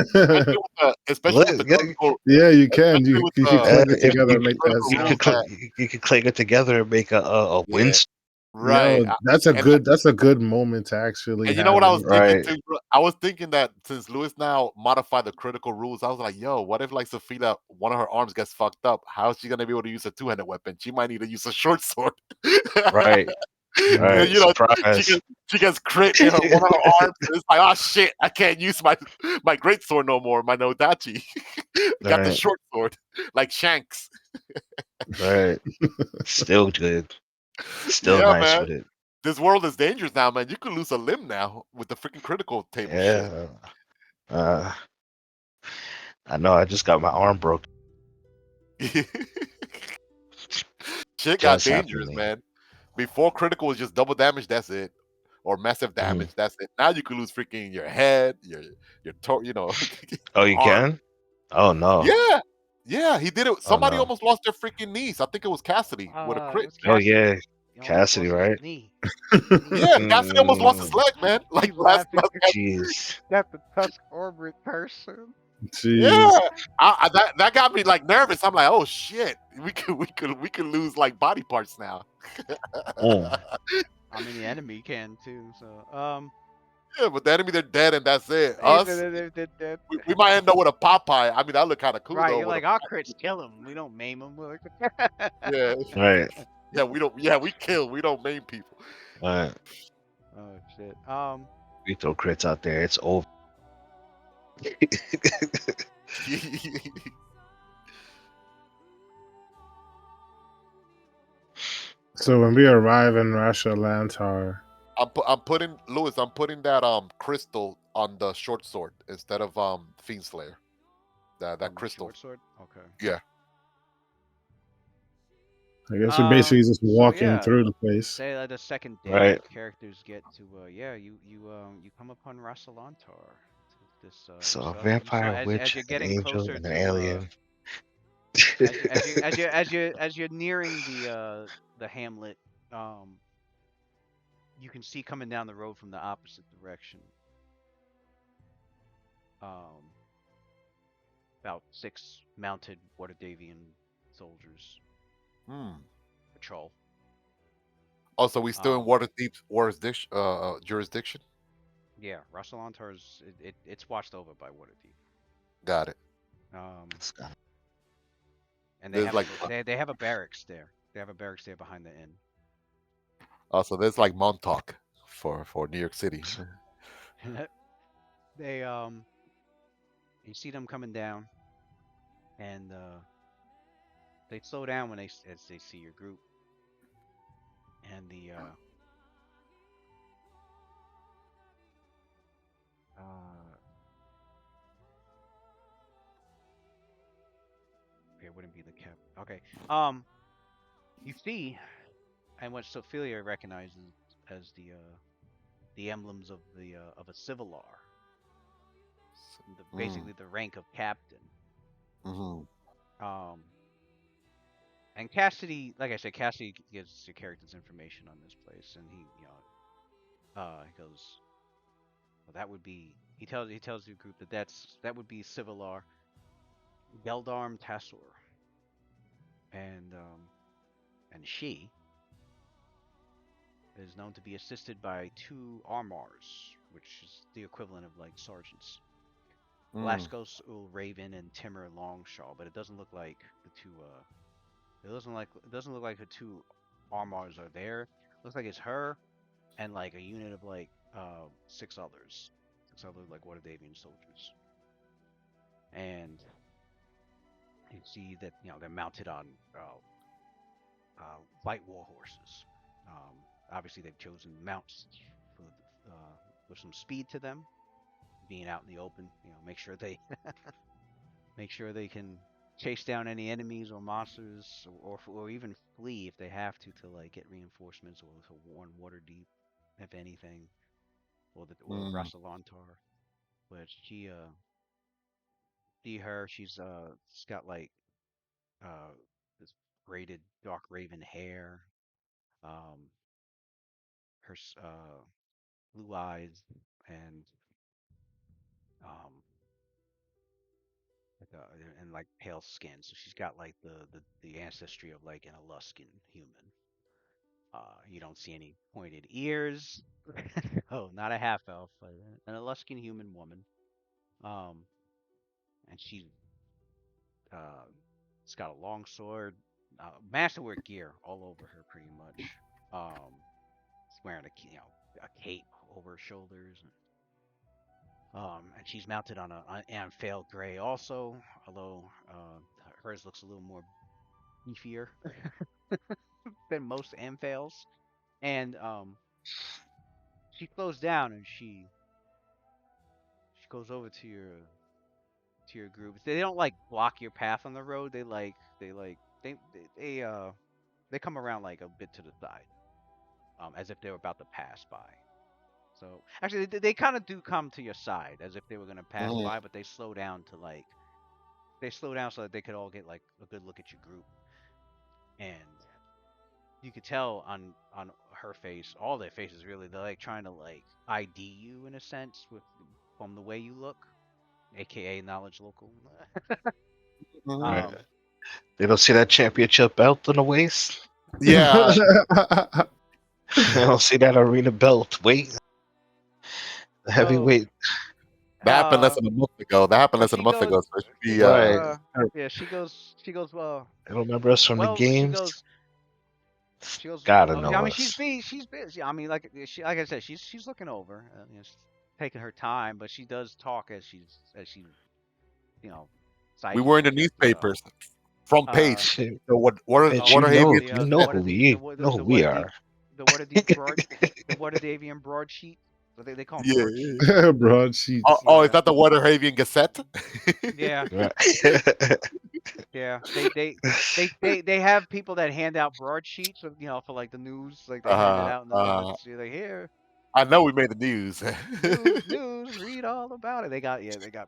especially with the yeah, critical, Yeah, you can. especially You with you can the cling it if together you and make that critical rules sound. that you could clang it together and make a yeah, wind. right. Yo, And that's a good moment to actually you know what have I was in thinking Right, too, bro? I was thinking that since Lewis now modified the critical rules, I was like, yo, what if like Sophia, one of her arms gets fucked up? How is she gonna be able to use a two-handed weapon? She might need to use a short sword. right, Mm. And, right. you know, she Surprise. gets she gets crit in one of her arms. And it's like, oh shit, I can't use my great sword no more. My Nodachi got the Right, short sword, like Shanks. right. Still good. Still Yeah, nice man. with it. This world is dangerous now, man. You could lose a limb now with the freaking critical table shit. Yeah. Uh, I know. I just got my arm broke. Shit got Just happened to dangerous, me. man. Before critical was just double damage. That's it. or massive Mhm. damage. That's it. Now you could lose freaking your head, Oh, your you arm. can? Oh no. Yeah, yeah, he did it. Oh Somebody no. almost lost their freaking knees. I think it was Cassidy with a It crit. was Oh Cassidy. yeah, He almost Cassidy, lost his right? knee. His knee Yeah, was Cassidy almost lost his Mm, leg, man. Like he's last, laughing last, because jeez. got the Tusk Orbit person. Jeez. yeah. That got me like nervous. I'm like, oh shit, we could lose like body parts now. Mm. I mean, the enemy can too. So, Yeah, but the enemy they're dead and that's it. even Us, if they did, we might end up with a Popeye. I mean, that look kind of cool right? though. You're With a like, our crits kill him. We don't maim him. yeah, Right. yeah, we don't. Yeah, we kill. We don't maim people. Right. Oh shit. We throw crits out there, it's over. So when we arrive in Russia Lantar, I'm putting Lewis. I'm putting that crystal on the short sword instead of Fiend Slayer. That On the crystal. short sword. Okay. Yeah. I guess we're basically just So walking yeah, through the place. say that the second day, Right. characters get to yeah, you come upon Rasalantar. This So a and so vampire, as witch, you're an getting angel, closer and an to alien. as you're nearing the hamlet, you can see coming down the road from the opposite direction, um, about 6 mounted Waterdavian soldiers Hmm. patrol. Also, we still in Um, Waterdeep's jurisdiction. yeah, Rasalantar's it's watched over by Waterdeep. Got it. Um, Scott. and There's like they have a barracks there. They have a barracks there behind the inn. also there's like Montauk for New York City. They you see them coming down, and they slow down when as they see your group, and the uh it wouldn't be the cap. Okay. You see, and what Sophia recognizes as the emblems of a Civilar, Mm, basically the rank of captain. hmm Um, and Cassidy, like I said, Cassidy gives your characters information on this place, and he goes, well, that would be. He tells your group that would be Civilar Geldarm Tassor, and she is known to be assisted by 2 Armars, which is the equivalent of like sergeants. mm, Lascos Ul Raven and Timur Longshaw, but it doesn't look like the two. It doesn't look like the 2 Armars are there. It looks like it's her and like a unit of like 6 other like Waterdavian soldiers, and you see that they're mounted on light war horses. Obviously, they've chosen mounts for with some speed to them, being out in the open. Make sure they can chase down any enemies or monsters, or even flee if they have to like get reinforcements or to warn Waterdeep, if anything, or mm, Rasalantar. But see her, she's got like uh this braided dark raven hair, um, her blue eyes, and um and like pale skin. So she's got like the ancestry of like an Aluskan human. You don't see any pointed ears. Oh, not a half elf, but an Aluskan human woman. Um, and uh, she's got a long sword, masterwork gear all over her, pretty much. She's wearing a cape over her shoulders, and she's mounted on an Amphail Gray also, although hers looks a little more beefier than most Amphails. And she slows down and she goes over to your group. They don't like block your path on the road. They come around like a bit to the side, as if they were about to pass by. So actually, they kind of do come to your side as if they were gonna pass Mhm. by, but they slow down so that they could all get like a good look at your group, and you could tell on her face, all their faces really, they're like trying to like ID you in a sense from the way you look, aka knowledge local. Mhm. Right. um, They don't see that championship belt on the waist. Yeah, They don't see that arena belt. Weight, the so heavyweight. that happened less uh, than a month ago. That happened so less than a she month goes, ago. So it should she be goes, Right. yeah, she goes, They don't remember us from the well, games. she goes, Gotta well, know I mean, us. she's busy. I mean, like I said, she's looking over, she's taking her time, but she does talk as she we cites were in the project and stuff. newspapers, front Uh, page. Shit. So what Bitch, oh, you water know, havian? the you the know what who are the we the what know the, who the what we are the are. the what are the broad the what are the avian broadsheet? What they call them Yeah. broadsheets. Oh, Broadsheets. oh, is Yeah, that the water havian Gazette? yeah, Right. yeah. They have people that hand out broadsheets, for like the news, like they hand it uh, out in the uh, street, like here. I know we made the news. News, read all about it. They got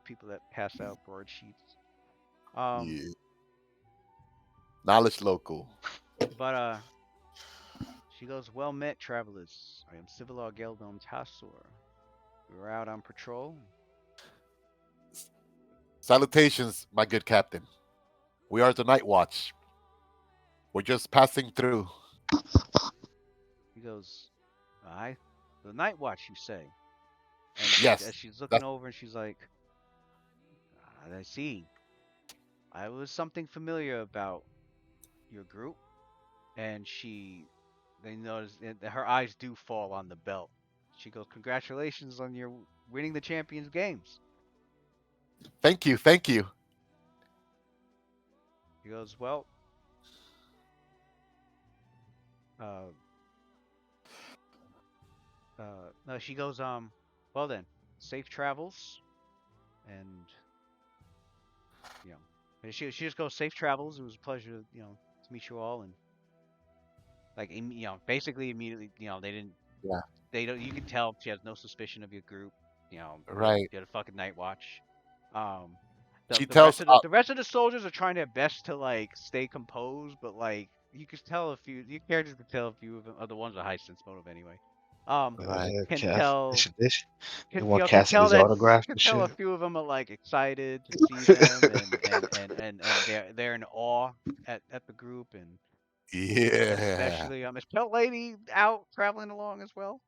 people that pass out broadsheets. Um, Yeah, knowledge local. but she goes, well met, travelers. I am Civilar Geldom Tassor. We were out on patrol. Salutations, my good captain. We are the Night Watch. We're just passing through. He goes, I, the Night Watch, you say? And Yes, as she's looking that's over, and she's like, I see. I was something familiar about your group, and they notice that her eyes do fall on the belt. She goes, congratulations on your winning the Champions Games. thank you, thank you. He goes, well, uh, no, she goes, well then, safe travels, and and she just goes, safe travels. It was a pleasure, to meet you all, and like, basically immediately, they didn't, Yeah, they don't, you can tell she has no suspicion of your group. right. You're the fucking Night Watch. Um, the She the rest tells. of the rest of the soldiers are trying their best to like stay composed, but like you can tell a few, you characters can tell a few of them are the ones with high sense motive anyway. Right. Can Cass, tell they want Cassidy's autograph can and tell a shit. few of them are like excited to see them, and they're in awe at the group, and Yeah. especially is Pelt Lady out traveling along as well?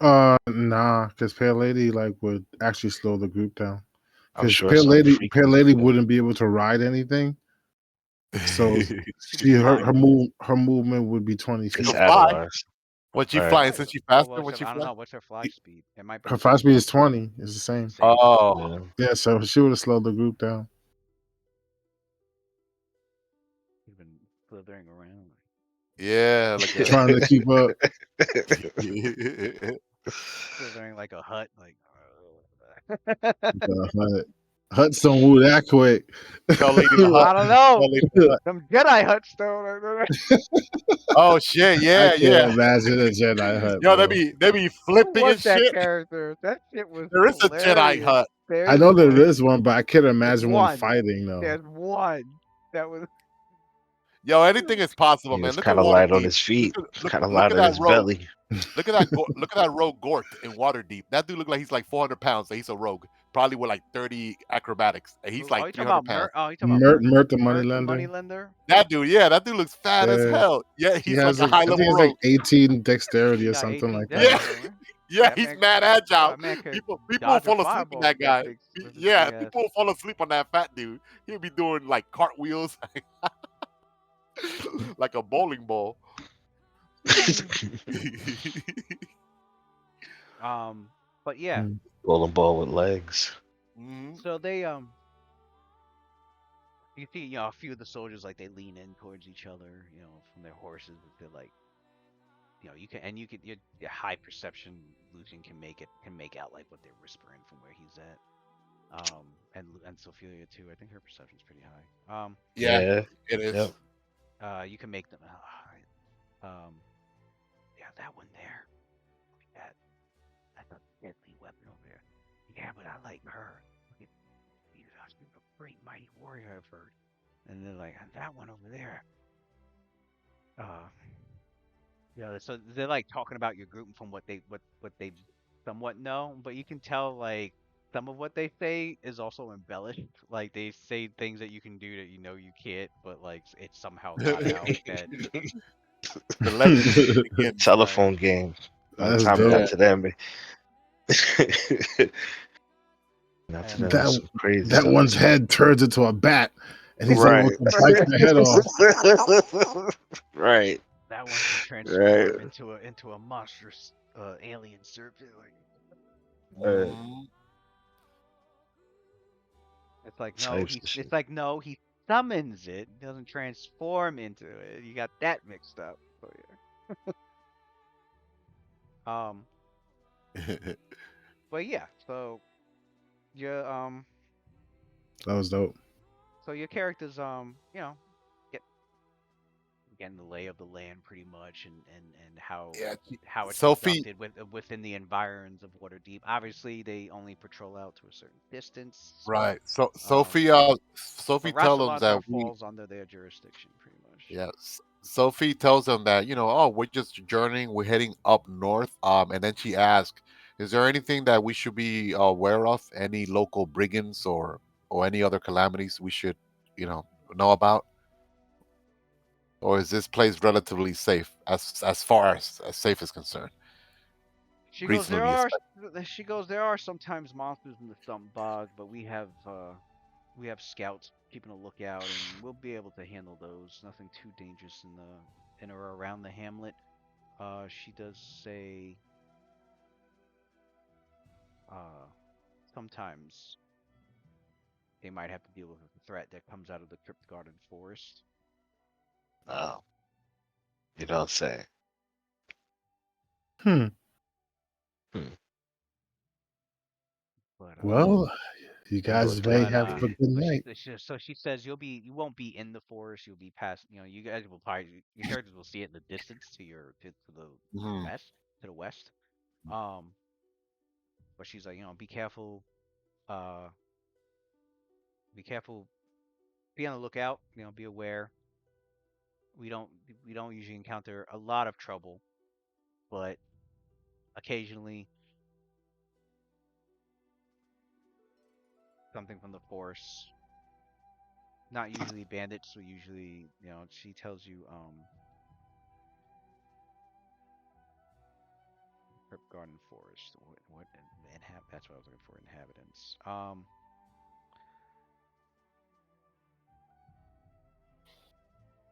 Nah, because Pale Lady like would actually slow the group down. I'm Because sure some freak. Pale Lady wouldn't be able to ride anything, so She'd be flying. her movement would be 20 She It's could feet. fly. Avalanche. When she Right. flying, Fly. since she Well, faster, when she I don't fly. know. What's her fly speed? It might Her been fast speed is 20. 20. It's the same. Same. Oh, Yeah. Yeah, so she would have slowed the group down. She'd been slithering around. yeah, like a. Trying to keep up. Slithering like a hut. Like. The Huts don't move that quick. Tell lady the hut. I don't know. Tell lady the hut. Them Jedi huts though. Oh shit! I Yeah, yeah. can't imagine a Jedi Hut, Yo, bro. they be Who flipping was and that shit. character? That shit was There is a Jedi hilarious. hut. I There's know there one. is one, but I can't There's imagine one one. fighting though. There's one. That was. Yo, anything is possible, He man. was Look at kind of light on Waterdeep. his feet. Kind of Look light at on that his rogue. belly. Look at that rogue Gort in Waterdeep. That dude look like he's like 400 pounds. And he's a rogue, probably with like 30 acrobatics, and he's Oh, like you talking 300 about pounds. Mert? Oh, you talking about Mert? Mert the Mert the moneylender. moneylender? That dude, yeah, that dude looks fat as Yeah. hell. Yeah, He he's like has a like high I think level it's like rogue. 18 dexterity He or got something 18 like dex, Yeah, that. so yeah, that he's man, mad agile. that man could People dodge a fall asleep on fireball that with that guy. big, with his Yeah, big ass. people fall asleep on that fat dude. He'll be doing like cartwheels, like a bowling ball. But yeah, Mm. Bowling ball with legs. Mhm. so you see, a few of the soldiers like they lean in towards each other, from their horses. They're like, your high perception, Lucian can make out like what they're whispering from where he's at. And Sophia too. I think her perception's pretty high. Yeah, Yeah. it is. Yep. You can make them. Yeah, that one there. That like her. Look at he's a great mighty warrior I've heard. And they're like, that one over there. Uh, yeah. So they're like talking about your group from what they somewhat know, but you can tell like some of what they say is also embellished. Like they say things that you can do that you know you can't, but like it's somehow got out that Telepathy, Begins. right. telephone game. By the That's time it dope. got to them, got to And them, it's That some crazy that stuff. one's head turns into a bat, and he's able Right. to bite the head off. Right. that one can Right. transform into a monstrous alien serpent. Like, Uh, Mhm. it's like no, types of shit. it's like no, he summons it, doesn't transform into it. You got that mixed up. So yeah. But yeah, so your That was dope. characters get getting the lay of the land pretty much, and Yeah, how it's Sophie. conducted within the environs of Waterdeep. Obviously, they only patrol out to a certain distance. Right. So Um, Sophie but tell them that Rastalontar we. falls under their jurisdiction pretty much. Yes. Sophie tells them that, oh, we're just journeying, we're heading up north. And then she asks, is there anything that we should be aware of? Any local brigands or any other calamities we should, know about? Or is this place relatively safe as far as safe is concerned? She goes, Reasonably expected. there are sometimes monsters in the stump bog, but we have scouts keeping a lookout, and we'll be able to handle those. Nothing too dangerous in or around the hamlet. She does say, uh, sometimes they might have to deal with a threat that comes out of the crypt guarded forest. Oh, you don't say. Hmm. Hmm. But Well, you You will guys may have a definitely. good night. so she says you won't be in the forest. You'll be past. You guys will probably your characters will see it in the distance to the Mhm. west to the west. Um, but she's like, be careful. Uh, be careful. Be on the lookout. Be aware. We don't we don't usually encounter a lot of trouble, but occasionally something from the force. Not usually bandits. So usually, she tells you Crypt Garden Forest. What that's what I was looking for. Inhabitants.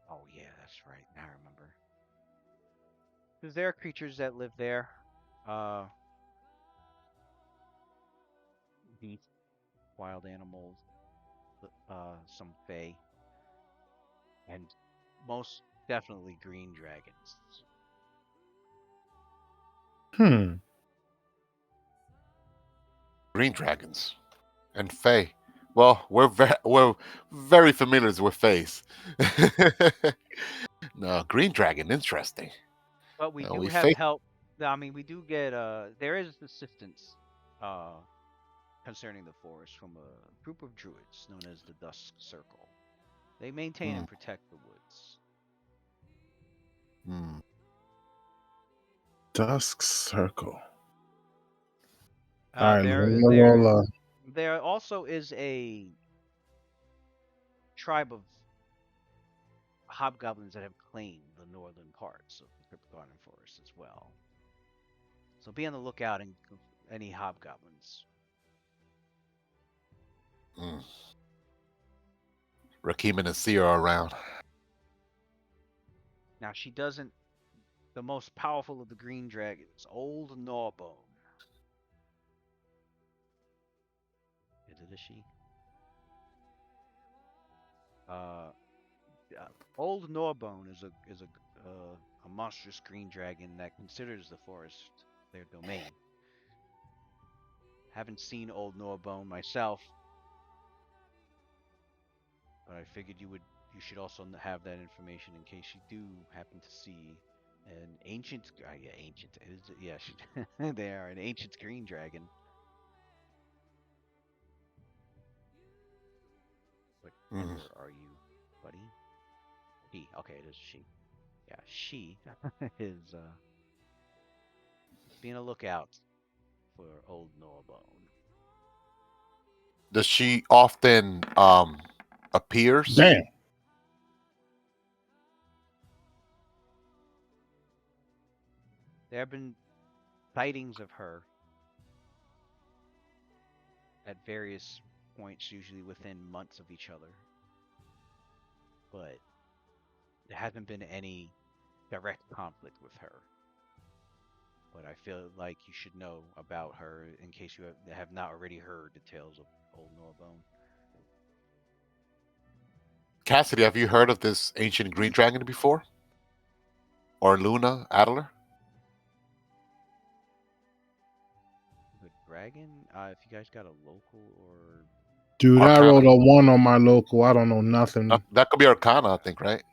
Oh yeah, that's right. Now I remember. Because there are creatures that live there. Uh, beasts, wild animals, some fae, and most definitely green dragons. Hmm. Green dragons and Fae. Well, we're very familiar with Faes. No, green dragon, interesting. But we do We have face. help. I mean, we do get there is assistance uh concerning the forest from a group of druids known as the Dusk Circle. They maintain Hmm, and protect the woods. hmm. Dusk Circle. All Uh, right, let there me there roll. there also is a tribe of hobgoblins that have claimed the northern parts of the Crypt Garden Forest as well. So be on the lookout in any hobgoblins. Mm. Rakim and Nasir are around. Now she doesn't. The most powerful of the green dragons, Old Gnawbone. Is it a she? Uh, Old Gnawbone a monstrous green dragon that considers the forest their domain. Haven't seen Old Gnawbone myself, but I figured you should also have that information in case you do happen to see an ancient yeah, ancient yeah, they are an ancient green dragon. Mhm. Where are you, buddy? She. Okay, it is she. Yeah, she is being a lookout for old Norbone. Does she often appears? Damn. There have been sightings of her at various points, usually within months of each other, but there hasn't been any direct conflict with her. But I feel like you should know about her in case you have not already heard the tales of old Norbone. Cassidy, have you heard of this ancient green dragon before? Or Luna Adler? The dragon? If you guys got a local or Dude, I Arcana. rolled a 1 on my local. I don't know nothing. That could be Arcana, I think, right?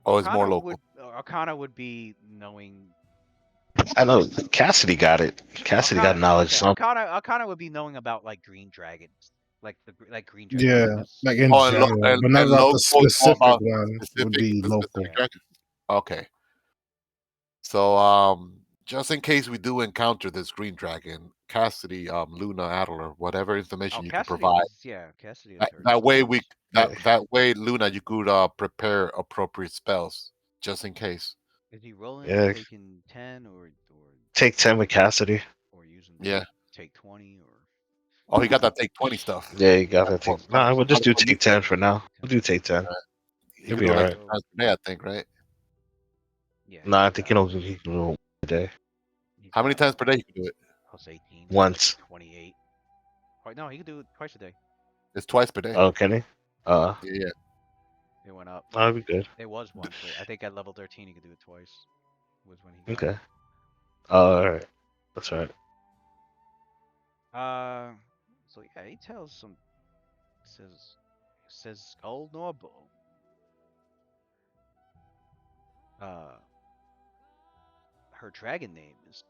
Oh, it's more local. Arcana would be knowing. I know Cassidy got it. Cassidy got knowledge. Okay, So Arcana would be knowing about like green dragons, like green Yeah, dragons. like in Oh, general, but not and about the local is all specific about one. Would be the local. specific dragon. Okay. So just in case we do encounter this green dragon, Cassidy, Luna Adler, whatever information you could provide. Cassidy has heard That way stories. that way, Luna, you could prepare appropriate spells just in case. Is he rolling, Yeah. taking 10 or take 10 with Cassidy. or using Yeah. take 20 or? Oh, he got that take 20 stuff. Yeah, you got to For- take. Nah, we'll just do for you. take 10 for now. We'll do take 10. He He'll could be do it like alright. 2 times per day, I think, right? Yeah. Nah, I think he can do it a day. How many times per day you can do it? Plus 18. Once. 28. No, he can do it twice a day. It's twice per day. Oh, can he? Yeah. It went up. That'll be good. It was once, but I think at level 13 he could do it twice. Was when he got Okay. Alright. That's right. So yeah, he tells some says old Norbo. Her dragon name is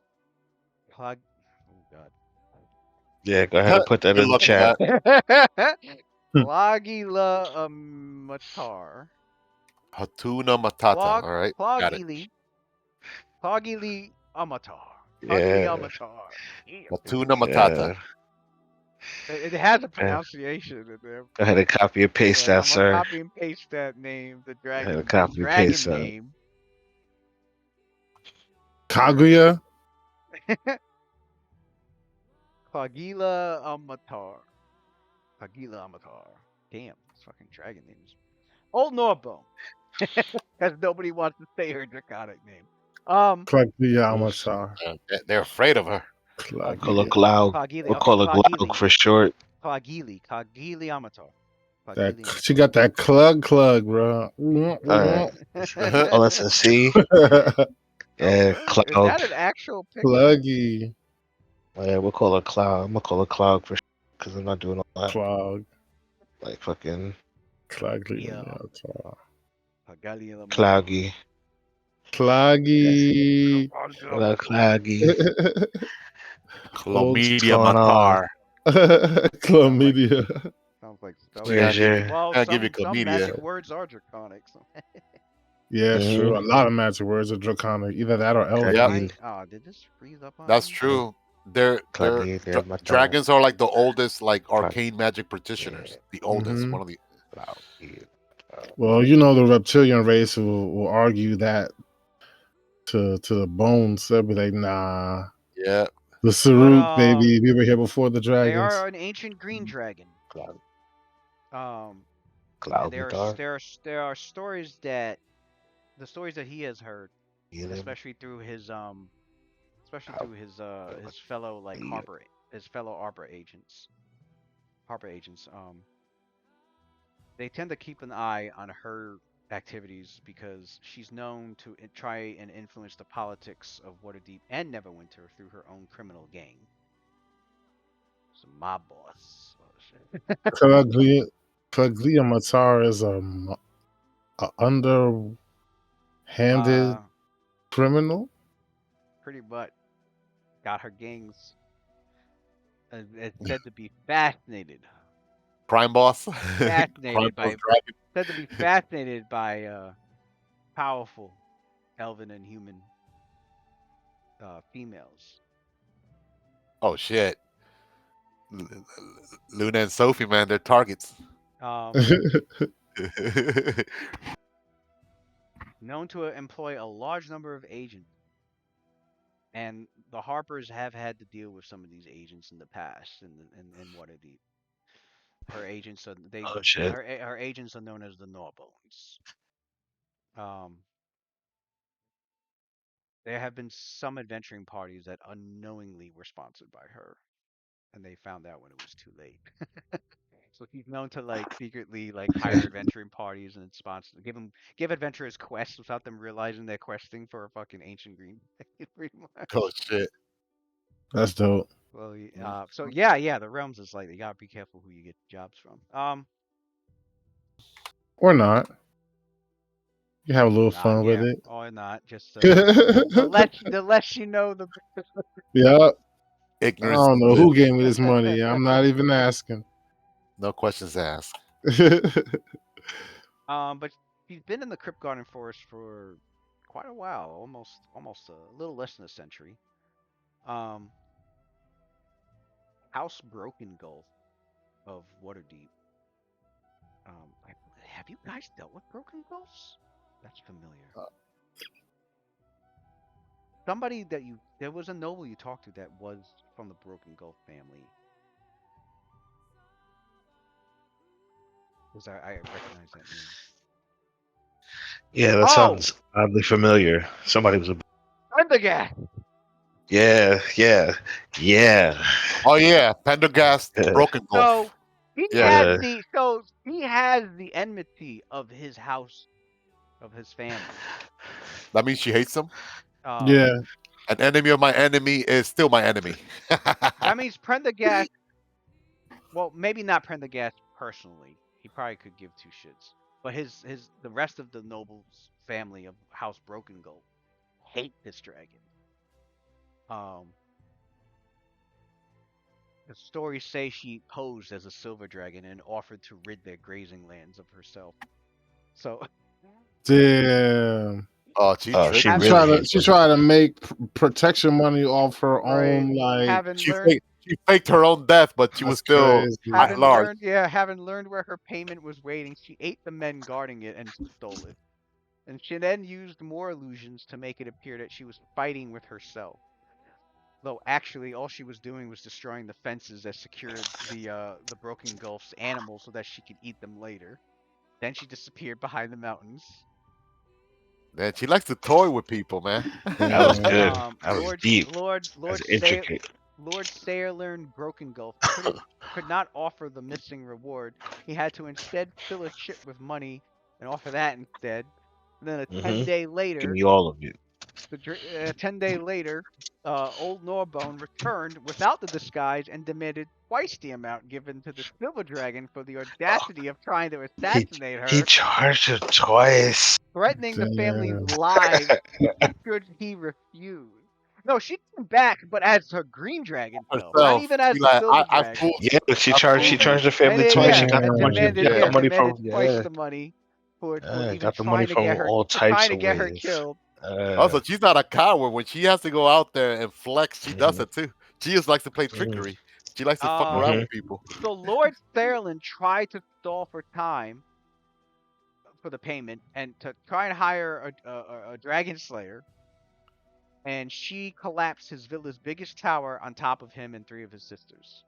Plag. Oh God. Yeah, go ahead and put that Good in the luck with chat. that. Plagila Matar. Hatuna Matata. All right. Got it. Plagili Amatar. Plagili Yeah. Amatar. Hatuna Yeah. Matata. It has a Yeah. pronunciation in there. Go ahead and copy and paste that, I'm sir. gonna copy and paste that name, the Go ahead dragon, and copy and dragon paste that. name. Kaguya. Plagila Amatar. Plagila Amatar. Damn, this fucking dragon names. Old Norbone. Because nobody wants to say her draconic name. Kaguya Amatar. They're afraid of her. We'll call her Kaguya. Glaug. Plagili. We'll Okay, call her Plagili. Glaug for short. Plagili Amatar. That Plagili Amatar. she got that clug, bro. Alright. Oh, that's a C. Yeah, Is Cloud. that an actual picture? Pluggy. Yeah, we'll call her Cloud. I'm gonna call her Cloud for short because I'm not doing all that. Clog. Like fucking Kaguya Yeah. Amatar. Plagili Amatar. Clougy. Pluggy. Hello, Clougy. Chlamydia going on? Matar. Chlamydia. Sounds like Yeah, sure. Well, I'll give you some magic chlamydia. words are draconic. So. Yeah, Mhm. true. A lot of magic words are draconic. Either that or elven. Yeah. Oh, did this freeze up on That's me? true. They're Chlamydia Matar. dragons are like the oldest like arcane magic practitioners. Yeah. The oldest, Mhm. one of the Cloudy. Well, you know the reptilian race will argue that to the bones. They'll be like, nah. yeah. The Saruk, But, baby. We were here before the They dragons. are an ancient green dragon. Cloud. And Cloud there Matar. are stories that he has heard, Helium. especially through his fellow like arbor agents. They tend to keep an eye on her activities because she's known to try and influence the politics of Waterdeep and Neverwinter through her own criminal gang. So mob boss. Oh, shit. Paglia Matar is a underhanded criminal. Pretty much got her gangs it's said to be fascinated Crime boss. Crime Fascinated boss by dragon. said to be fascinated by powerful elven and human females. Oh shit. Luna and Sophie, man, they're targets. Um, known to employ a large number of agents, and the Harpers have had to deal with some of these agents in the past. In Waterdeep, her agents are Oh shit. her agents are known as the Norbones. Um, there have been some adventuring parties that unknowingly were sponsored by her, and they found out when it was too late. So she's known to like secretly like hire adventuring parties and sponsor give adventurers quests without them realizing they're questing for a fucking ancient green pretty Oh much. shit. That's dope. Well, so yeah, the realms is like you gotta be careful who you get jobs from. Or not. You have a little Not fun with yeah, it. or not. Just the less you know, the Yeah. I Ignorance don't is know bliss. who gave me this money. I'm not even asking. No questions asked. But she's been in the Crypt Garden Forest for quite a while, almost a little less than a century. Um, House Broken Gulf of Waterdeep. I, have you guys dealt with Broken Gulfs? That's familiar. Somebody there was a noble you talked to that was from the Broken Gulf family. Because I recognize that name. Yeah, that Oh, sounds oddly familiar. Somebody was a. Prendergast! Yeah, yeah, yeah. Oh yeah, Pendergast, Yeah. Broken So Gulf. he Yeah, has Yeah. the enmity of his house, of his family. that means she hates him. Um, Yeah. An enemy of my enemy is still my enemy. that means Prendergast. Well, maybe not Prendergast personally. He probably could give two shits. But the rest of the nobles family of House Broken Gold hate this dragon. Um, the stories say she posed as a silver dragon and offered to rid their grazing lands of herself. So Damn. Oh, she Oh, she tricked She him. really tried to hates she him. tried to make protection money off her right, own like having She learned faked her own death, but she was that's still crazy. at large. having learned where her payment was waiting, she ate the men guarding it and stole it. And she then used more illusions to make it appear that she was fighting with herself. Though actually all she was doing was destroying the fences that secured the Broken Gulf's animals so that she could eat them later. Then she disappeared behind the mountains. Man, she likes to toy with people, man. That was Damn. good. That was deep. That's intricate. Lord Sayer learned Broken Gulf could not offer the missing reward. He had to instead fill a ship with money and offer that instead. And then a ten Mm-hmm. day Give later, me all of it. 10 day later, old Norbone returned without the disguise and demanded twice the amount given to the Silver Dragon for the audacity of trying to He assassinate he her, charged her twice. threatening the family's Damn. lives should he refuse. No, she came back, but as her green dragon self, not Herself. even as She the like, silver I dragon. fooled Yeah, you. I she fooled you. charged the And family yeah, twice. She yeah, got the and money. She got the Damn. money from. twice Yeah, the money for even got the money trying to from get her all for types trying to of get her ways. killed. Also, she's not a coward. When she has to go out there and flex, she does Mhm, it too. She just likes to play mhm, trickery. She likes to fuck around Um, mhm. with people. so Lord Fairland tried to stall for time for the payment and to try and hire a dragon slayer, and she collapsed his villa's biggest tower on top of him and three of his sisters,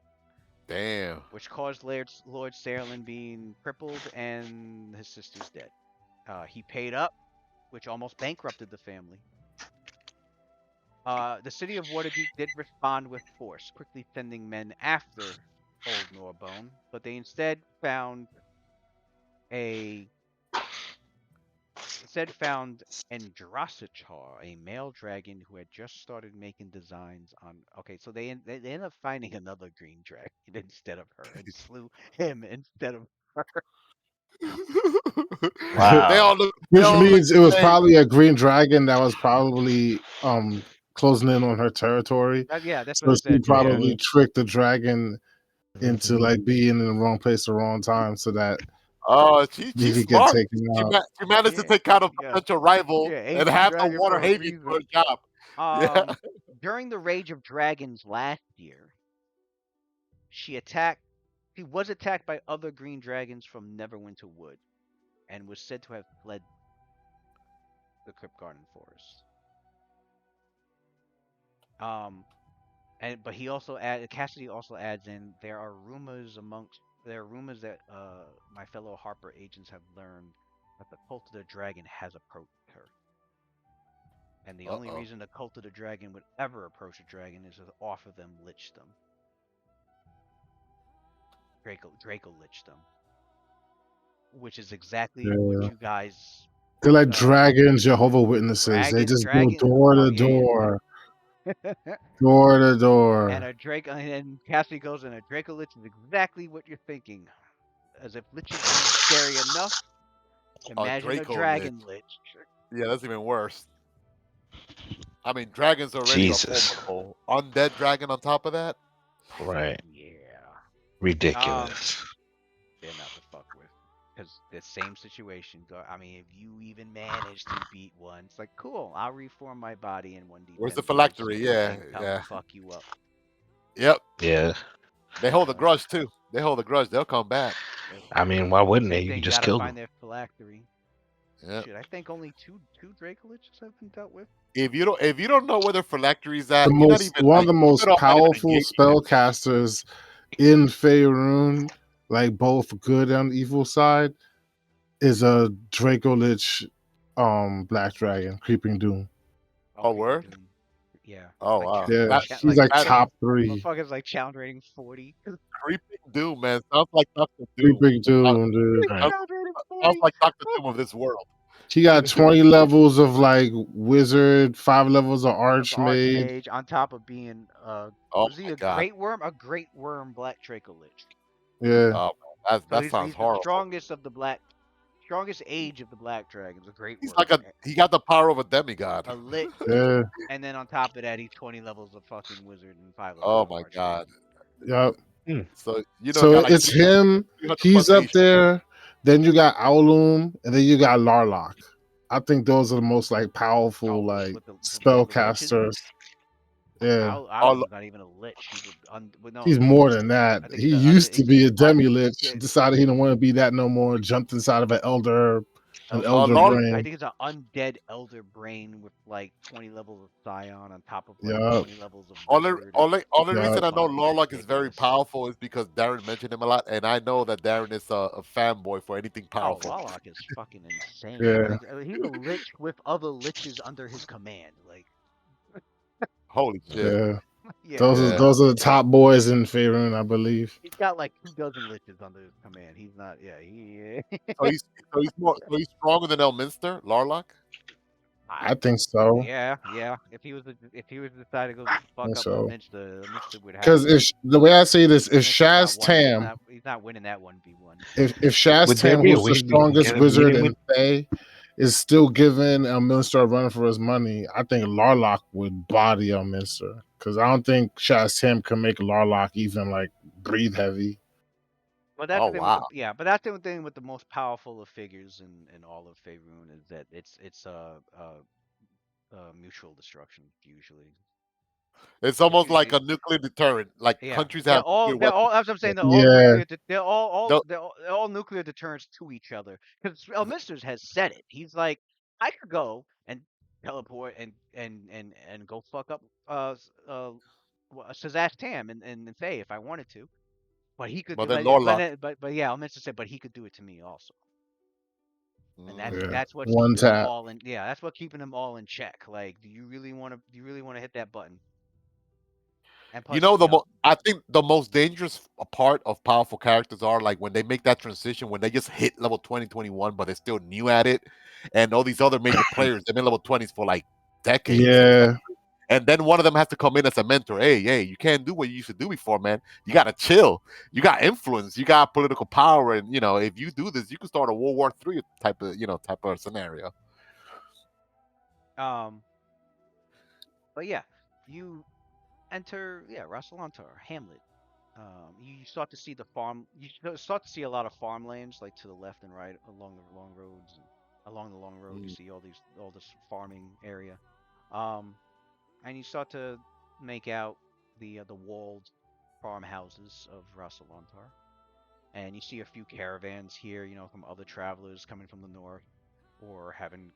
Damn. which caused Lord Fairland being crippled and his sisters dead. He paid up, which almost bankrupted the family. The city of Waterdeep did respond with force, quickly sending men after Old Norbone, but they a found Andrasichar, a male dragon who had just started making designs on. Okay, so they ended up finding another green dragon instead of her and slew him instead of her. they Wow. all look. They Which all look means it was the same. probably a green dragon that was probably closing in on her territory. Yeah, that's what So it she said. Yeah, probably tricked the dragon into like being in the wrong place at the wrong time so that Oh, he she's could get smart. taken out. She managed to Yeah, take out a yeah, potential rival yeah. and Ancient have the dragon water for a haven for a reason. job. Yeah. During the Rage of Dragons last year, she attacked. She was attacked by other green dragons from Neverwinter Wood, and was said to have fled the Crypt Garden Forest. Um, but he also Cassidy also adds in there are rumors that my fellow Harper agents have learned that the cult of the dragon has approached her. And the only Uh-oh. reason the cult of the dragon would ever approach a dragon is to offer them lichdom. Draco lichdom, which is exactly what Yeah. you guys They're like uh dragons, Jehovah Witnesses. They just go door oh to yeah, door, yeah. door to And door. a Drake and Cassidy goes in a Draco Lich is exactly what you're thinking. As if liches weren't scary enough, A imagine a Draco Lich. dragon lich. Yeah, that's even worse. I mean, dragons already are Jesus. formidable. Undead dragon on top of that. Right. Yeah. Ridiculous. They're not to fuck with. Because the same situation. I mean, if you even manage to beat one, it's like, cool, I'll reform my body in Where's the 1d10 damage phylactery? Yeah, and come yeah. fuck you up. Yep. Yeah. They hold a grudge too. They hold a grudge. They'll come back. I mean, why wouldn't they? Same You thing, can you just gotta kill find them. their phylactery. Yeah. Shit, I think only two Draco Liches have been dealt with. If you don't know where the phylactery's at, The you're not most even one of like the you most better off not even powerful engaging them. spellcasters in Faerun, like both good and evil side, is a Draco Lich Black Dragon, Creeping Doom. Oh, Creeping word? Doom. Yeah. Oh Like wow. Yeah, That he's like that top 3. motherfuckers like challenge rating 40. creeping doom, man, sounds like Doctor Doom. Creeping Doom, dude. Right. Challenge rating Sounds 40. like Doctor Doom of this world. He got 20 levels of like wizard, 5 levels of Of archmage. Archmage on top of being Oh was he my a god. great worm? A great worm black Draco Lich. Yeah. Oh man, So that sounds he's the horrible. strongest age of the black dragons, a great He's worm. like he got the power of a demigod. A lich, Yeah. and then on top of that he's 20 levels of fucking wizard and 5 levels Oh of my archmage. god. Yep. So So got like it's him. 300 He's plus up HP. there. Then you got Owloom, and then you got Larlock. I think those are the most like powerful like With the liches. spellcasters. Yeah, Owloom's not even a lich. He's no. he's more than that. I think He he's used to be a demi lich. yeah, Decided he didn't want to be that no more. Jumped inside of an elder I brain. think it's an undead elder brain with like 20 levels of Scion on top of like Yup. 20 levels of Only, wizard. only Yup. reason I know Fucking Lorlock is very ridiculous. powerful is because Darren mentioned him a lot, and I know that Darren is a fanboy for anything Oh, powerful. Lorlock is fucking insane. Yeah. Like he's a lich with other liches under his command. Like Holy shit! Yeah. yeah, Yeah. Those are the top boys in Faerun, I believe. he's got like 2 dozen liches under his command. He's not. Yeah, he. So he's stronger than Elminster, Larlock. I think so. Yeah. If he was to decide to go fuck up So. Minster would have. Because if the way I say this, if Shaz Tam, he's not winning that 1v1. if Shaz Would there Tam, be a who's the way we can strongest get a wizard meeting in Fae, is still giving Elminster a run for his money, I think Larlock would body Elminster. Because I don't think Shaz Tam can make Larlock even like breathe heavy. But that's Oh the thing wow! but that's the thing with the most powerful of figures in all of Faerun is that it's mutual destruction usually. It's almost you- like a nuclear deterrent. Like Yeah, countries have nuclear they're all. weapons. That's what I'm saying. They're all Yeah. nuclear. They'll- They're all nuclear deterrents to each other. Because Elmisters has said it. He's like, I could go and teleport and go fuck up Sazaz Tam and Faye if I wanted to. But he could. But then Larlock. But yeah, Elmister said, but he could do it to me also. And Mm. that's what's One keeping them tap. all in. Yeah, that's what keeping them all in check. Like, do you really want to hit that button? And plus, I think the most dangerous part of powerful characters are like when they make that transition, when they just hit level 20, 21, but they're still new at it. And all these other major players, they've been level 20s for like decades. Yeah. And then one of them has to come in as a mentor. Hey, you can't do what you used to do before, man. You got to chill. You got influence. You got political power. And, if you do this, you can start a World War III type of scenario. But yeah, you enter Rassalantar, Hamlet. You start to see the farm. Start to see a lot of farmlands, like to the left and right along the long roads. And along the long road, you Mm. see all this farming area, um, and you start to make out the walled farmhouses of Rasalantar, and you see a few caravans here, from other travelers coming from the north, or having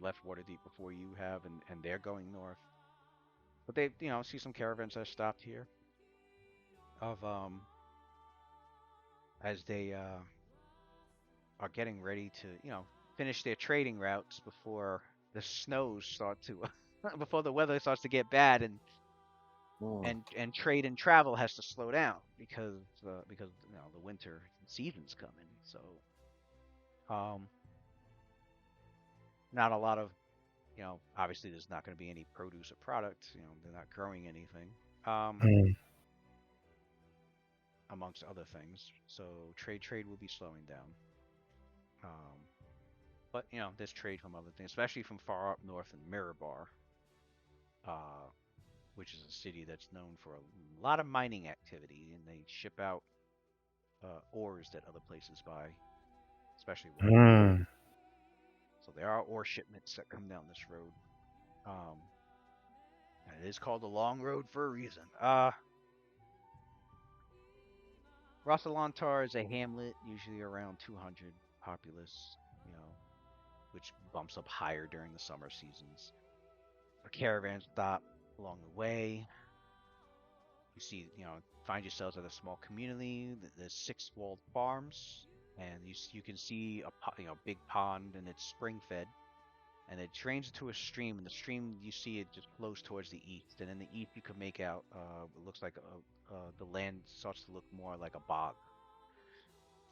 left Waterdeep before you have, and they're going north. But they, see some caravans that stopped here of as they are getting ready to, finish their trading routes before the snows start to, before the weather starts to get bad, and Mm. and trade and travel has to slow down because the winter season's coming. So um, not a lot of, obviously there's not going to be any produce or product. They're not growing anything. Mm. Amongst other things. So trade will be slowing down. Um, but there's trade from other things, especially from far up north in Mirabar, uh, which is a city that's known for a lot of mining activity, and they ship out ores that other places buy, especially Waterdeep. Mm. So there are ore shipments that come down this road. Um, and it is called the Long Road for a reason. Rosalantar is a hamlet, usually around 200 populace, which bumps up higher during the summer seasons. A caravan stop along the way. You see, find yourselves at a small community. There's six walled farms, and you can see big pond, and it's spring fed, and it drains into a stream. And the stream, you see it just flows towards the east, and in the east you can make out it looks like the land starts to look more like a bog,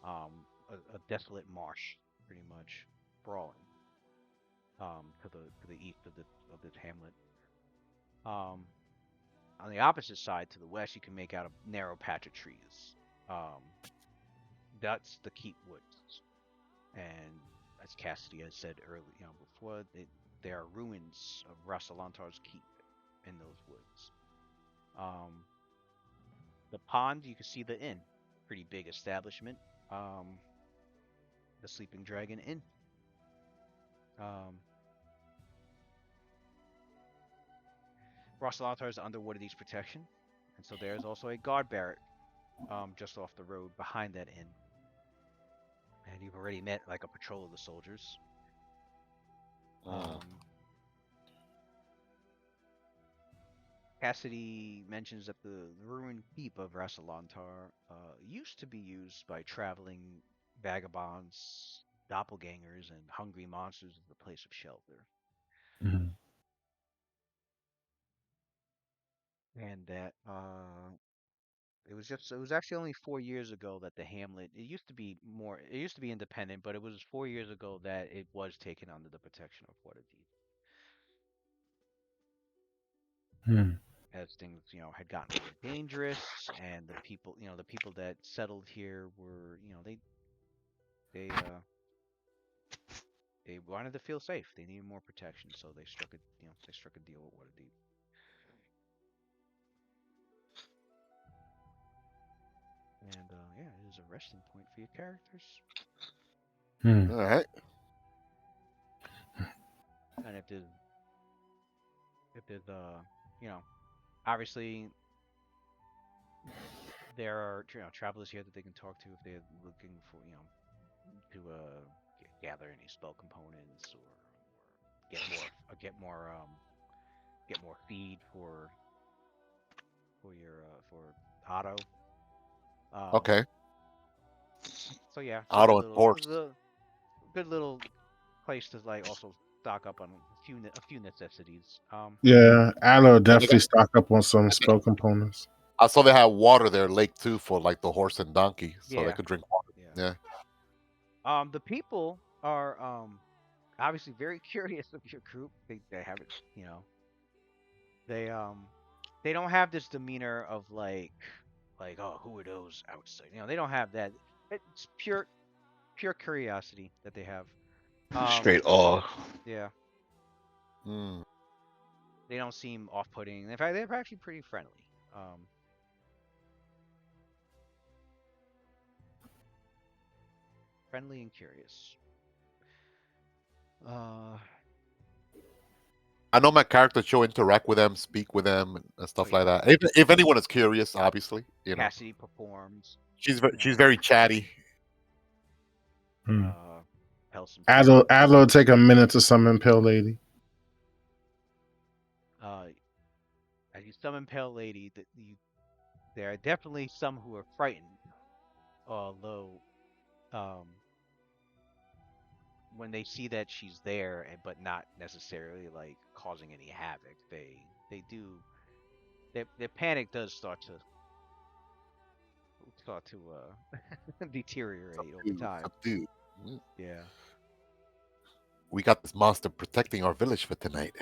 a desolate marsh, pretty much sprawling to the east of this hamlet. Um, on the opposite side, to the west, you can make out a narrow patch of trees. Um, that's the Keep Woods, and as Cassidy has said earlier, before, there are ruins of Rasalantar's keep in those woods. Um, the pond, you can see the inn, pretty big establishment. Um, the Sleeping Dragon Inn. Um, Rasalantar is under Waterdeep's protection, and so there is also a guard barrack just off the road behind that inn. And you've already met like a patrol of the soldiers. Mm. Cassidy mentions that the ruined keep of Rasalantar used to be used by traveling vagabonds, doppelgangers, and hungry monsters as a place of shelter. Mm. And that it was actually only 4 years ago that the hamlet, it used to be independent, but it was 4 years ago that it was taken under the protection of Waterdeep. Mm. As things, had gotten more dangerous, and the people that settled here were, they uh they wanted to feel safe. They needed more protection, so they struck a deal with Waterdeep. And yeah, it is a resting point for your characters. Mm. All right. And if there's obviously there are travelers here that they can talk to if they're looking for to gather any spell components, or get more feed for Otto. Um, Okay. so yeah, it's a Auto and horse. good little place to like also stock up on a few necessities. Yeah, Aloe And they definitely got, stock up on some I think spell components. I saw they have water there, lake too, for like the horse and donkey, so they Yeah, could drink water. yeah. Yeah. The people are obviously very curious of your group. They haven't, they they don't have this demeanor of like, oh, who are those outside? They don't have that. It's pure curiosity that they have. Um, Straight awe. yeah, Mm. they don't seem off-putting. In fact, they're actually pretty friendly. Um, friendly and curious. Uh, I know my character she'll interact with them, speak with them, and oh stuff like yeah. that. If anyone is curious, obviously, Cassidy performs. she's very chatty. Hmm. Uh, Helson Adler, performs. Adler will take a minute to summon Pale Lady. As you summon Pale Lady, there are definitely some who are frightened, although um, when they see that she's there, but not necessarily like causing any havoc, they do their panic does start to deteriorate over time. Subdue. Mm. Yeah. We got this monster protecting our village for tonight.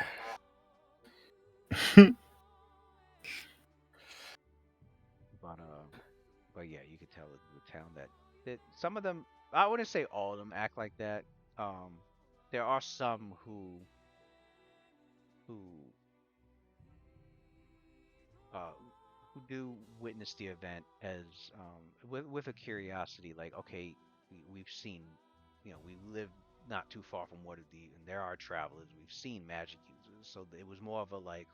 But yeah, you could tell the town that some of them, I wouldn't say all of them act like that. Um, there are some who uh who do witness the event as with a curiosity, like okay, we've seen, we live not too far from Waterdeep, and there are travelers. We've seen magic users, so it was more of a like,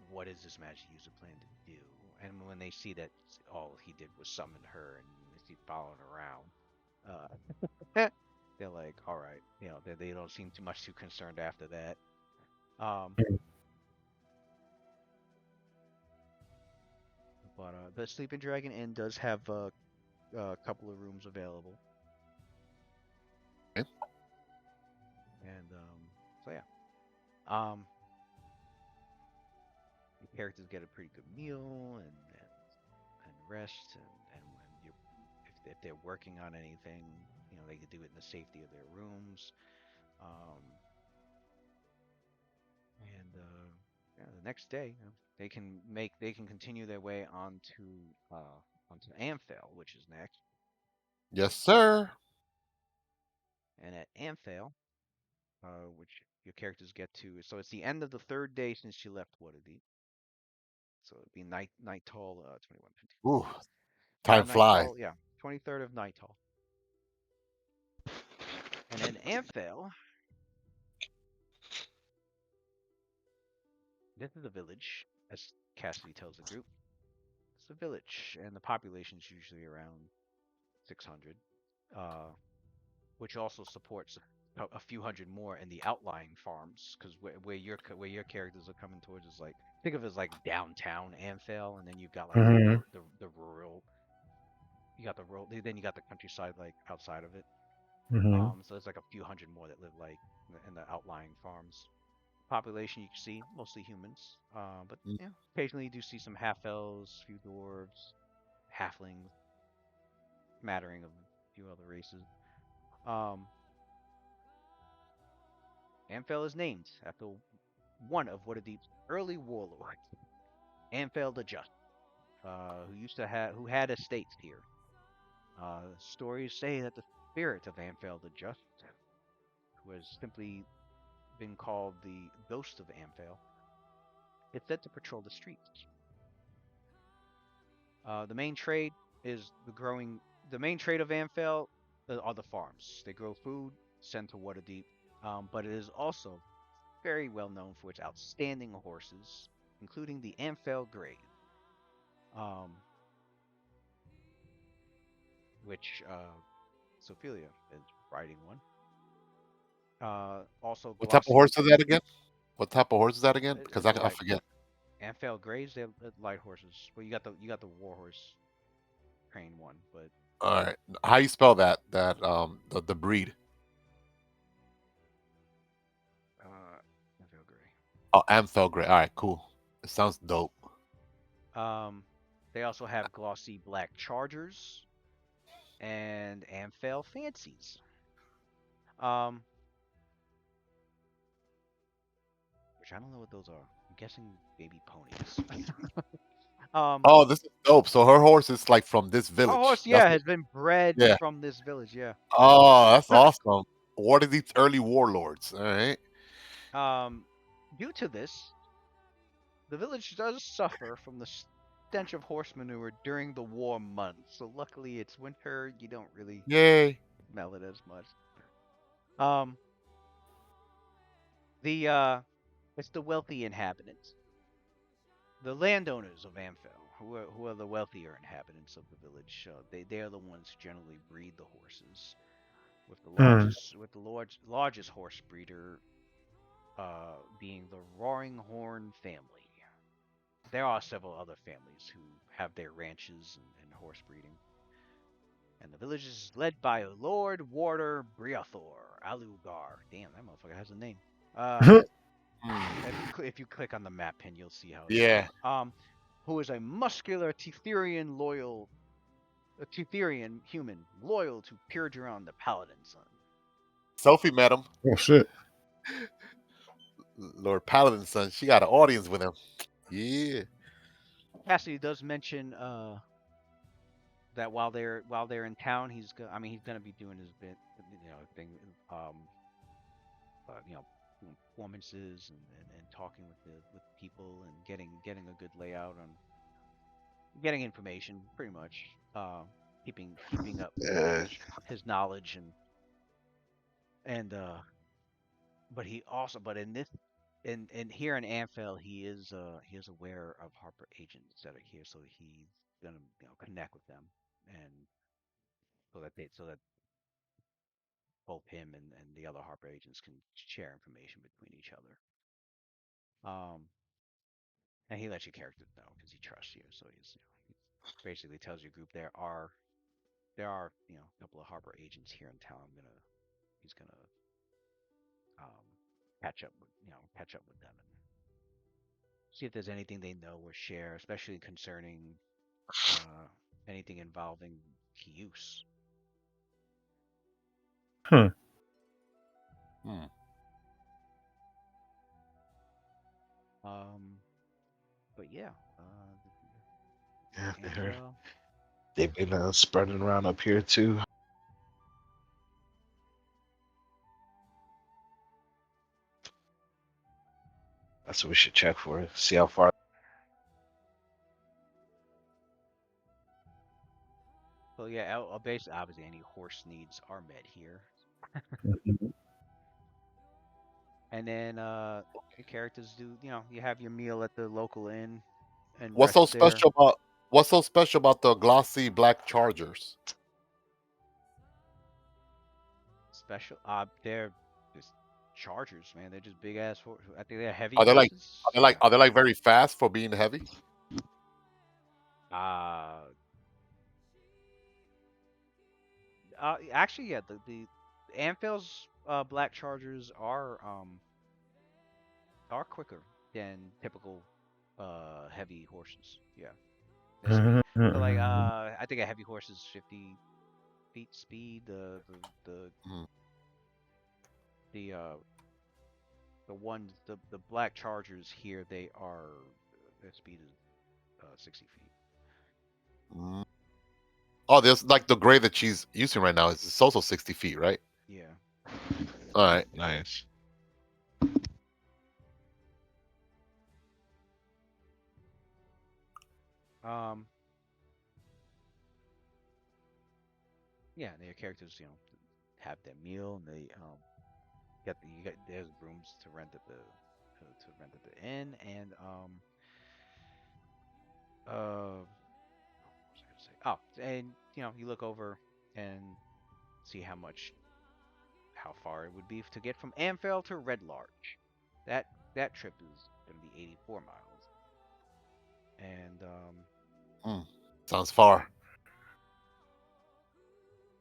what is this magic user plan to do? And when they see that all he did was summon her and they keep following around, they're like, all right, they don't seem too much too concerned after that. Um, but the Sleeping Dragon Inn does have a couple of rooms available, Okay. and so yeah, um, your characters get a pretty good meal and rest, and when if they're working on anything, they could do it in the safety of their rooms. Um, and yeah, the next day, they can continue their way onto Amphale, which is next. Yes, sir. And at Amphale, which your characters get to, so it's the end of the third day since you left Waterdeep. So it'd be Nighttall 21:54. Ooh, time flies. Nighttall, yeah, 23rd of Nighttall. And in Amphale, this is a village, as Cassidy tells the group. It's a village, and the population is usually around 600, which also supports a few hundred more in the outlying farms, because where your characters are coming towards is like, think of it as like downtown Amphale, and then you've got like Mhm. the rural, then you got the countryside like outside of it. Mhm. So there's like a few hundred more that live like in the outlying farms. Population you can see mostly humans, but Mm. occasionally you do see some half elves, few dwarves, halflings, smattering of a few other races. Um, Amphel is named after one of Waterdeep's early warlords, Amphel the Just, who had estates here. Stories say that the spirit of Amphel the Just, who has simply been called the Ghost of Amphel, is said to patrol the streets. The main trade is The main trade of Amphel are the farms. They grow food, sent to Waterdeep, but it is also very well known for its outstanding horses, including the Amphel Greys, um, which Sophia is riding one. Also, What type of glossy horse is that again? What type of horse is that again? Because I light forget. Amphel Greys. They're light horses. Well, you got the warhorse train one, but All right, how you spell that? The breed. Amphel Grey. Oh, Amphel Gray. All right, cool. It sounds dope. Um, they also have glossy black chargers and Amphel fancies. Um, which I don't know what those are. I'm guessing baby ponies. um, Oh, this is dope. So her horse is like from this Our village. horse, That's yeah, has been bred yeah. from this village, yeah. Oh, that's awesome. What are these early warlords? All right. Um, Due to this, the village does suffer from stench of horse manure during the warm months. So luckily it's winter. You don't really Yay. smell it as much. Um, the it's the wealthy inhabitants, the landowners of Amphel, who are the wealthier inhabitants of the village. They are the ones who generally breed the horses, with the largest horse breeder being the Roaring Horn family. There are several other families who have their ranches and horse breeding. And the village is led by Lord Warder Briathor Alugar. Damn, that motherfucker has a name. If you click on the map pin, you'll see how it's Yeah. spelled. Who is a muscular Tetherian human loyal to Purgeron the Paladin's son. Sophie met him. Oh shit. Lord Paladin's son. She got an audience with him. Yeah. Cassidy does mention that while they're in town, he's gonna be doing his bit, thing, you know, performances and talking with people and getting a good layout on getting information, pretty much, keeping up his knowledge and but he also but in this in here in Amphel he is aware of Harper agents that are here, so he's gonna connect with them and so that both him and the other Harper agents can share information between each other. And he lets your characters know because he trusts you. So he basically tells your group there are a couple of Harper agents here in town. He's gonna um, catch up with them and see if there's anything they know or share, especially concerning uh, anything involving use. Huh. Hmm. But yeah, Yeah, Amphel. they've been spreading around up here too. That's what we should check for. See how far. So yeah, basically, obviously, any horse needs are met here. Mhm. And then your characters you have your meal at the local inn and What's so rest there. special about the glossy black Chargers? Special they're just chargers, man. They're just big ass horse. I think they're heavy Are they like horses. are they like Yeah. are they like very fast for being heavy? Uh actually yeah, the Amphel's black chargers are quicker than typical heavy horses. Yeah. Their speed. So like I think a heavy horse is 50 feet speed. The Mhm. the uh the black chargers here, their speed is 60 feet. Mm. Oh, there's like the gray that she's using right now. It's also 60 feet, right? Yeah. All right. Nice. Um. Yeah. Their characters, have their meal and they there's rooms to rent at the inn and what was I gonna say? Oh, and you look over and see how far it would be to get from Amphel to Red Larch. That trip is gonna be 84 miles. And Mm. Sounds far.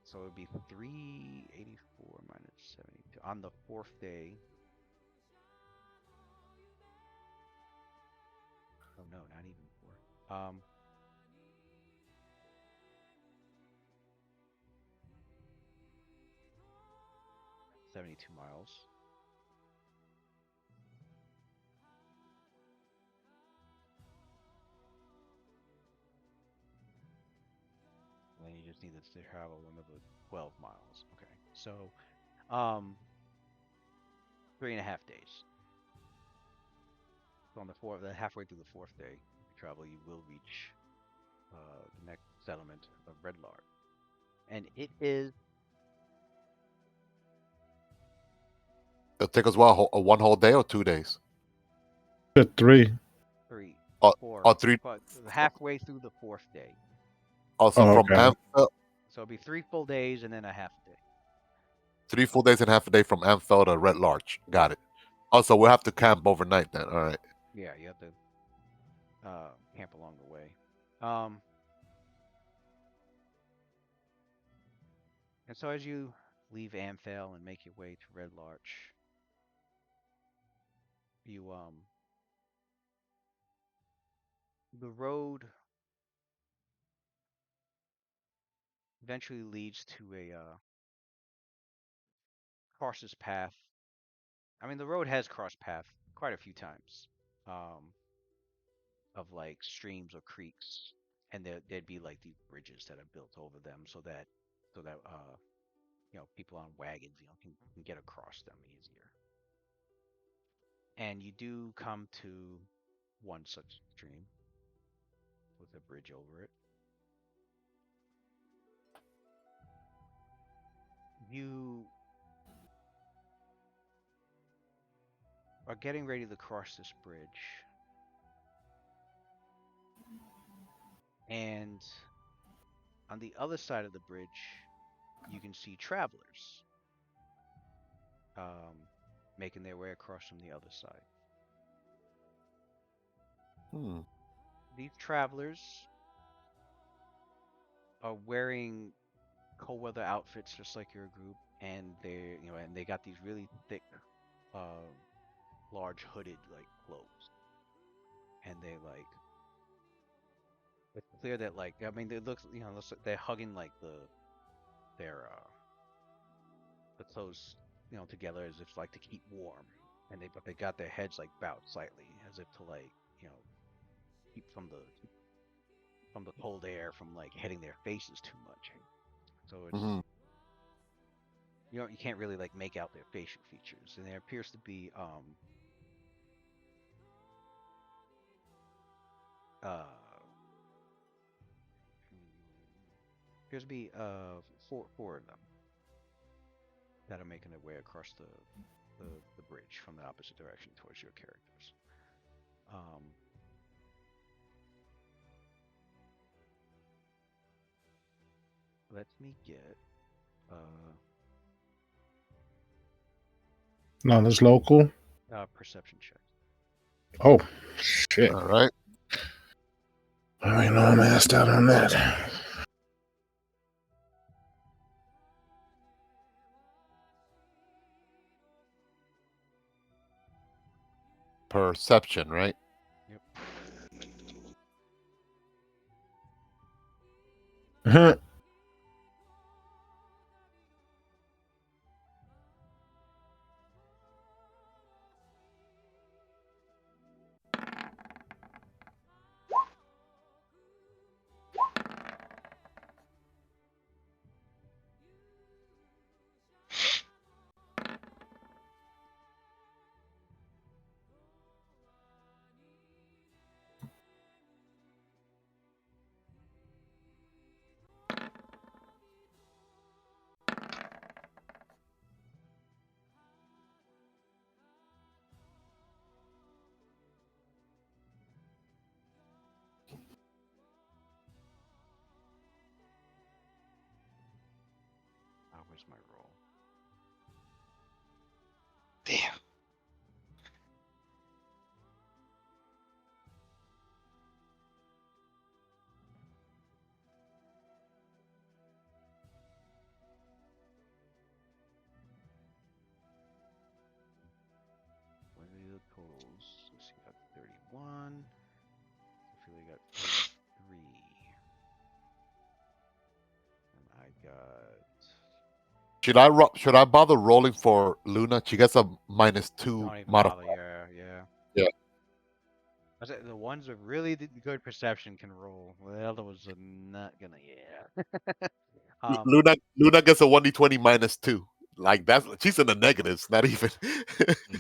so it would be 384 minus 72 on the fourth day. Oh no, not even four. 72 miles. And then you just need to travel another 12 miles. Okay. So, um, 3.5 days. So on the fourth, then halfway through the fourth day, you travel, you will reach the next settlement of Red Larch, and it is It'll take us a one whole day or 2 days. 3. 3, Or 4, or three. halfway through the 4th day. Also Oh, from okay. So it'll be 3 full days and then a half day. 3 full days and half a day from Amphel to Red Larch. Got it. Also, we'll have to camp overnight then. All right. Yeah, you have to camp along the way. And so as you leave Amphel and make your way to Red Larch, you the road eventually leads to a crosses path. I mean, the road has crossed path quite a few times, of like streams or creeks, and there'd be like these bridges that are built over them so that people on wagons can get across them easier. And you do come to one such stream with a bridge over it. You are getting ready to cross this bridge, and on the other side of the bridge, you can see travelers making their way across from the other side. These travelers are wearing cold weather outfits just like your group, and they got these really thick, large hooded like clothes, and it's clear that it looks they're hugging like their the clothes together as if like to keep warm, but they got their heads like bowed slightly as if to keep from the cold air from like hitting their faces too much. So it's you can't really like make out their facial features, and there appears to be uh appears to be four of them that are making their way across the bridge from the opposite direction towards your characters. Let me get Knowledge local. Perception check. Oh shit! All right. I know I'm assed out on that. Perception, right? Yep. Where's my roll? Damn. What are the totals? Let's see, got 31. I feel like got 33. And I got. Should I bother rolling for Luna? She gets a -2 Don't even modifier. bother. Yeah. Yeah. I said the ones with really good perception can roll. The other ones are not gonna. Yeah. Luna gets a 1d20 -2. Like she's in the negatives. Not even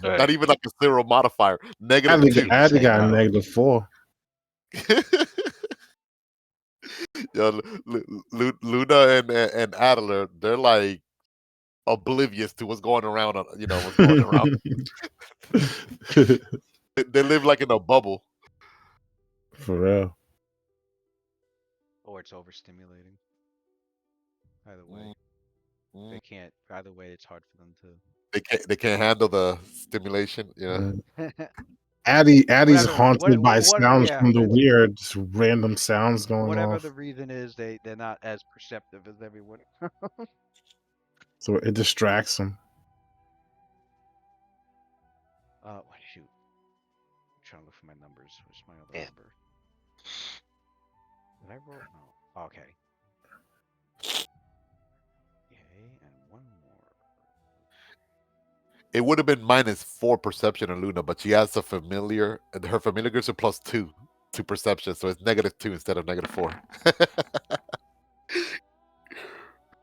Right. not even like a zero modifier. I -2. had to get a -4. Yo, Luna and Adler, they're like oblivious to what's going around. What's going around. They live like in a bubble. For real. Or it's overstimulating. Either way, Mm. they can't. Either way, it's hard for them to. They can't handle the stimulation. Addie's Whatever. haunted by sounds Yeah. from the weird, just random sounds going Whatever off. the reason is, they're not as perceptive as everyone. So it distracts them. Shoot. I'm trying to look for my numbers. What's my other Yeah. number? Did I roll? No. Okay. Okay, and one more. It would have been -4 perception on Luna, but she has a familiar, and her familiar gives her +2 to perception, so it's -2 instead of -4.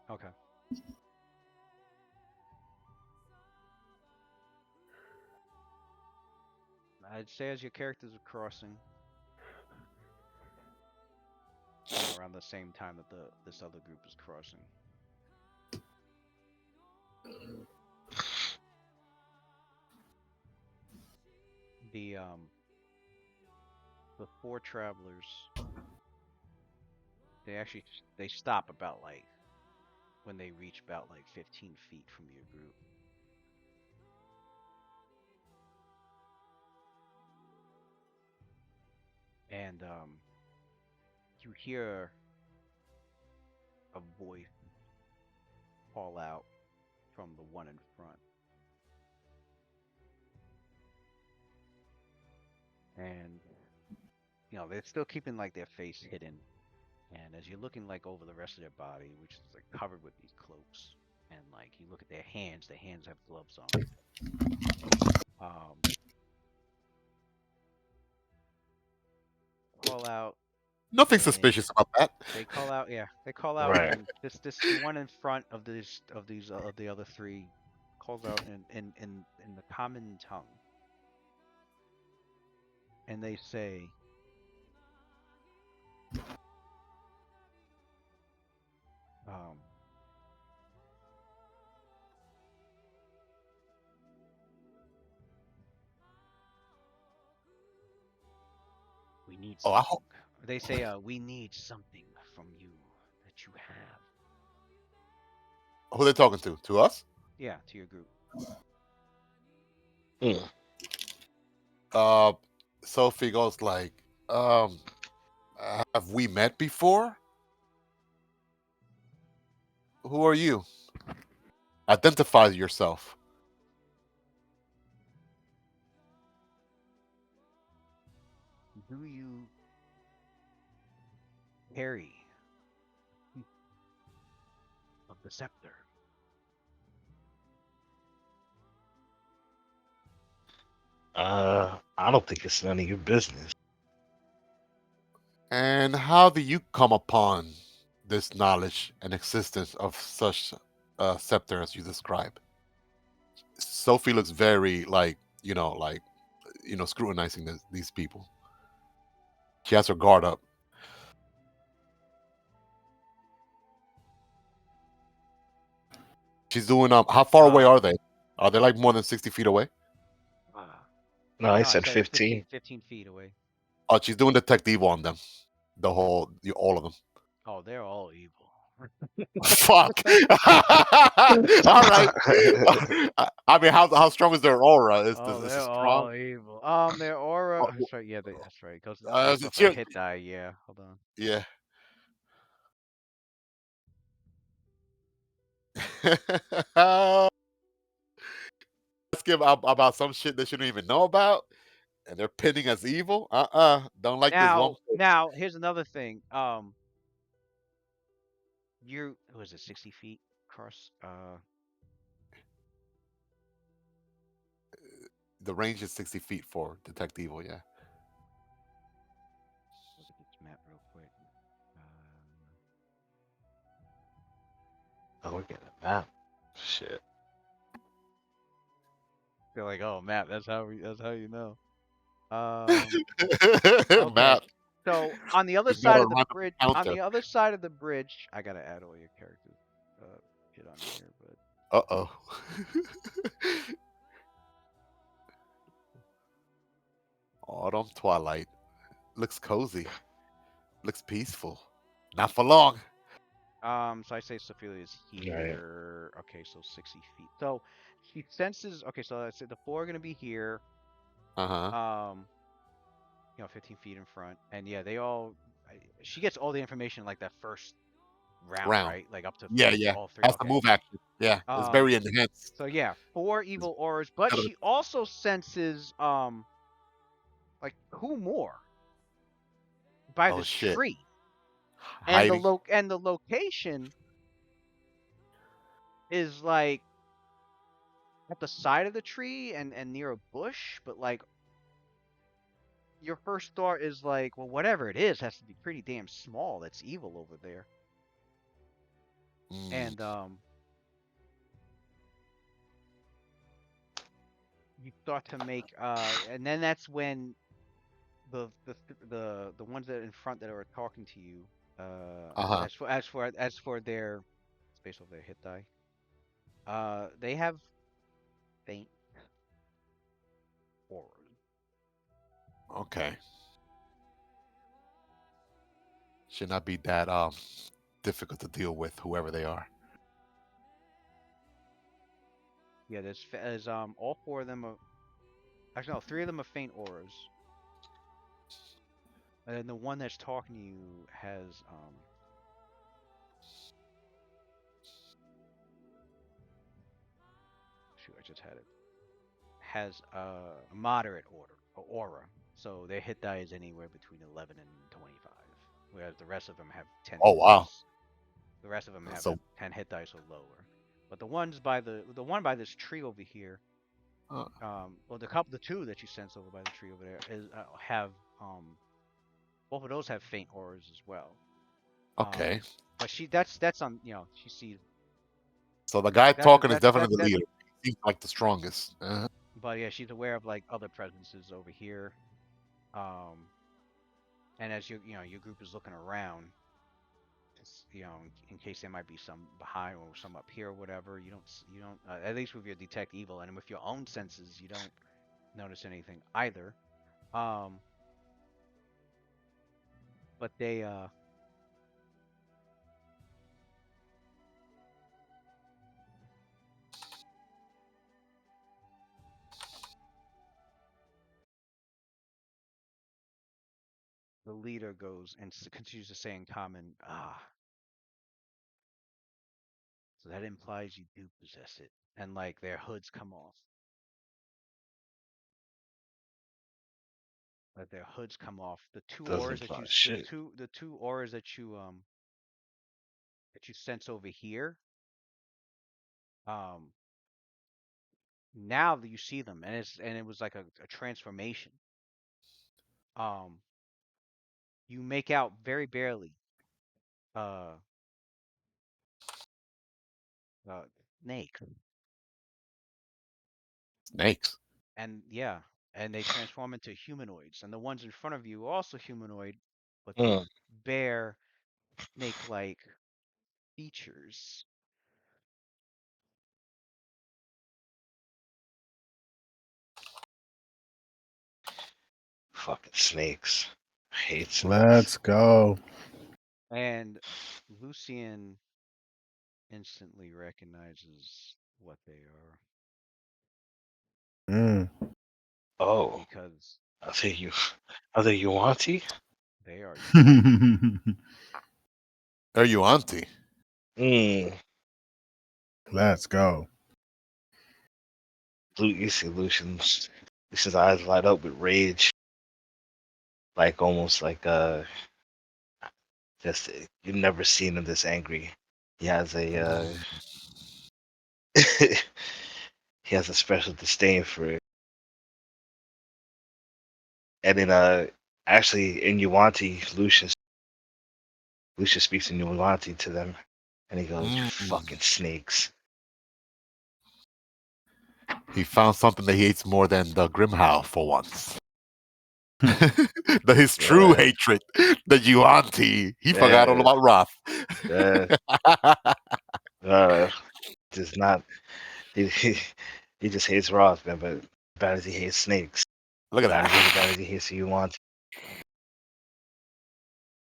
Okay. I'd say as your characters are crossing, around the same time that this other group is crossing. The 4 travelers, they stop about like when they reach about like 15 feet from your group. And you hear a voice call out from the one in front. And they're still keeping like their face hidden. And as you're looking like over the rest of their body, which is like covered with these cloaks, and like you look at their hands have gloves on. Call out. Nothing suspicious about that. They call out, yeah. They call out, Right. and this one in front of the other 3 calls out in the common tongue, and they say, "We need Oh, something." They say, "We need something from you that you have." who they talking to? To us? Yeah, to your group. Sophie goes like, have we met before? Who are you? Identify yourself. Do you carry of the scepter? I don't think it's none of your business. And how do you come upon this knowledge and existence of such a scepter as you describe? Sophie looks very scrutinizing these people. She has her guard up. She's doing how far away are they? Are they like more than 60 feet away? No, I No, said 15. 15 feet away. Oh, she's doing Detective Evil on them. All of them. Oh, they're all evil. Fuck. All right. I mean, how strong is their aura? Is Oh, it they're strong? all evil. Their aura. Oh, That's right. Yeah, that's right. It goes Uh, based off a cheer- hit die. Yeah. Hold on. yeah. Ask him about some shit they shouldn't even know about, and they're pinning us evil. Don't like this one. Now, here's another thing. Was it 60 feet across? The range is 60 feet for Detective Evil. Yeah. Look at this map real quick. Oh, we're getting a map. Shit. They're like, oh, map. That's how you know. Map. So on the other You gotta side of the run a bridge, counter. I gotta add all your characters. Shit on here, but Uh-oh. Autumn twilight. Looks cozy. Looks peaceful. Not for long. so I say Sophia is Right. here. Okay, so 60 feet. So she senses. Okay, so I said the four are gonna be here. Uh-huh. 15 feet in front, and yeah, they all. She gets all the information like that first round, Round. right? Like up to Yeah, yeah. all three. That's the Okay. move action. Yeah. It's Um. very enhanced. So yeah, four It's evil auras, but better. she also senses like two more by Oh this shit. tree, and Hiding. the location is like at the side of the tree and near a bush, but like your first thought is like, well, whatever it is has to be pretty damn small. That's evil over there, Mm. and you start to make and then that's when the ones that are in front that are talking to you Uh-huh. as for their space over their hit die, they have faint auras. Okay. Should not be that difficult to deal with, whoever they are. Yeah, there's all four of them are actually no, three of them are faint auras, and then the one that's talking to you has shoot, I just had it. Has a moderate aura. So their hit die is anywhere between 11 and 25, whereas the rest of them have 10 Oh hit wow. dice. The rest of them have So 10 hit dice or lower. But the ones by the one by this tree over here, uh, well, the two that you sense over by the tree over there is have both of those have faint auras as well. Um, okay. but that's on she sees So the guy that talking is that definitely the that. leader. He seems like the strongest. Uh-huh. But yeah, she's aware of like other presences over here. Um, and as your group is looking around, in case there might be some behind or some up here or whatever, you don't at least with your detect evil and with your own senses, you don't notice anything either. Um, but the leader goes and continues to say in common, so that implies you do possess it, and like their hoods come off. Like their hoods come off. The two Doesn't auras that imply shit. the two auras that you sense over here, um, now that you see them, and it was like a transformation. Um, you make out very barely, uh, uh, snake, Snakes. and yeah, and they transform into humanoids, and the ones in front of you are also humanoid, but they Mm. bear snake-like features. Fucking snakes. I hate snakes. Let's go. And Lucian instantly recognizes what they are Mm. Oh, because I think you want to. they are Yuan. Are you auntie? Mm. Let's go. You see Lucian's eyes light up with rage, like almost like just you've never seen him this angry. He has a he has a special disdain for it. And then actually in Yuanti, Lucius speaks in Yuanti to them, and he goes, "You Mm. fucking snakes." He found something that he hates more than the Grimhow for once. His true hatred, the Yuan-Ti. He forgot all about Roth. Just not. He just hates Roth, man. But bad as he hates snakes, Look at bad that. as he hates who you want.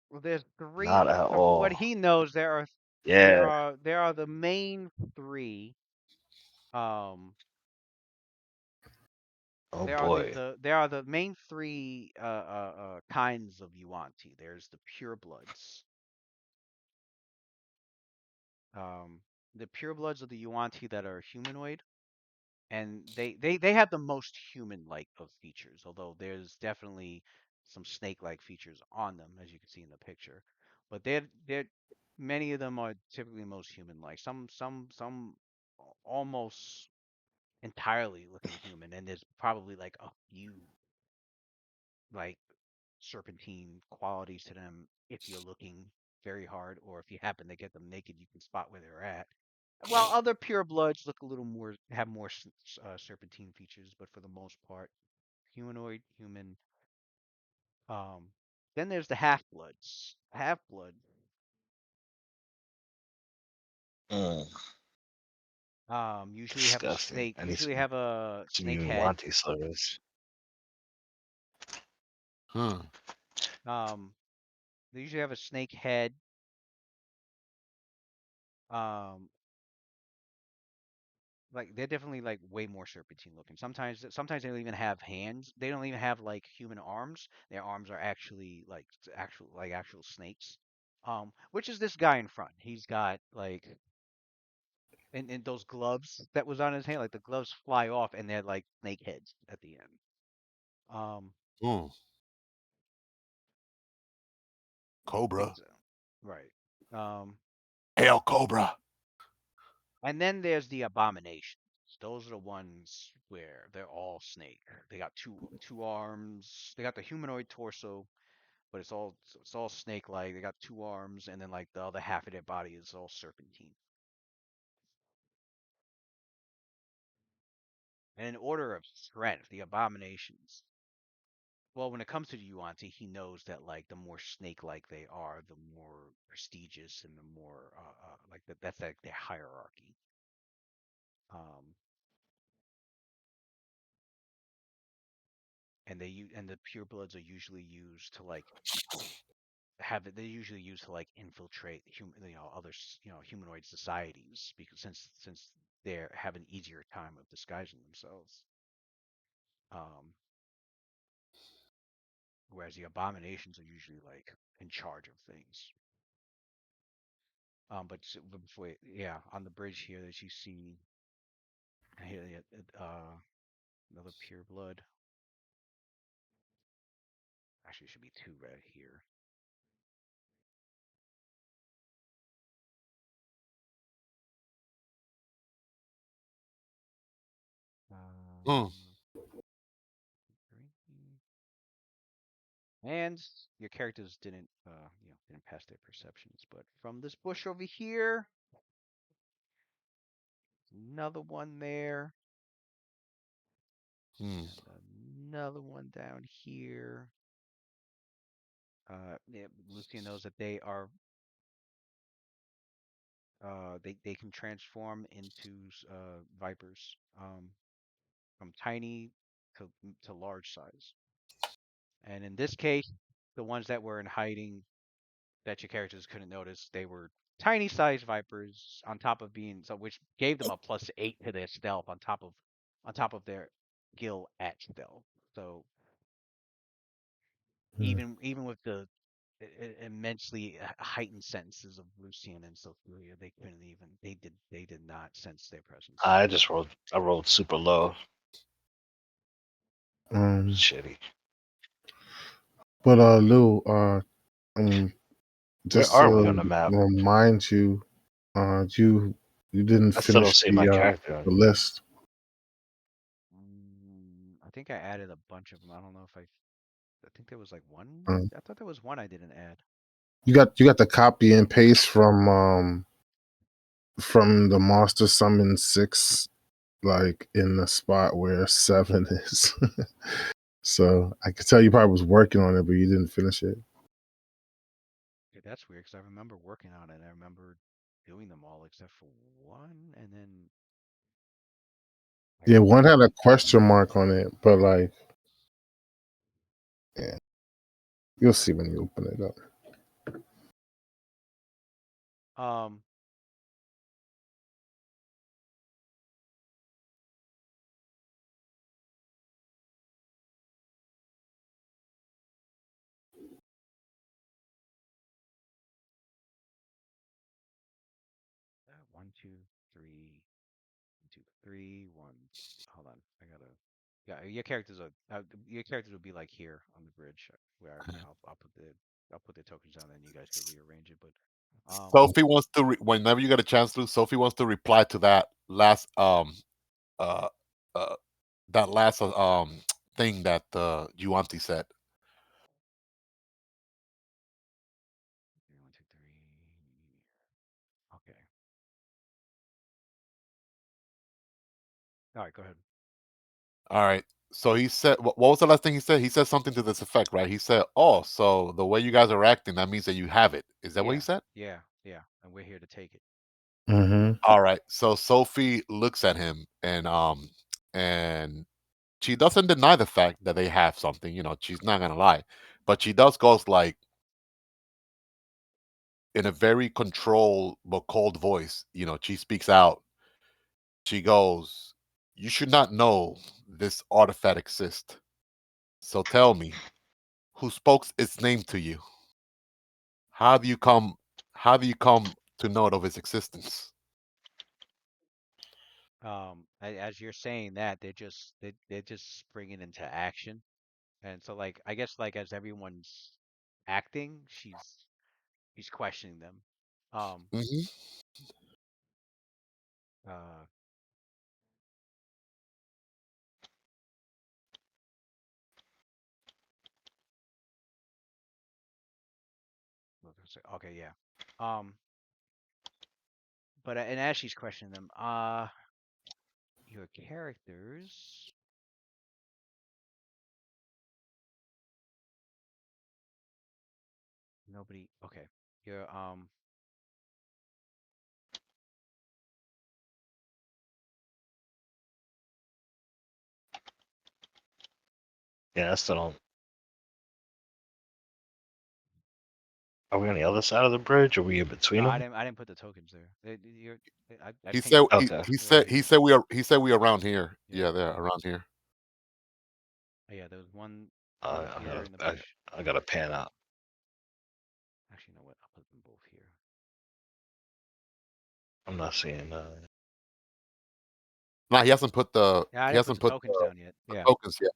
Well, there's Not three. at So from what all. he knows, Yeah. there are the main three. Um, Oh there are boy. there are the main three kinds of Yuan-Ti. There's the purebloods. The purebloods are the Yuan-Ti that are humanoid, and they have the most human-like of features. Although there's definitely some snake-like features on them, as you can see in the picture. But they're many of them are typically most human-like. Some almost entirely looking human, and there's probably like a few like serpentine qualities to them if you're looking very hard, or if you happen to get them naked, you can spot where they're at. While other purebloods look a little more have more serpentine features, but for the most part, humanoid, human. Um, then there's the half-bloods. Half-blood Mm, usually have a disgusting. snake. I need Usually have a some snake head. Yuan-Ti slurs. Hmm. They usually have a snake head. Um, like they're definitely like way more serpentine looking. Sometimes they don't even have hands. They don't even have like human arms. Their arms are actually like actual snakes. Which is this guy in front. He's got like and those gloves that was on his hand, like the gloves fly off and they're like snake heads at the end. Um, Mm. Cobra. so, right. Um, Hail Cobra. and then there's the abominations. Those are the ones where they're all snake. They got two arms. They got the humanoid torso, but it's all snake-like. They got two arms, and then like the other half of their body is all serpentine. And in order of strength, the abominations. Well, when it comes to the Yuan-Ti, he knows that like the more snake-like they are, the more prestigious and the more like that's like their hierarchy. Um, and the purebloods are usually used to like have it. They're usually used to like infiltrate other humanoid societies because since they have an easier time of disguising themselves. Um, whereas the abominations are usually like in charge of things. But before, yeah, on the bridge here that you see here, another pure blood. Actually, should be two right here. Mm. And your characters didn't pass their perceptions, but from this bush over here, another one there, Mm. and another one down here. Yeah, Lucian knows that they can transform into vipers, from tiny to large size. And in this case, the ones that were in hiding that your characters couldn't notice, they were tiny sized vipers on top of being so, which gave them a +8 to their stealth on top of their skill at stealth. So even with the immensely heightened senses of Lucian and Sophia, they couldn't even they did not sense their presence. I rolled super low. Shitty. But Lou, Where just are we on to the map? remind you, you didn't I still don't finish see my character. the list. I think I added a bunch of them. I don't know if I think there was like one. Um, I thought there was one I didn't add. you got the copy and paste from the Monster Summon 6, like in the spot where 7 is. So I could tell you probably was working on it, but you didn't finish it. Yeah, that's weird because I remember working on it. I remember doing them all except for one, and then Yeah, one had a question mark on it, but like, yeah, you'll see when you open it up. um, 1, 2, 3, 1, 2, 3, 1. Hold on, I gotta. Yeah, your characters will be like here on the bridge where I'll put the tokens down, and you guys can rearrange it. But Sophie wants to whenever you get a chance to. Sophie wants to reply to that last uh uh that last thing that Juanti said. 1, 2, 3. Okay. All right, go ahead. All right. So he said, what was the last thing he said? He said something to this effect, right? He said, "Oh, so the way you guys are acting, that means that you have it." Is that what he Yeah, said? yeah, and we're here to take it. Mm-hmm. All right. So Sophie looks at him and she doesn't deny the fact that they have something. She's not gonna lie, but she does goes like in a very controlled but cold voice. She speaks out. She goes, "You should not know this artifact exists. So tell me, who spoke its name to you? How do you come? How do you come to know of its existence?" As you're saying that, they're just springing into action, and so like I guess like as everyone's acting, she's questioning them. Um, Hmm. uh, what was I say? Okay, yeah. Um, but and as she's questioning them, your characters, nobody. Okay, your Yeah, I still don't. Are we on the other side of the bridge? Or are we in no, between them? I didn't put the tokens there. I He pinged said them. he, Okay. he They're said right he here. said we are around here. Yeah, Yeah, they're around here. oh, yeah. There was one Uh, over I here gotta, in the I, bush. I gotta pan out. Actually, you know what? I'll put them both here. I'm not seeing. Nah, he hasn't put the Yeah, I he didn't put hasn't the put tokens down yet. the Yeah. tokens yet.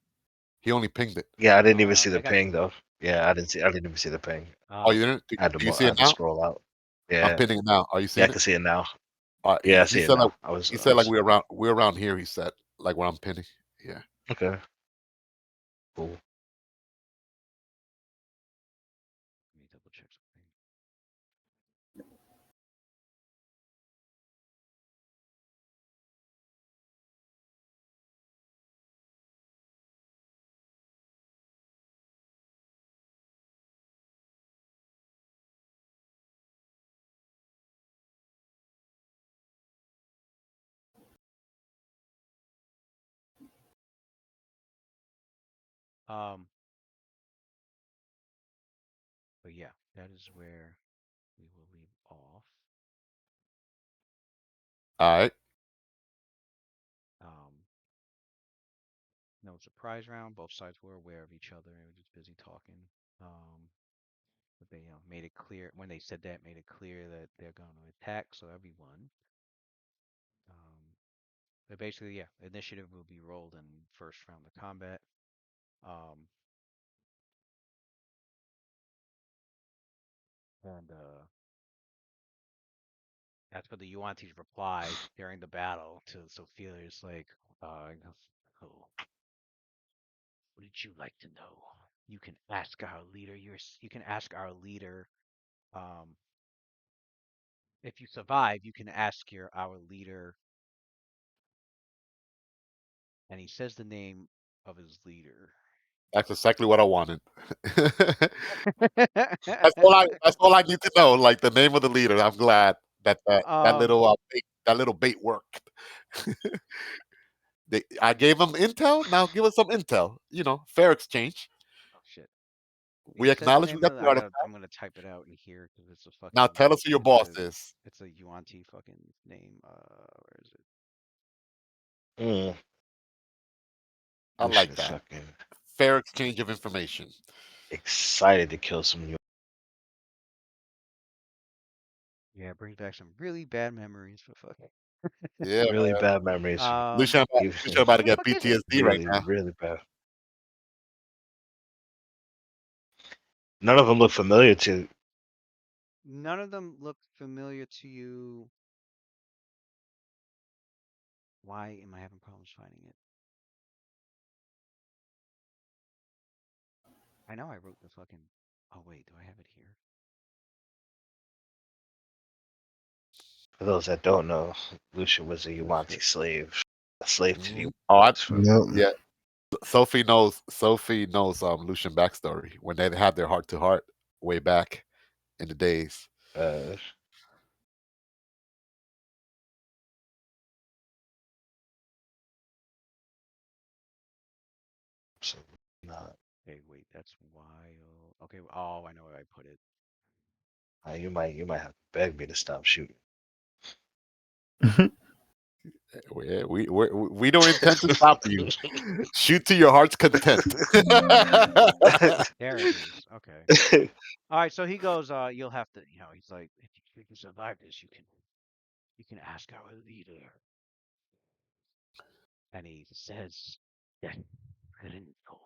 He only pinged it. Yeah, I didn't Oh, even see I the got you. ping though. Yeah, I didn't see. I didn't even see the ping. Oh, you Oh, didn't? Do you see I it had to now? scroll out. I'm Yeah, pinning it now. Are you yeah, I seeing it? can see it now. He, Yeah, I he see it said like now. I was. he I said like was we're around here. He said like where I'm pinning. Yeah. okay. Cool. let me double check something. Um, but yeah, that is where we will leave off. All right. Um, no surprise round. Both sides were aware of each other and were just busy talking. Um, but they, made it clear when they said that, made it clear that they're going to attack. So everyone, but basically, yeah, initiative will be rolled in first round of combat. Um, and That's for the Yuan-Ti's reply during the battle to Sophia. It's like, oh, what did you like to know? You can ask our leader. You can ask our leader. Um, if you survive, you can ask our leader. And he says the name of his leader. That's exactly what I wanted. That's all I need to know. Like the name of the leader. I'm glad that um, little bait worked. I gave them intel. Now give us some intel. Fair exchange. oh shit. We It says the acknowledge we name got of the, the artifact. I'm gonna type it out in here because it's a Now fucking tell us who your boss is. it's a Yuan-Ti fucking name. Where is it? Mm. I Lucian like is that. fucking Fair exchange of information. excited to kill some new. Yeah, it brings back some really bad memories for fucking. Yeah, Really bad memories. Lucian, He- Lucian about to Where the get fuck is it? PTSD right really, now. really bad. None of them look familiar to. None of them look familiar to you. Why am I having problems finding it? I know I wrote the fucking. Oh wait, do I have it here? For those that don't know, Lucian was a Yuan-Ti slave, a slave to the Oh, Yuan-Tis for Yep. yeah. Sophie knows. Sophie knows Lucian backstory when they had their heart to heart way back in the days. uh, absolutely not. Okay, wait, that's wild. Okay, oh, I know where I put it. You might have to beg me to stop shooting. We don't intend to stop you. Shoot to your heart's content. There it is. Okay. All right, so he goes, you'll have to, he's like, if you can survive this, you can ask our leader. And he says, yeah, President Cold.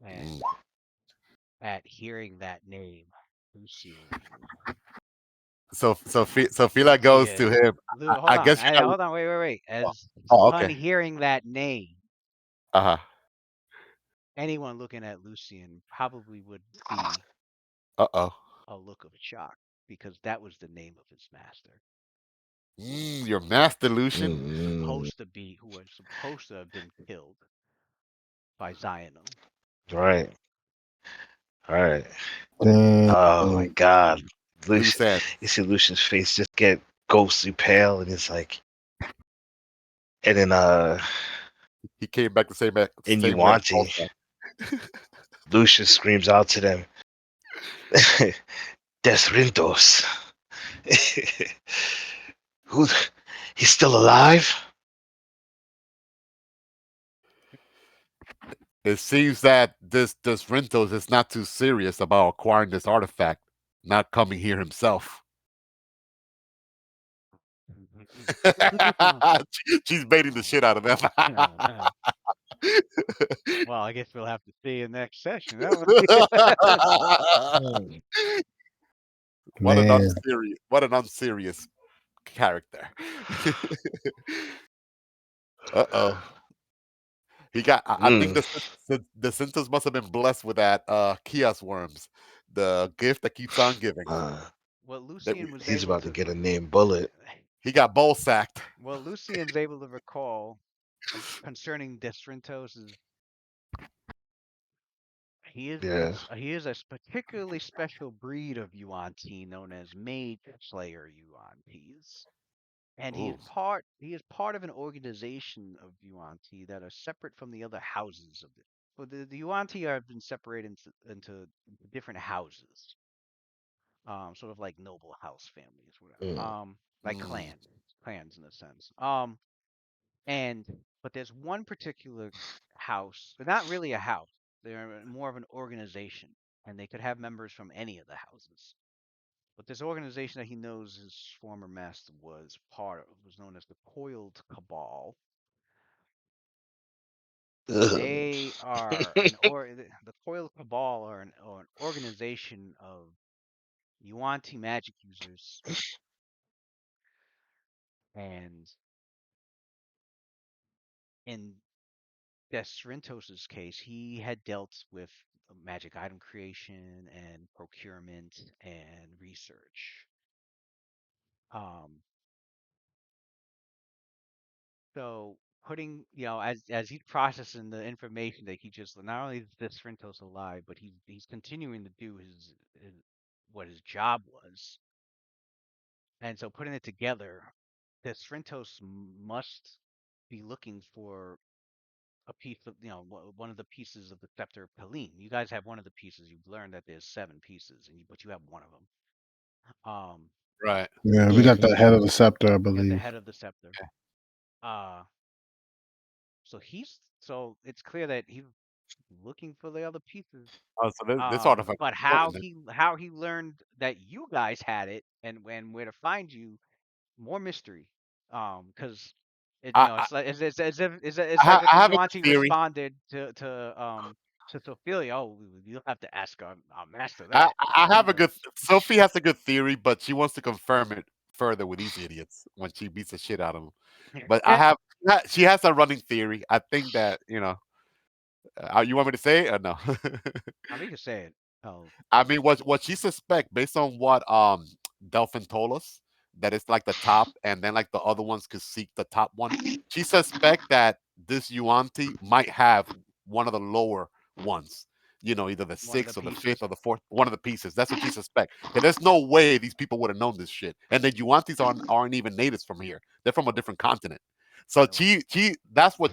And Mm. at hearing that name, Lucian, So Fila goes to him. Hold I on, guess you're not. hold on, wait. Oh, As oh, upon okay. hearing that name, Uh huh. anyone looking at Lucian probably would be Uh-oh. a look of shock because that was the name of his master, Your master Lucian. Mm, who was supposed to have been killed by Ziono. right, right. Damn. Oh my God, Loose Lucian! end. You see Lucian's face just get ghostly pale, and it's like, and then He came back the in same way. Yuan-Ti, Lucian screams out to them, "Desrintos, who? He's still alive?" It seems that this Rentos is not too serious about acquiring this artifact, not coming here himself. She's baiting the shit out of them. Well, I guess we'll have to see in next session. That was Man. What an unserious character. Uh-oh. He got I think Mm. the Cintas must have been blessed with that Kios worms, the gift that keeps on giving. what That Lucian was He's able about to to. get a name bullet. he got bowl sacked. Well, Lucian's able to recall concerning Destrintos is Yeah. he is a particularly special breed of Yuan-Ti known as Mage Slayer Yuan-Tis. And Ooh. he is part of an organization of Yuan-Ti that are separate from the other houses of it. So the Yuan-Ti have been separated into different houses, sort of like noble house families, whatever. Mm. Like Mm. clans in a sense. And but there's one particular house, they're not really a house. They're more of an organization, and they could have members from any of the houses. But this organization that he knows his former master was part of was known as the Coiled Cabal. Ugh. They are the Coiled Cabal or an organization of Yuan-Ti magic users, and in Desrintos's case, he had dealt with magic item creation and procurement and research. Um, so putting, as he's processing the information that he just not only is this Frintos alive, but he's continuing to do his what his job was, and so putting it together, this Frintos must be looking for a piece of, one of the pieces of the scepter of Helene. You guys have one of the pieces. You've learned that there's 7 pieces, but you have one of them. Right. Yeah, we got the head of the scepter, I You got the believe. head of the scepter. So it's clear that he's looking for the other pieces. Oh, so this artifact But is how important. he learned that you guys had it and where to find you, more mystery. Because I, it's like it's I, like ha- that I the have a Yuan-Ti theory. responded to Ophelia. Oh, you'll have to ask our master I, that. I He have a good. knows. Sophie has a good theory, but she wants to confirm it further with these idiots when she beats the shit out of them. But I have. She has a running theory. I think that you want me to say it or no? I mean, you can say it. Oh, I mean, what she suspect based on what Delphin told us that it's like the top, and then like the other ones could seek the top one. She suspect that this Yuanti might have one of the lower ones. Either the one of the sixth or the pieces. fifth or the fourth, one of the pieces. That's what she suspect. Because there's no way these people would have known this shit. And the Yuantis aren't even natives from here. They're from a Nope. different continent. So Nope. she that's what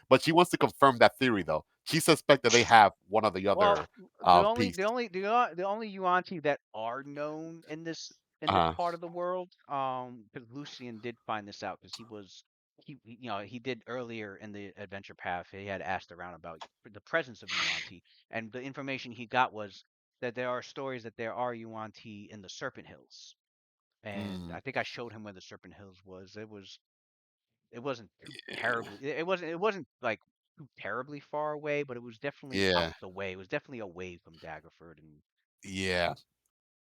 but she wants to confirm that theory though. She suspect that they have one of the Well, other the only piece. the only the only Yuan-Ti that are known in this Uh, part of the world, because Lucian did find this out because he did earlier in the adventure path. He had asked around about the presence of Yuan-Ti, and the information he got was that there are stories that there are Yuan-Ti in the Serpent Hills, and mm, I think I showed him where the Serpent Hills was. It wasn't too terribly. It wasn't like too terribly far away, but it was definitely out yeah, the way. It was definitely away from Daggerford and yeah.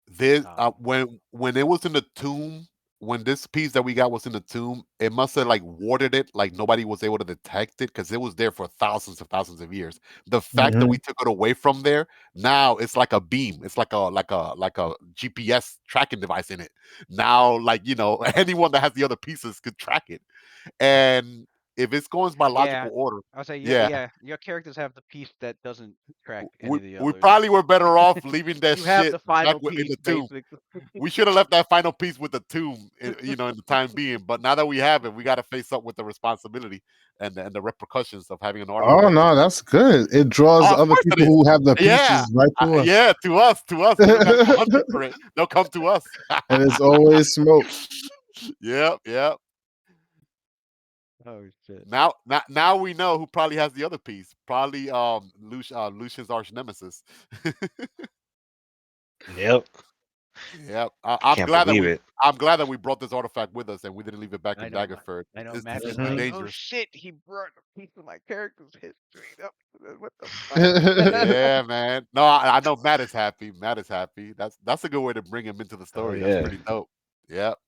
This um. when it was in the tomb, when this piece that we got was in the tomb, it must have like warded it, like nobody was able to detect it because it was there for thousands of years. The fact that Hmm. we took it away from there, now it's like a beam. It's like a GPS tracking device in it. Now, like anyone that has the other pieces could track it. And if it's going by Yeah, logical order, I'll say yeah, yeah, yeah. Your characters have the piece that doesn't track any we of the we others. probably were better off leaving that You have shit the back final in piece, the tomb. basically. We should have left that final piece with the tomb, in the time being. But now that we have it, we got to face up with the responsibility and the repercussions of having an Oh artifact. no, that's good. It draws Oh, of other course it people is. who have the Yeah, pieces right to us, yeah. To us. We don't got to go hunting for it. They'll come to us. and it's always smoke. Yep, yep. Oh shit. Now we know who probably has the other piece. Probably Lucian's arch nemesis. Yep. Yep. I can't believe it. I'm glad that we brought this artifact with us and we didn't leave it back I in know. Daggerford. I know. This Matt is is too like, Mhm. oh dangerous. shit, he brought a piece of my character's history. What the fuck? Yeah, man. No, I know Matt is happy. Matt is happy. That's a good way to bring him into the Oh story. That's yeah. pretty dope. Yep.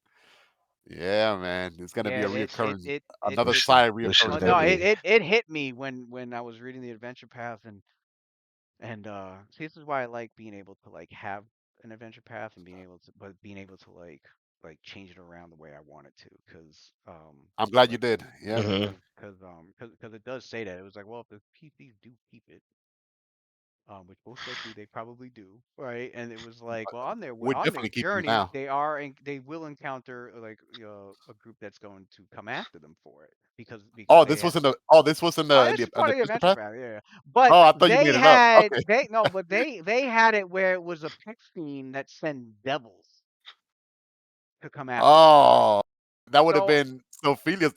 Yeah, man. It's gonna be Yeah, a reoccurring, it another it. side Lucian's Oh reoccurring no, event. deadly. it hit me when I was reading the adventure path and see, this is why I like being able to like have an adventure path and being able to like change it around the way I want it to, because I'm glad you like did. Yeah. Hmm. because it does say that it was like, well, if the PCs do keep it, which most likely they probably do, right? And it was like, well, We're on their definitely keeping it journey, now. they will encounter like a group that's going to come after them for it because Oh, they this have. was in the oh, this was in Oh, the in this the is in part the of the adventure adventure path? path, yeah. But Oh, I thought you they made it up. had Okay. they no, but they had it where it was a pet fiend that sent devils to come after them. Oh, that would have So been Sophilia's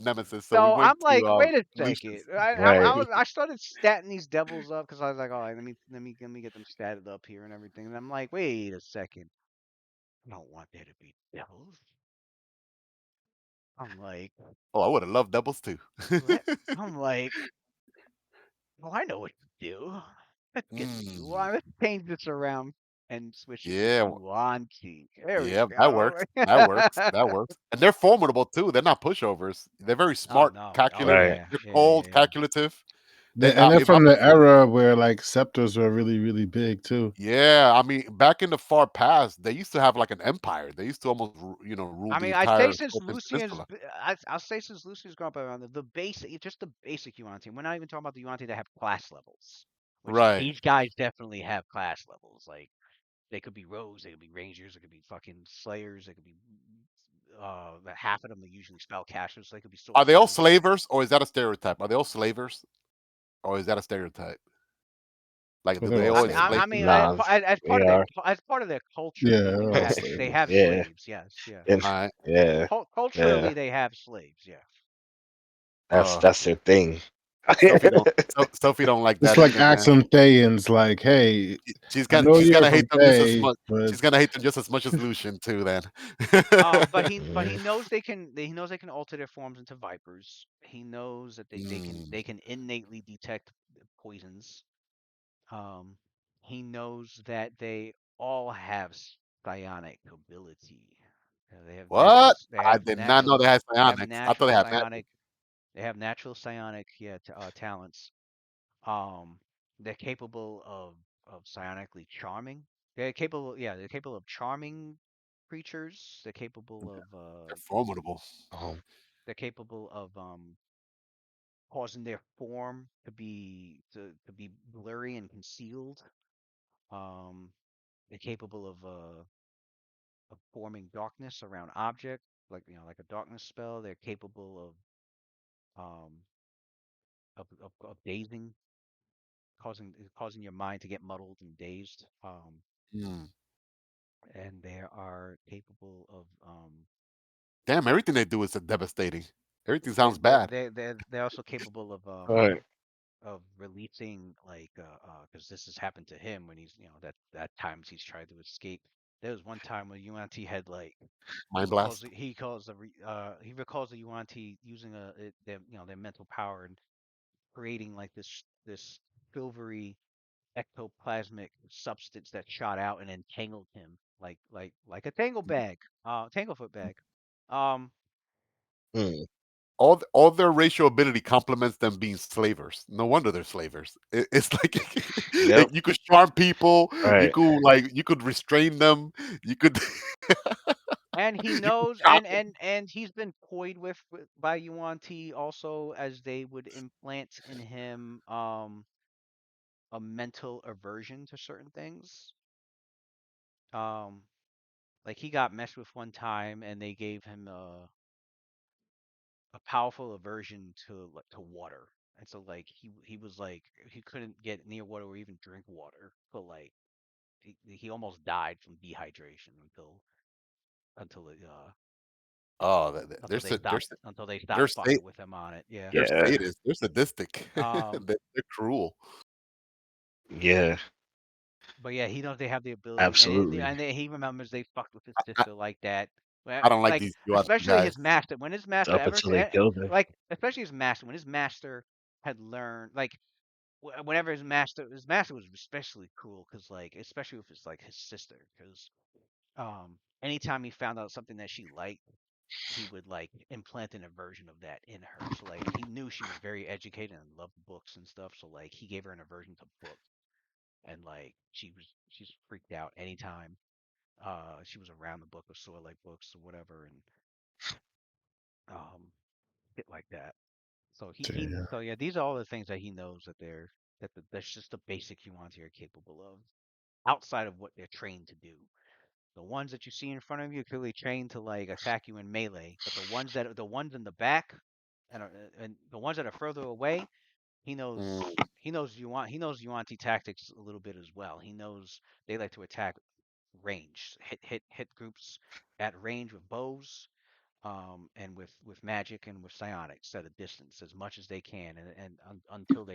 nemesis. So we so I'm went to like, wait a second. Lucius. Right. I started statting these devils up because I was like, all right, let me get them statted up here and everything. And I'm like, wait a second. I don't want there to be devils. I'm like, Oh, I would have loved doubles too. let I'm like, oh, I know what to do. Let's get the Mm, Yuan. Let's change this around and switch it to yeah, Yuan-Chi. There we yeah, that go. works. That works. That works. And they're formidable too. They're not pushovers. They're very Oh smart, no. Oh calculative. Right. yeah. They're Yeah, yeah, cold, yeah. calculative. And they're If I'm from the era where like scepters were really, really big too. Yeah, I mean, back in the far past, they used to have like an empire. They used to almost, rule I the mean, I say entire since Scorpion Lucian's, Peninsula. I'll say since Lucian's gone up around the basic, just the basic Yuan-Ti. We're not even talking about the Yuan-Ti that have class levels, which Right. these guys definitely have class levels. Like they could be rogues, they could be rangers, they could be fucking slayers, they could be half of them are usually spellcasters, so they could be Are they all sorcerers. slavers, or is that a stereotype? Are they all slavers, or is that a stereotype? Like, Well, do they're they all always slaves. slave I mean, people? Nah, as they part of their are. as part of their culture, Yeah, they they're do all have they slaves. have Yeah, slaves. Yes, yeah. and All right. yeah, Culturally, yeah. they have slaves. Yeah. That's Uh, that's their thing. Sophie don't like It's that, like man. Axum Thayans, like, hey, She's I gonna know she's you're gonna from hate them just as Thay, much. but She's gonna hate them just as much as Lucian too. Then. But he Yeah. knows he knows they can alter their forms into vipers. He knows that Mm. they can innately detect poisons. Um, he knows that they all have psionic ability. What? I did not know they had they have psionics. I thought natural they had magic. psionic they have natural psionic talents. Um, they're capable of psionically charming. They're capable of charming creatures. They're formidable. Um, They're capable of causing their form to be blurry and concealed. Um, they're capable of forming darkness around objects, like like a darkness spell. They're capable um of dazing, causing your mind to get muddled and dazed. Mm. And they are capable of Damn, everything they do is devastating. Everything sounds they're bad. they're also capable all right. of releasing like because this has happened to him when he's that times he's tried to escape. There was one time when UNT had like Mind blast. he recalls the UNT using their their mental power and creating like this silvery ectoplasmic substance that shot out and entangled him like a tanglefoot bag. Um, Hmm. All their racial ability complements them being slavers. No wonder they're slavers. It's like Yep. you could charm people. Right. You could restrain them. You could and he you could knows, chop them. and he's been toyed with by Yuan-Ti also, as they would implant in him a mental aversion to certain things. Um, like he got messed with one time, and they gave him a powerful aversion to water, and so like he was like he couldn't get near water or even drink water for like he almost died from dehydration until Oh, until they they're stopped sa- fucking with him on it. Yeah. they're Yeah. sadists. They're sadistic. Um, They're cruel. Yeah. but yeah, he knows they have the ability, Absolutely. he remembers they fucked with his I, sister like that. I don't like Like these USC especially guys. his master when his master Up ever until they killed her. like especially his master when his master had learned like whenever his master was especially cruel because like especially with his sister because anytime he found out something that she liked he would like implant an aversion of that in her. So like he knew she was very educated and loved books and stuff. So like he gave her an aversion to books, and like she's freaked out anytime she was around the book or saw like books or whatever, and um shit like that. So yeah. so yeah, these are all the things that he knows that's just the basic humans are capable of outside of what they're trained to do. The ones that you see in front of you are clearly trained to like attack you in melee, but the ones in the back and the ones that are further away, Mm. he knows Yuan-Ti tactics a little bit as well. He knows they like to attack range, hit groups at range with bows, and with magic and with psionics at a distance as much as they can, until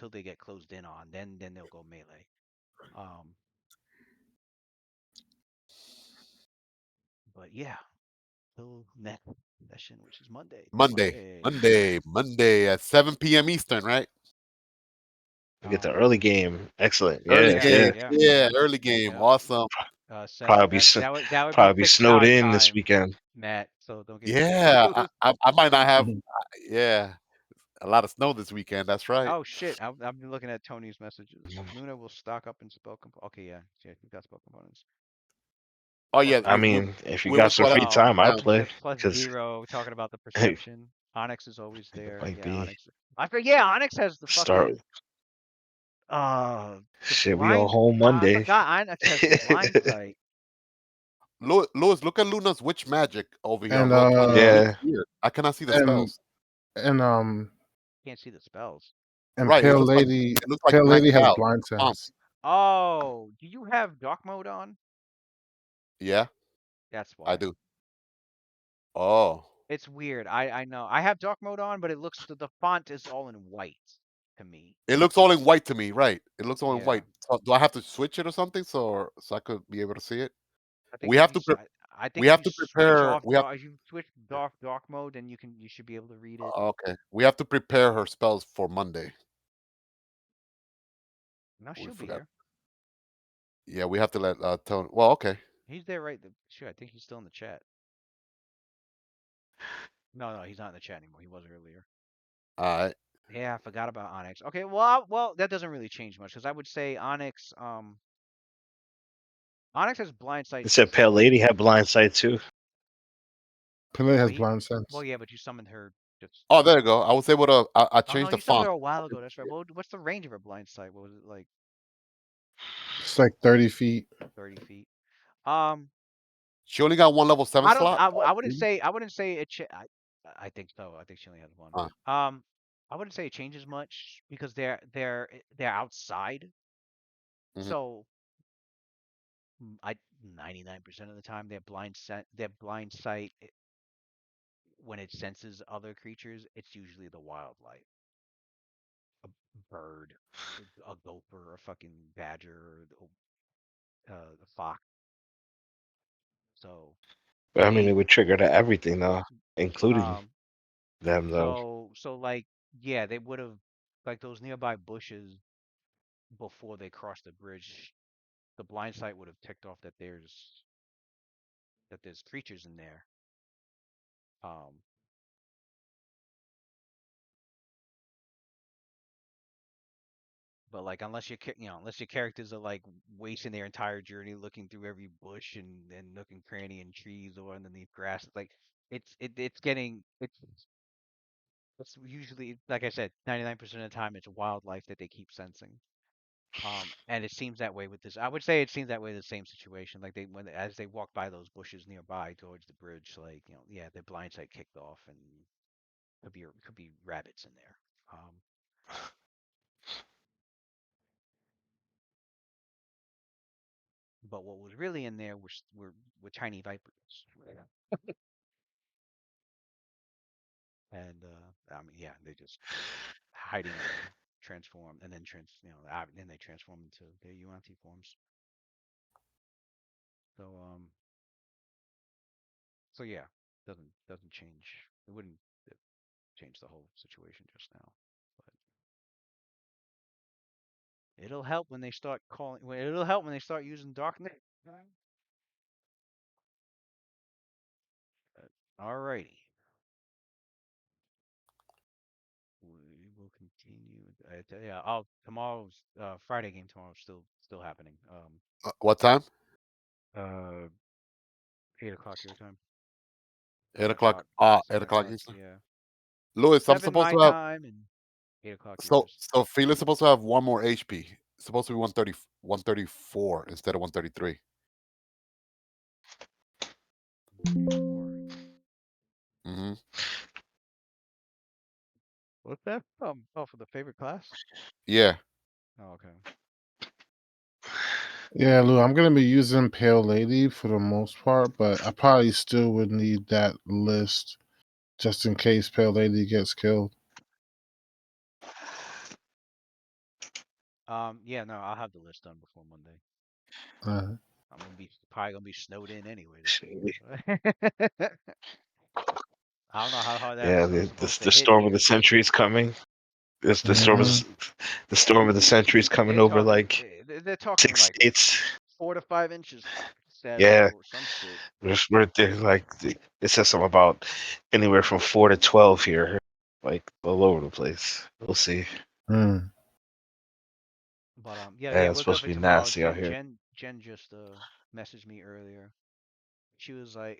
they get closed in on, then they'll go melee. Um, but yeah, till next session, which is Monday, Monday. Monday at 7 p.m. Eastern, right? We get the early Um, game. Excellent. Early Yeah. yeah, game. Yeah. yeah, Yeah, yeah, early game. yeah. Awesome. Probably Seven. be s- That would be probably be 6 snowed our in this time, weekend. Matt. So don't get too Yeah, confused. I might not have. Yeah, A lot of snow this weekend. That's right. Oh shit! I've been looking at Tony's messages. Luna will stock up in spell comp. Okay, yeah, yeah, you got spell components. Oh Plus, yeah, I mean, if you we got went to some a free time, I it play says plus because zero. Talking about the it perception. Onyx is always there. might Yeah, be Onyx. I forget. Yeah, Onyx has the start. fucking the Shit, we on blind. home I Monday. forgot. Onyx has the blind sight. Lewis, look at Luna's witch magic over here on And roll 20. It Yeah, looks weird. I cannot see the and spells. and Can't see the spells. and Right. Pale Lady, It looks like Pale Lady maxed has out. blind Font. sense. Oh, do you have dark mode on? Yeah, That's I why. do. Oh. It's weird. I know. I have dark mode on, but it looks the font is all in white to me. It looks all in white to me, right? It looks all in Yeah. white. So do I have to switch it or something so I could be able to see it? I think We if have you to s- pre- I we think if have you to switch prepare off we have if you switch dark mode, then you should be able to read it. okay. We have to prepare her spells for Monday. No, We she'll be forgot. here. Yeah, we have to let Tony. Well, okay. He's there right there. Sure, I think he's still in the chat. No, he's not in the chat anymore. He was earlier. All right. Yeah, I forgot about Onyx. Okay, well, that doesn't really change much because I would say Onyx has blind sight it said since Pale Lady had blind sight too. Pele has but he blind well, sense. yeah, but you summoned her just Oh, there you go. I was able to. I Oh no, changed the you summoned font. her a while ago. That's right. Well, what's the range of her blind sight? What was it like? It's like 30 feet. 30 feet. Um, She only got one level 7 I don't. slot. I wouldn't say. I wouldn't say it. I think so. I think she only has one. Uh, I wouldn't say it changes much because they're outside. mhm. So I 99% of the time their blind sight when it senses other creatures, it's usually the wildlife, a bird, a gopher, a fucking badger, or a fox. So But I mean, they it would trigger to everything though, including um them though. so like yeah, they would have like those nearby bushes before they crossed the bridge. The blind sight would have ticked off that there's creatures in there. Um, but like unless your characters are like wasting their entire journey looking through every bush and nook and cranny and trees or underneath grass, like it's usually like I said, 99% of the time it's wildlife that they keep sensing. And it seems that way with this. I would say it seems that way in the same situation. Like as they walk by those bushes nearby towards the bridge, like yeah, their blind sight kicked off, and could be rabbits in there. But what was really in there were tiny vipers, and I mean yeah, they just hiding in there, transform, and then then they transform into their UNT forms. So yeah, doesn't change. It wouldn't change the whole situation just now, but it'll help when they start calling. It'll help when they start using darkness. Alrighty, we will continue. Yeah, tomorrow's Friday game tomorrow's still happening. What time? Uh, 8 o'clock your time. 8 o'clock. 8 7 o'clock o'clock. Eastern. Yeah, Louis, I'm 7 supposed my to have. time and 8 o'clock So yours. so Felix supposed to have one more HP. It's supposed to be 130, 134 instead of 133. 134. Mm-hmm. What's that? Oh, for the favorite class. Yeah. Oh, okay. Yeah, Lou, I'm gonna be using Pale Lady for the most part, but I probably still would need that list just in case Pale Lady gets killed. Yeah, no, I'll have the list done before Monday. Uh, I'm probably gonna be snowed in anyway this weekend. So. I don't know how hard that Yeah, snow's supposed to the hit storm of here, the but century is coming. It's mhm. the storm of the century is coming they're over talking like they're talking 6 like states. 4 to 5 inches Saturday Yeah, or some shit. we're there, like it says something about anywhere from 4 to 12 here. like all over the place. We'll see. Mm. But Yeah, it's we'll supposed to definitely be tomorrow. nasty out here. Jen just messaged me earlier. She was like,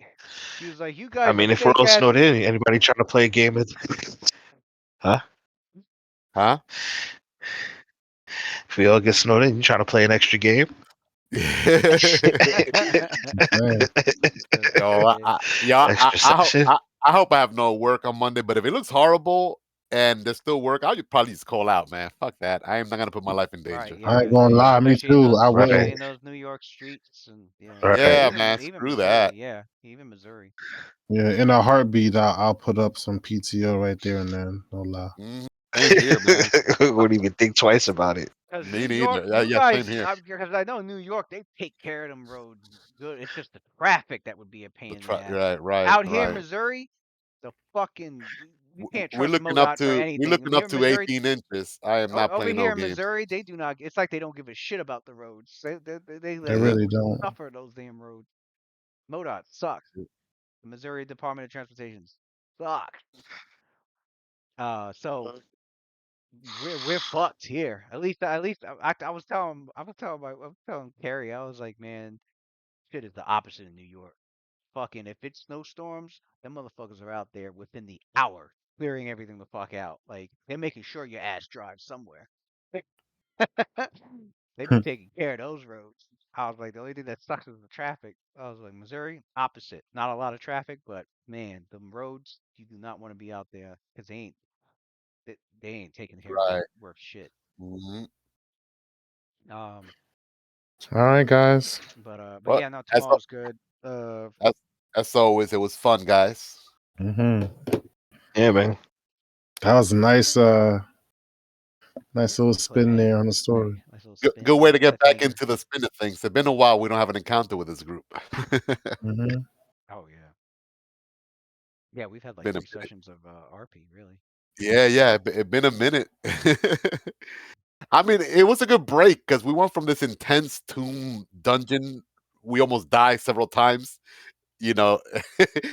you I guys are mean, if we're fake all ass. snowed in, anybody trying to play a game? Huh? Huh? If we all get snowed in, you trying to play an extra game? Man. Yo, Extra session. I hope I have no work on Monday. But if it looks horrible and there's still work, I'll probably just call out, man. Fuck that. I am not gonna put my life in Right, danger. I yeah, ain't gonna yeah, lie, me especially in too. those, I Right. New York streets, and yeah, Right. Yeah, even man. even Screw Missouri, that. yeah, even Missouri. Yeah, in a heartbeat, I'll put up some PTO right there and then. No lie. Same here, man. Wouldn't even think twice about it. Because Me New York, neither. Yeah, you yeah, guys, same here. because I know New York, they take care of them roads good. It's just the traffic that would be a pain in the ass. Right, right, Out here in right. Missouri, the fucking you can't We're trust looking up MoDOT for to anything. Here in Missouri, 18 inches. I am not over playing here no in games. Missouri, they do not. It's like they don't give a shit about the roads. They They let Yep. really people don't. suffer those damn roads. MoDOT sucks. The Missouri Department of Transportation sucks. So we're fucked here. At least I was telling Carrie, I was like, man, shit is the opposite in New York. Fucking if it's snowstorms, them motherfuckers are out there within the hour clearing everything the fuck out. Like they're making sure your ass drives somewhere. They be taking care of those roads. I was like, the only thing that sucks is the traffic. I was like, Missouri, opposite. Not a lot of traffic, but man, the roads you do not want to be out there because they ain't taking care of it Right. worth shit. hmm Um, All right, guys. but Well, yeah, no, as, tomorrow's good. Uh, as, as always, it was fun, guys. Hmm. Yeah, man. That was a nice little spin hey, there on the story. nice little Good spin, way little to get back cliffhanger. into the spin of things. It's been a while. We don't have an encounter with this group. Hmm. Oh yeah, yeah. We've had like Been a three minute. sessions of RP, really. Yeah. It been a minute. I mean, it was a good break because we went from this intense tomb dungeon. We almost died several times, you know,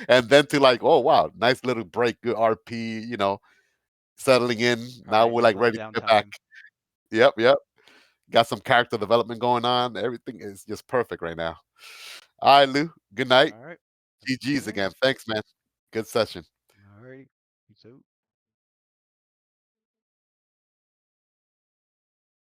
and then to like, oh wow, nice little break, good RP, settling in. Now Right, we're nice like little ready to get back. downtime. Yep. Got some character development going on. Everything is just perfect right now. All right, Lou. Good night. All right, GG's yeah. again. Thanks, man. Good session. All right, so.